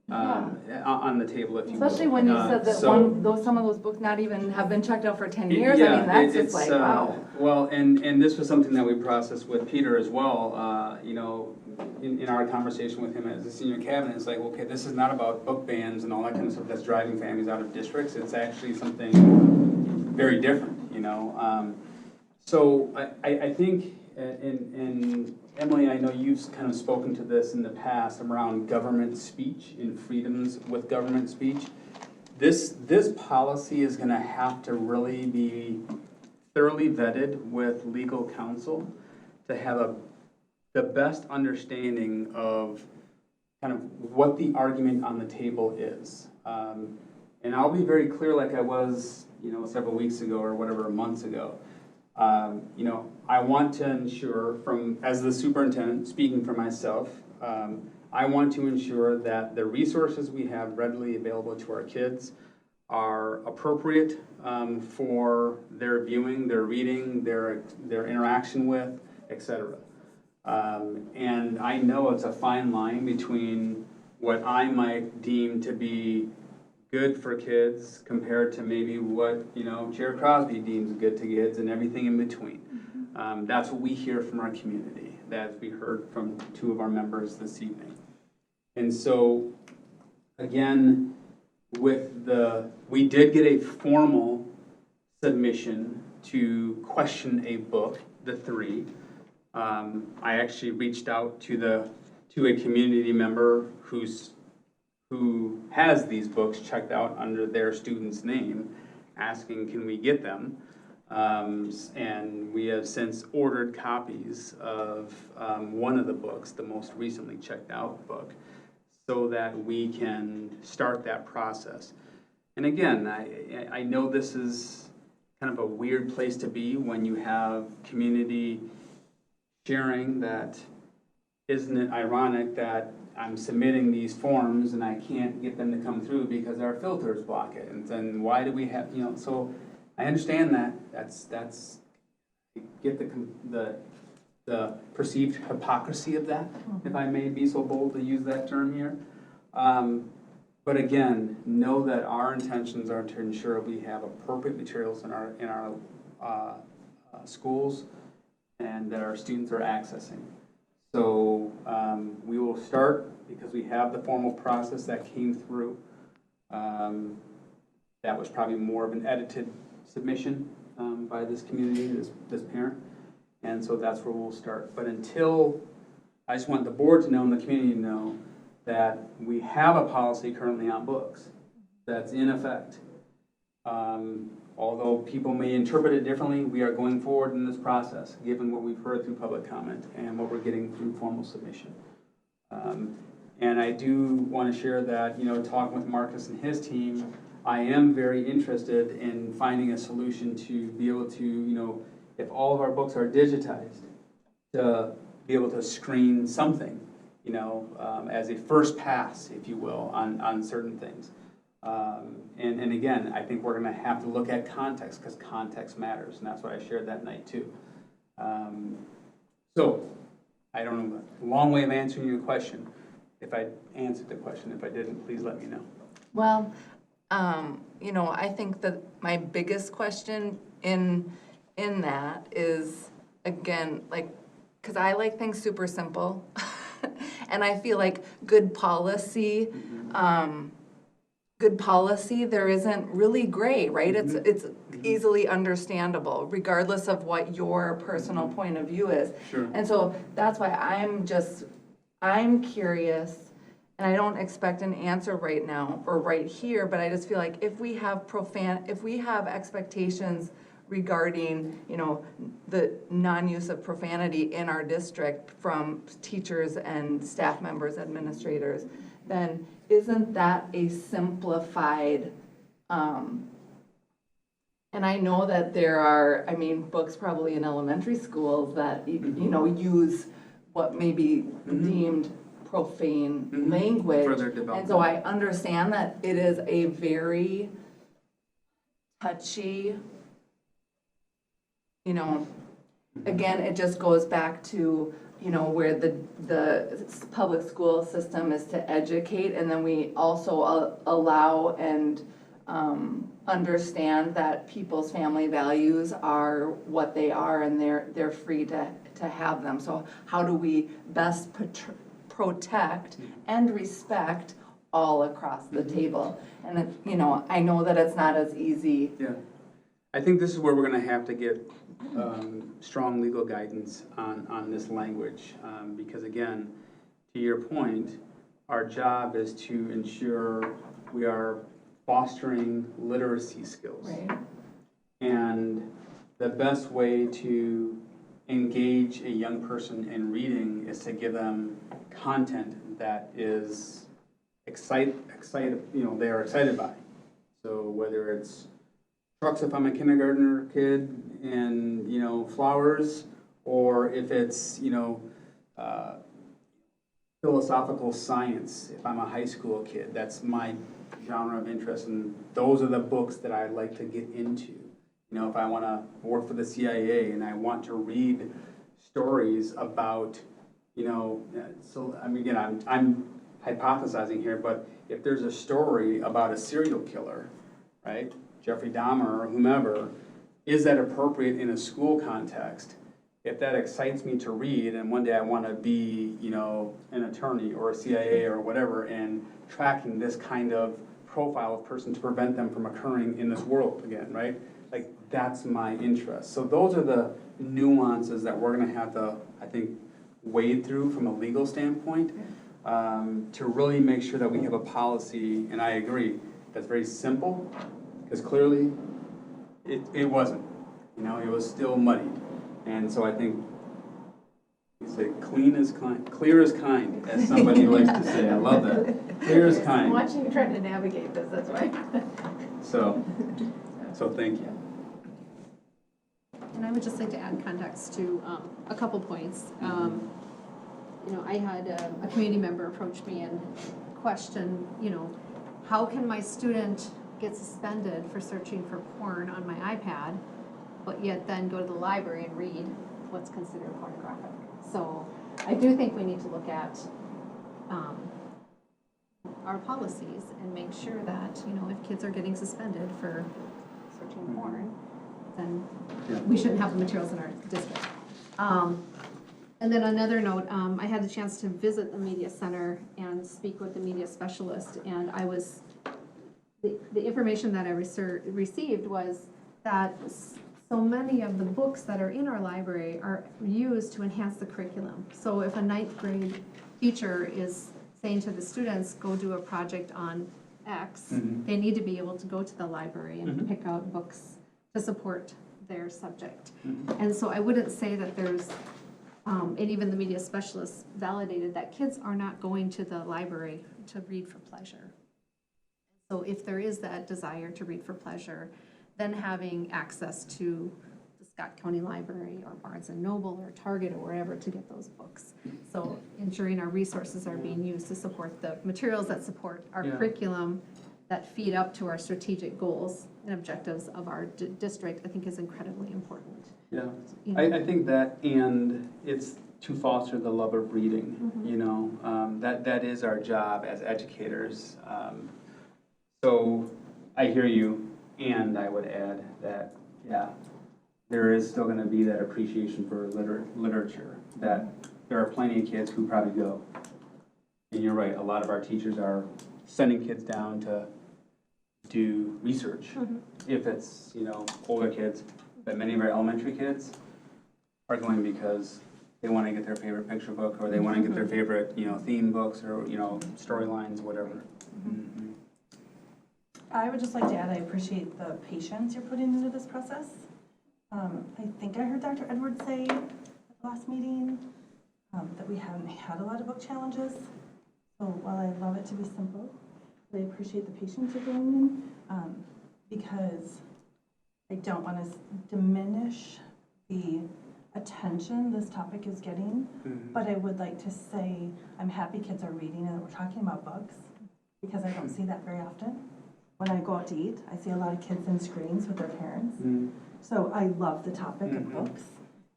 On the table, if you will. Especially when you said that some of those books not even have been checked out for 10 years. I mean, that's just like, wow. Well, and this was something that we processed with Peter as well, in our conversation with him as a senior cabinet. It's like, okay, this is not about book bans and all that kind of stuff that's driving families out of districts. It's actually something very different, So I think, and Emily, I know you've kind of spoken to this in the past around government speech and freedoms with government speech. This policy is going to have to really be thoroughly vetted with legal counsel. to have the best understanding of kind of what the argument on the table is. And I'll be very clear like I was, several weeks ago or whatever, months ago. I want to ensure as the superintendent, speaking for myself, I want to ensure that the resources we have readily available to our kids are appropriate for their viewing, their reading, their interaction with, etc. And I know it's a fine line between what I might deem to be good for kids compared to maybe what, Chair Crosby deems good to kids and everything in between. That's what we hear from our community, that we heard from 2 of our members this evening. And so, again, we did get a formal submission to question a book, The Three. I actually reached out to a community member who has these books checked out under their student's name, asking, can we get them? And we have since ordered copies of one of the books, the most recently checked out book, so that we can start that process. And again, I know this is kind of a weird place to be when you have community sharing that. Isn't it ironic that I'm submitting these forms and I can't get them to come through because our filters block it? And then why do we have, so I understand that. That's I get the perceived hypocrisy of that, if I may be so bold to use that term here. But again, know that our intentions are to ensure we have appropriate materials in our schools and that our students are accessing. So we will start, because we have the formal process that came through. That was probably more of an edited submission by this community, this parent. And so that's where we'll start. But I just want the board to know and the community to know that we have a policy currently on books that's in effect. Although people may interpret it differently, we are going forward in this process, given what we've heard through public comment and what we're getting through formal submission. And I do want to share that, talking with Marcus and his team, I am very interested in finding a solution to be able to, if all of our books are digitized, to be able to screen something, as a first pass, if you will, on certain things. And again, I think we're going to have to look at context, because context matters, and that's what I shared that night too. So, I don't know, a long way of answering your question. If I answered the question, if I didn't, please let me know. Well, I think that my biggest question in that is, again, because I like things super simple, and I feel like good policy, there isn't really gray, right? It's easily understandable, regardless of what your personal point of view is. Sure. And so that's why I'm curious, and I don't expect an answer right now or right here, but I just feel like if we have expectations regarding, the non-use of profanity in our district from teachers and staff members, administrators, then isn't that a simplified, and I know that there are, books probably in elementary schools that, use what may be deemed profane language. For their development. And so I understand that it is a very touchy, again, it just goes back to, where the public school system is to educate, and then we also allow and understand that people's family values are what they are, and they're free to have them. So how do we best protect and respect all across the table? And I know that it's not as easy. Yeah. I think this is where we're going to have to get strong legal guidance on this language, because again, to your point, our job is to ensure we are fostering literacy skills. Right. And the best way to engage a young person in reading is to give them content that is excited, they are excited by. So whether it's trucks if I'm a kindergartner kid and, flowers, or if it's, philosophical science if I'm a high school kid. That's my genre of interest, and those are the books that I'd like to get into. If I want to work for the CIA and I want to read stories about, so I mean, again, I'm hypothesizing here, but if there's a story about a serial killer, right, Jeffrey Dahmer or whomever, is that appropriate in a school context? If that excites me to read, and one day I want to be, an attorney or a CIA or whatever, and tracking this kind of profile of person to prevent them from occurring in this world again, right? Like, that's my interest. So those are the nuances that we're going to have to, I think, wade through from a legal standpoint to really make sure that we have a policy, and I agree, that's very simple, because clearly it wasn't. It was still muddied. And so I think you say clean is kind, clear is kind, as somebody likes to say. I love that. Clear is kind. I'm watching you trying to navigate this, that's why. So thank you. And I would just like to add context to a couple points. I had a community member approach me and question, how can my student get suspended for searching for porn on my iPad, but yet then go to the library and read what's considered pornographic? So I do think we need to look at our policies and make sure that, if kids are getting suspended for searching porn, then we shouldn't have the materials in our district. And then another note, I had the chance to visit the media center and speak with the media specialist, and the information that I received was that so many of the books that are in our library are used to enhance the curriculum. So if a 9th grade teacher is saying to the students, go do a project on X, they need to be able to go to the library and pick out books to support their subject. And so I wouldn't say that there's, and even the media specialists validated that kids are not going to the library to read for pleasure. So if there is that desire to read for pleasure, then having access to the Scott County Library or Barnes & Noble or Target or wherever to get those books. So ensuring our resources are being used to support the materials that support our curriculum, that feed up to our strategic goals and objectives of our district, I think is incredibly important. Yeah, I think that, and it's to foster the love of reading, that is our job as educators. So I hear you, and I would add that, there is still going to be that appreciation for literature, that there are plenty of kids who probably go. And you're right, a lot of our teachers are sending kids down to do research. If it's, older kids, but many of our elementary kids are going because they want to get their favorite picture book, or they want to get their favorite, theme books, or, storylines, whatever. I would just like to add, I appreciate the patience you're putting into this process. I think I heard Dr. Edwards say at the last meeting that we haven't had a lot of book challenges. So while I love it to be simple, I appreciate the patience you're going in, because I don't want to diminish the attention this topic is getting, but I would like to say I'm happy kids are reading and that we're talking about books, because I don't see that very often. When I go out to eat, I see a lot of kids in screens with their parents. So I love the topic of books,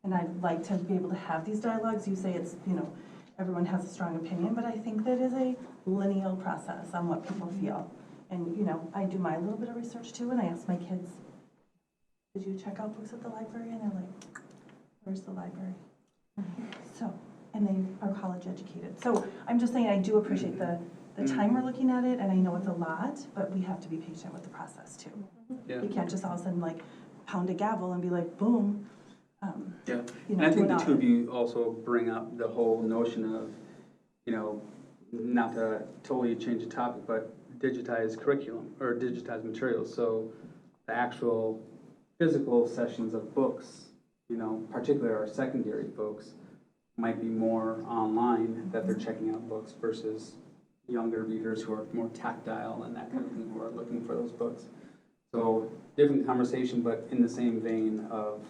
and I'd like to be able to have these dialogues. You say it's, everyone has a strong opinion, but I think that is a lineal process on what people feel. And, I do my little bit of research too, and I ask my kids, did you check out books at the library? And they're like, where's the library? So, and they are college educated. So I'm just saying, I do appreciate the time we're looking at it, and I know it's a lot, but we have to be patient with the process too. We can't just all of a sudden pound a gavel and be like, boom. And I think the two of you also bring up the whole notion of, not to totally change the topic, but digitized curriculum or digitized materials. So the actual physical sessions of books particularly our secondary folks, might be more online, that they're checking out books versus younger readers who are more tactile and that kind of thing, who are looking for those books. So different conversation, but in the same vein of,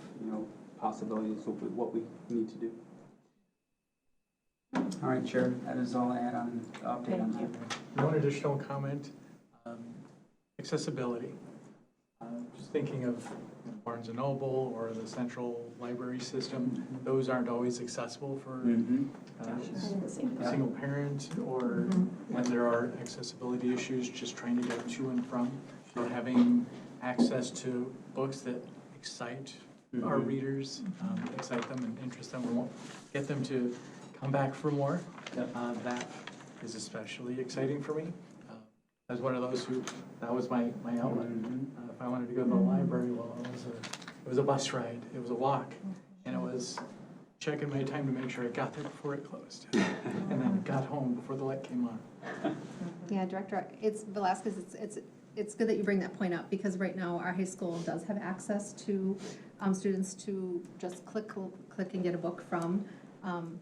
possibilities of what we need to do. All right, Chair, that is all I had on the update on that. One additional comment, accessibility. Just thinking of Barnes & Noble or the central library system, those aren't always accessible for single parent, or when there are accessibility issues, just trying to get to and from. So having access to books that excite our readers, excite them and interest them, and get them to come back for more. That is especially exciting for me. As one of those that was my outlet. If I wanted to go to the library, well, it was a bus ride, it was a walk, and it was checking my time to make sure I got there before it closed, and then got home before the light came on. Yeah, Director, it's Velasquez, it's good that you bring that point up, because right now our high school does have access to students to just click and get a book from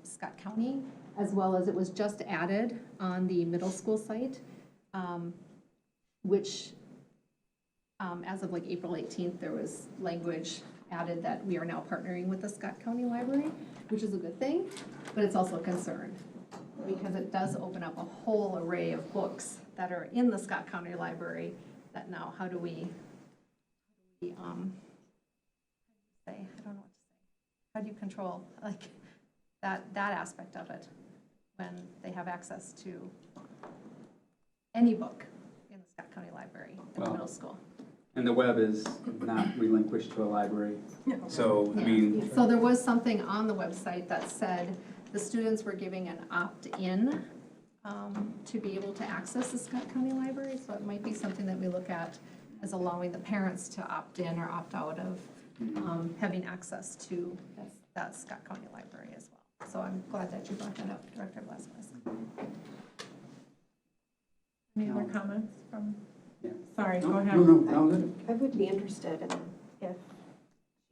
Scott County, as well as it was just added on the middle school site, which as of like April 18th, there was language added that we are now partnering with the Scott County Library, which is a good thing, but it's also a concern, because it does open up a whole array of books that are in the Scott County Library that now, how do we say, I don't know what to say. How do you control like that aspect of it when they have access to any book in the Scott County Library in the middle school? And the web is not relinquished to a library. So, I mean. So there was something on the website that said the students were giving an opt-in to be able to access the Scott County Library. So it might be something that we look at as allowing the parents to opt in or opt out of having access to that Scott County Library as well. So I'm glad that you brought that up, Director Velasquez. Any other comments from? Sorry, go ahead. No. I would be interested in if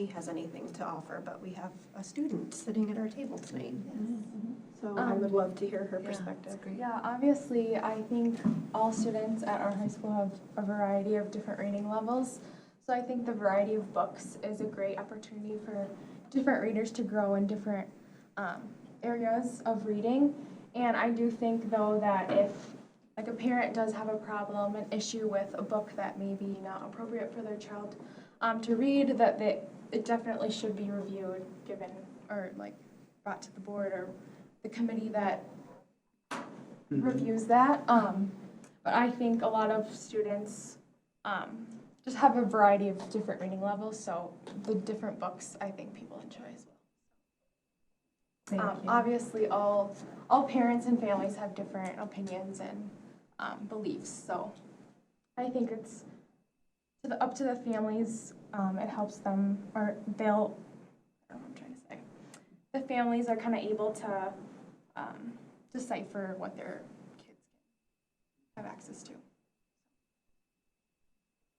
she has anything to offer, but we have a student sitting at our table tonight. So I would love to hear her perspective. Yeah, obviously, I think all students at our high school have a variety of different reading levels. So I think the variety of books is a great opportunity for different readers to grow in different areas of reading. And I do think, though, that if like a parent does have a problem, an issue with a book that may be not appropriate for their child to read, that it definitely should be reviewed, given, or like brought to the board or the committee that reviews that. But I think a lot of students just have a variety of different reading levels, so the different books I think people enjoy as well. Obviously, all parents and families have different opinions and beliefs, so I think it's up to the families. It helps them, or they'll, I don't know what I'm trying to say. The families are kind of able to decipher what their kids can have access to.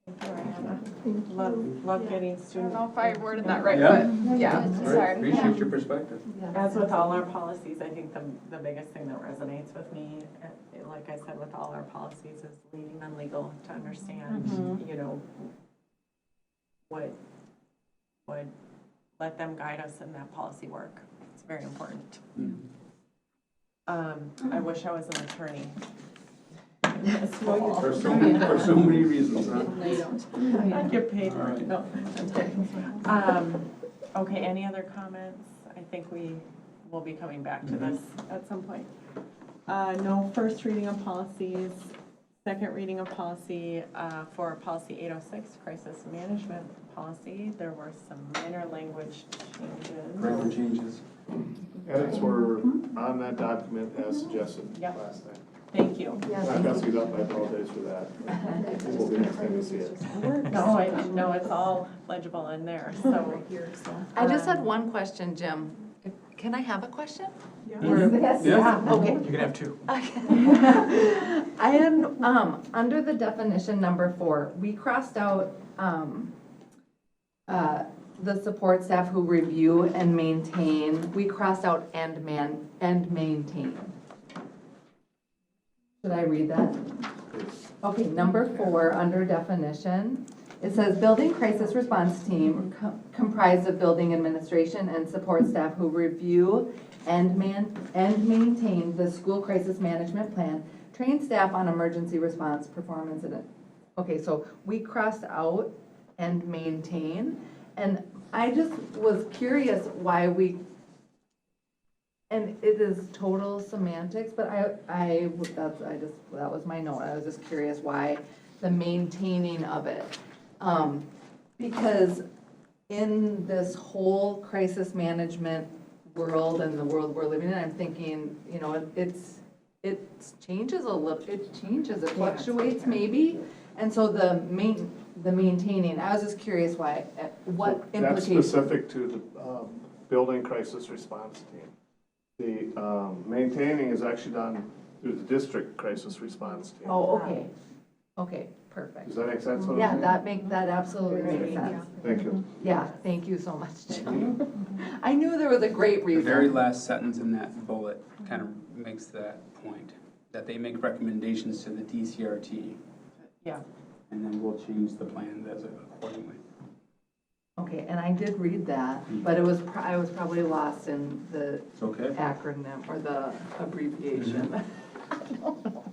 Thank you, Ariana. Love getting students. I don't know if I worded that right, but yeah, sorry. Appreciate your perspective. As with all our policies, I think the biggest thing that resonates with me, like I said, with all our policies, is leading on legal to understand, what would let them guide us in that policy work. It's very important. I wish I was an attorney. For so many reasons, huh? I get paid. All right. No, I'm kidding. Okay, any other comments? I think we will be coming back to this at some point. No first reading of policies, second reading of policy for policy 806, crisis management policy. There were some minor language changes. Grammar changes. Edits were on that document as suggested last night. Thank you. I messed it up, I apologize for that. It will be next time you see it. No, it's all legible in there, so. I just had one question, Jim. Can I have a question? Yes. Okay. You can have two. I had, under the definition number 4, we crossed out the support staff who review and maintain, we crossed out and maintain. Should I read that? Okay, number 4, under definition, it says building crisis response team comprised of building administration and support staff who review and maintain the school crisis management plan, train staff on emergency response performance. Okay, so we crossed out and maintain, and I just was curious why we, and it is total semantics, but that was my note. I was just curious why the maintaining of it. Because in this whole crisis management world and the world we're living in, I'm thinking, you know, it changes a little, it fluctuates maybe. And so the maintaining, I was just curious why, what That's implications? specific to the building crisis response team. The maintaining is actually done through the district crisis response team. Oh, okay, okay, perfect. Does that make sense? what I'm Yeah, saying? that absolutely makes sense. Thank you. Yeah, thank you so much, Jim. I knew there was a great The reason. very last sentence in that bullet kind of makes that point, that they make recommendations to the DCRT. Yeah. And then we'll change the plans as accordingly. Okay, and I did read that, but it was, I was probably lost in the It's okay. acronym or the abbreviation.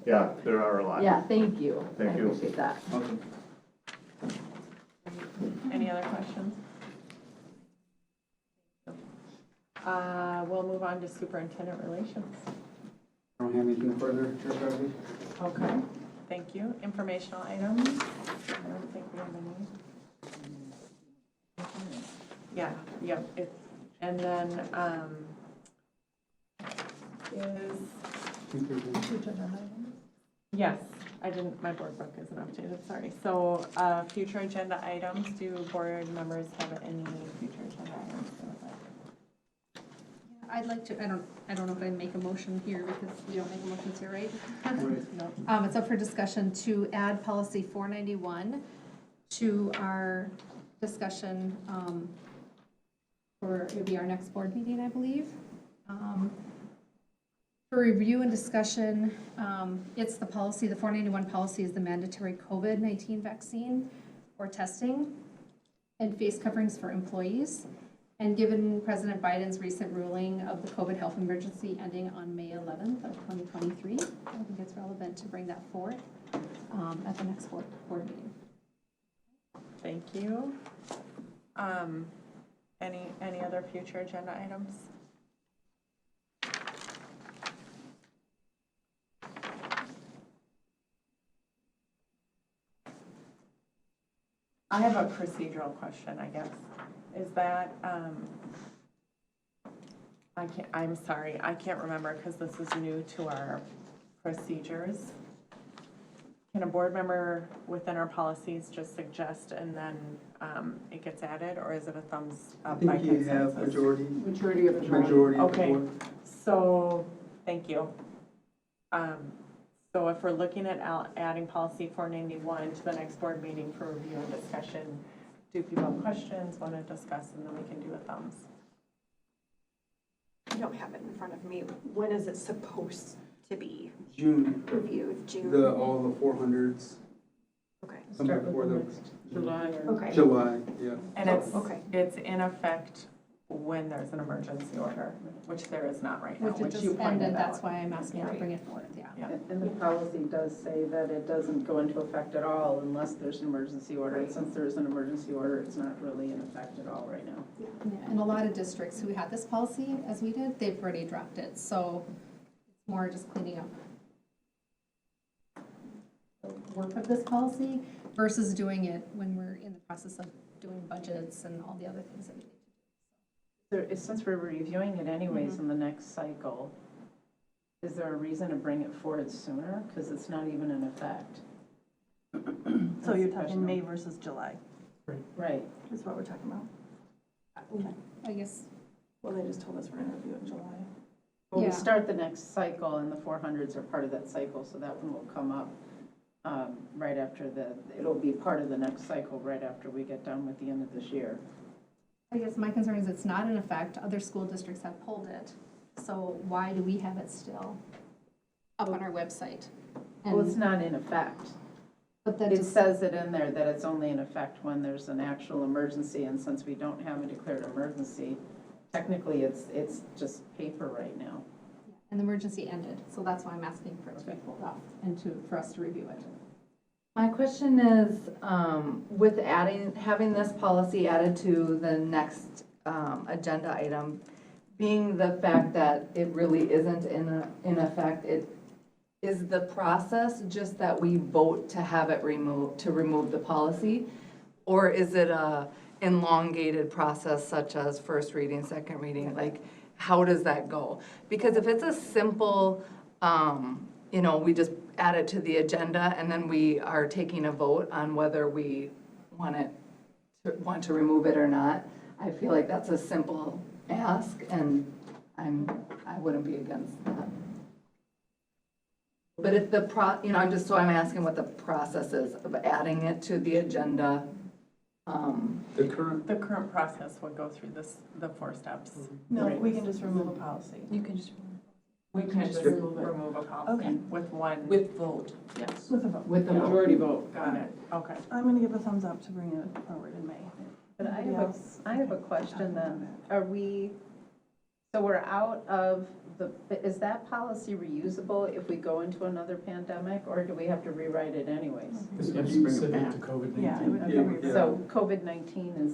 Yeah, there are a lot. Yeah, thank you. Thank you. I appreciate that. Okay. Any other questions? We'll move on to superintendent relations. I don't have anything further, Chair Crosby? Okay, thank you. Informational items? I don't think we have any. Yeah, yep, and then, yes, I didn't, my board book isn't updated, sorry. So, future agenda items, do board members have any future agenda items? I'd like to, I don't know if I'd make a motion here because we don't make motions here, right? No. It's up for discussion to add policy 491 to our discussion, for, it would be our next board meeting, I believe. For review and discussion, it's the policy, the 491 policy is the mandatory COVID-19 vaccine or testing and face coverings for employees. And given President Biden's recent ruling of the COVID health emergency ending on May 11th of 2023, I think it's relevant to bring that forward at the next board meeting. Thank you. Any other future agenda items? I have a procedural question, I guess. Is that, I'm sorry, I can't remember because this is new to our procedures. Can a board member within our policies just suggest and then it gets added, or is it a thumbs up by consensus? I think you have majority. Majority of the time. Majority of the Okay, board. so, thank you. So if we're looking at adding policy 491 to the next board meeting for review and discussion, do people have questions, want to discuss, and then we can do a thumbs? I don't have it in front of me. When is it supposed to be June. reviewed? June? All the 400s. Okay. Somewhere before the July. Okay. July, yeah. And Okay. it's in effect when there's an emergency order, which there is not right now, Which it which just you pointed ended, out. that's why I'm asking to bring it forward, yeah. And the policy does say that it doesn't go into effect at all unless there's an emergency order. And since there's an emergency order, it's not really in effect at all right now. Yeah, and a lot of districts who had this policy, as we did, they've already dropped it, so it's more just cleaning up the work of this policy versus doing it when we're in the process of doing budgets and all the other things that we need to do. Since we're reviewing it anyways in the next cycle, is there a reason to bring it forward sooner? Because it's not even in effect. So you're talking May versus July, Right. is what we're talking about? I guess, Well, they just told us we're gonna review it in July. Well, we Yeah. start the next cycle and the 400s are part of that cycle, so that one will come up right after it'll be part of the next cycle right after we get done with the end of this year. I guess my concern is it's not in effect, other school districts have pulled it, so why do we have it still up on our website? Well, it's not in effect. But that It just, says it in there that it's only in effect when there's an actual emergency, and since we don't have a declared emergency, technically it's just paper right now. and the emergency ended, so that's why I'm asking for it to be pulled off and for us to review it. My question is, with having this policy added to the next agenda item, being the fact that it really isn't in effect, is the process just that we vote to have it removed, to remove the policy? Or is it a elongated process such as first reading, second reading? Like, how does that go? Because if it's a simple, we just add it to the agenda and then we are taking a vote on whether we want to remove it or not, I feel like that's a simple ask and I wouldn't be against that. But if I'm asking what the process is of adding it to the agenda. The current process would go through the 4 steps. No, we can just remove a policy. You can just. We can just remove a policy Okay. with one. With vote. Yes. With a vote. With the majority vote. Got it, okay. I'm gonna give a thumbs up to bring it forward in May. But Anybody I have a question then. So we're out of is that policy reusable if we go into another pandemic, or do we have to rewrite it anyways? Specific to COVID-19. Yeah, it would have to be. Yeah. So COVID-19 is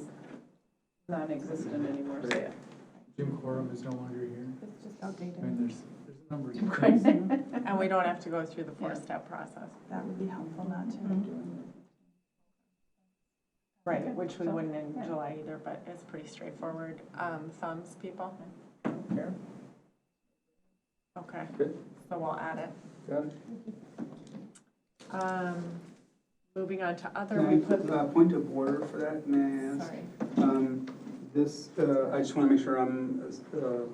non-existent anymore, so yeah. Jim Corum is no longer here. It's just I outdated. mean, there's a number of. And we don't have to go through the 4-step process. That would be helpful not to. Right, which we wouldn't in July either, but it's pretty straightforward. Thumbs, people? Sure. Okay, Good. so we'll add it. Got it. Moving on to other, Can I we put put, a point of order for that, may I ask? sorry. This, I just want to make sure I'm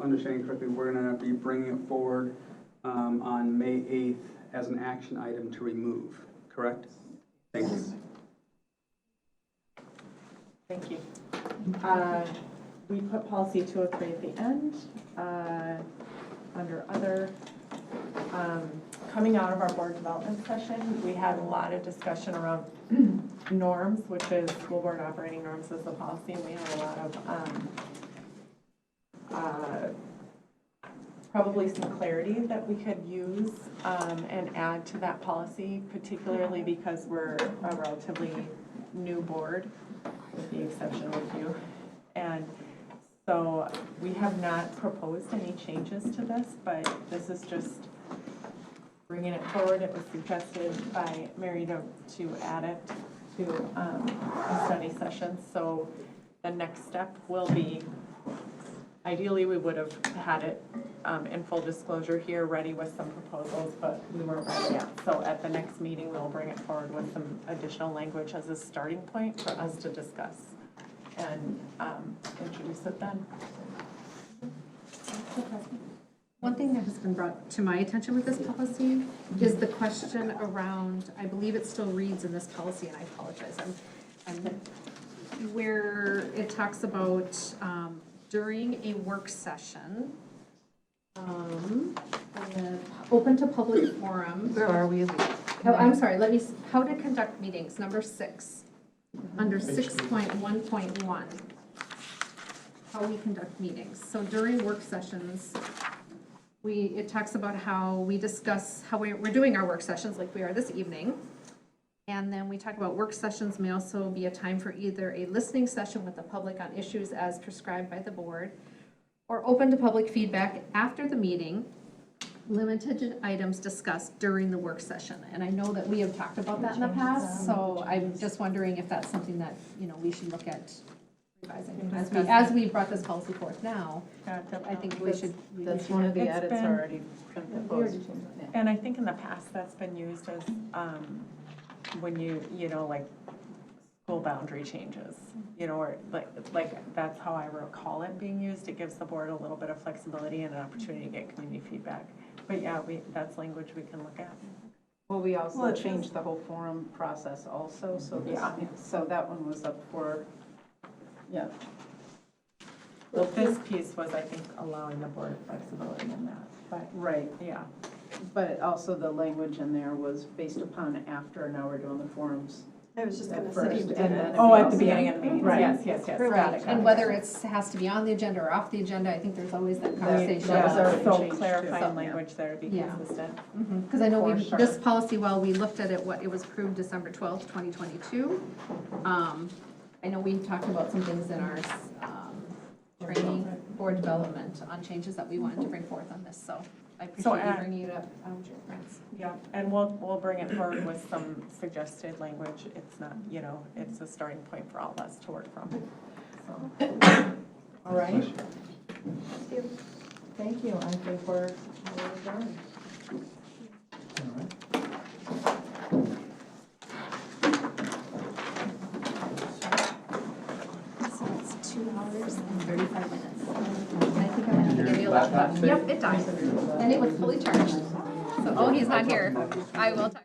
understanding correctly, we're going to be bringing it forward on May 8th as an action item to remove, correct? Thank you. Thank you. We put policy 203 at the end, under other. Coming out of our board development session, we had a lot of discussion around norms, which is school board operating norms as the policy, and we had a lot of probably some clarity that we could use and add to that policy, particularly because we're a relatively new board, with the exception of you. And so we have not proposed any changes to this, but this is just bringing it forward. It was suggested by Mary to add it to a study session. So the next step will be, ideally we would have had it in full disclosure here, ready with some proposals, but we weren't ready yet. So at the next meeting, we'll bring it forward with some additional language as a starting point for us to discuss and introduce it then. One thing that has been brought to my attention with this policy is the question around, I believe it still reads in this policy, and I apologize, where it talks about during a work session, open to public forum. Where are we? I'm sorry, how to conduct meetings, number 6, under 6.1.1. How we conduct meetings. So during work sessions, it talks about how we discuss how we're doing our work sessions like we are this evening. And then we talk about work sessions may also be a time for either a listening session with the public on issues as prescribed by the board, or open to public feedback after the meeting, limited items discussed during the work session. And I know that we have talked about that in the past, so I'm just wondering if that's something that, we should look at revising. As we brought this policy forth now, I think we should. That's one of the It's edits been- already been proposed. And I think in the past, that's been used as, when like, school boundary changes, or like, that's how I recall it being used. It gives the board a little bit of flexibility and an opportunity to get community feedback. But yeah, that's language we can look at. Well, we also it changed the whole forum process also, so Yeah. so that one was up for, yeah. This piece was, I think, allowing the board flexibility in that, but, Right, yeah. but also the language in there was based upon after, now we're doing the forums. I was just gonna At say. first, and then. Oh, at the beginning of the meeting, Right. yes, yes, yes, got it, got And it. whether it's, has to be on the agenda or off the agenda, I think there's always that That conversation. was our Yeah. so Change too. clarifying So, language there to be Yeah. consistent. Because I know For we, sure. this policy, while we looked at it, it was approved December 12th, 2022. I know we talked about some things in our training, board development on changes that we wanted to bring forth on this, so I So, appreciate you bringing it up, Chair France. Yeah, and we'll bring it forward with some suggested language. It's not, it's a starting point for all of us to work from. So, All right. Thank you, I think we're adjourned. So it's 2 hours and 35 minutes. I think I'm gonna have to give you a laptop. Yep, it died. And it was fully charged. So, oh, he's not here. I will talk.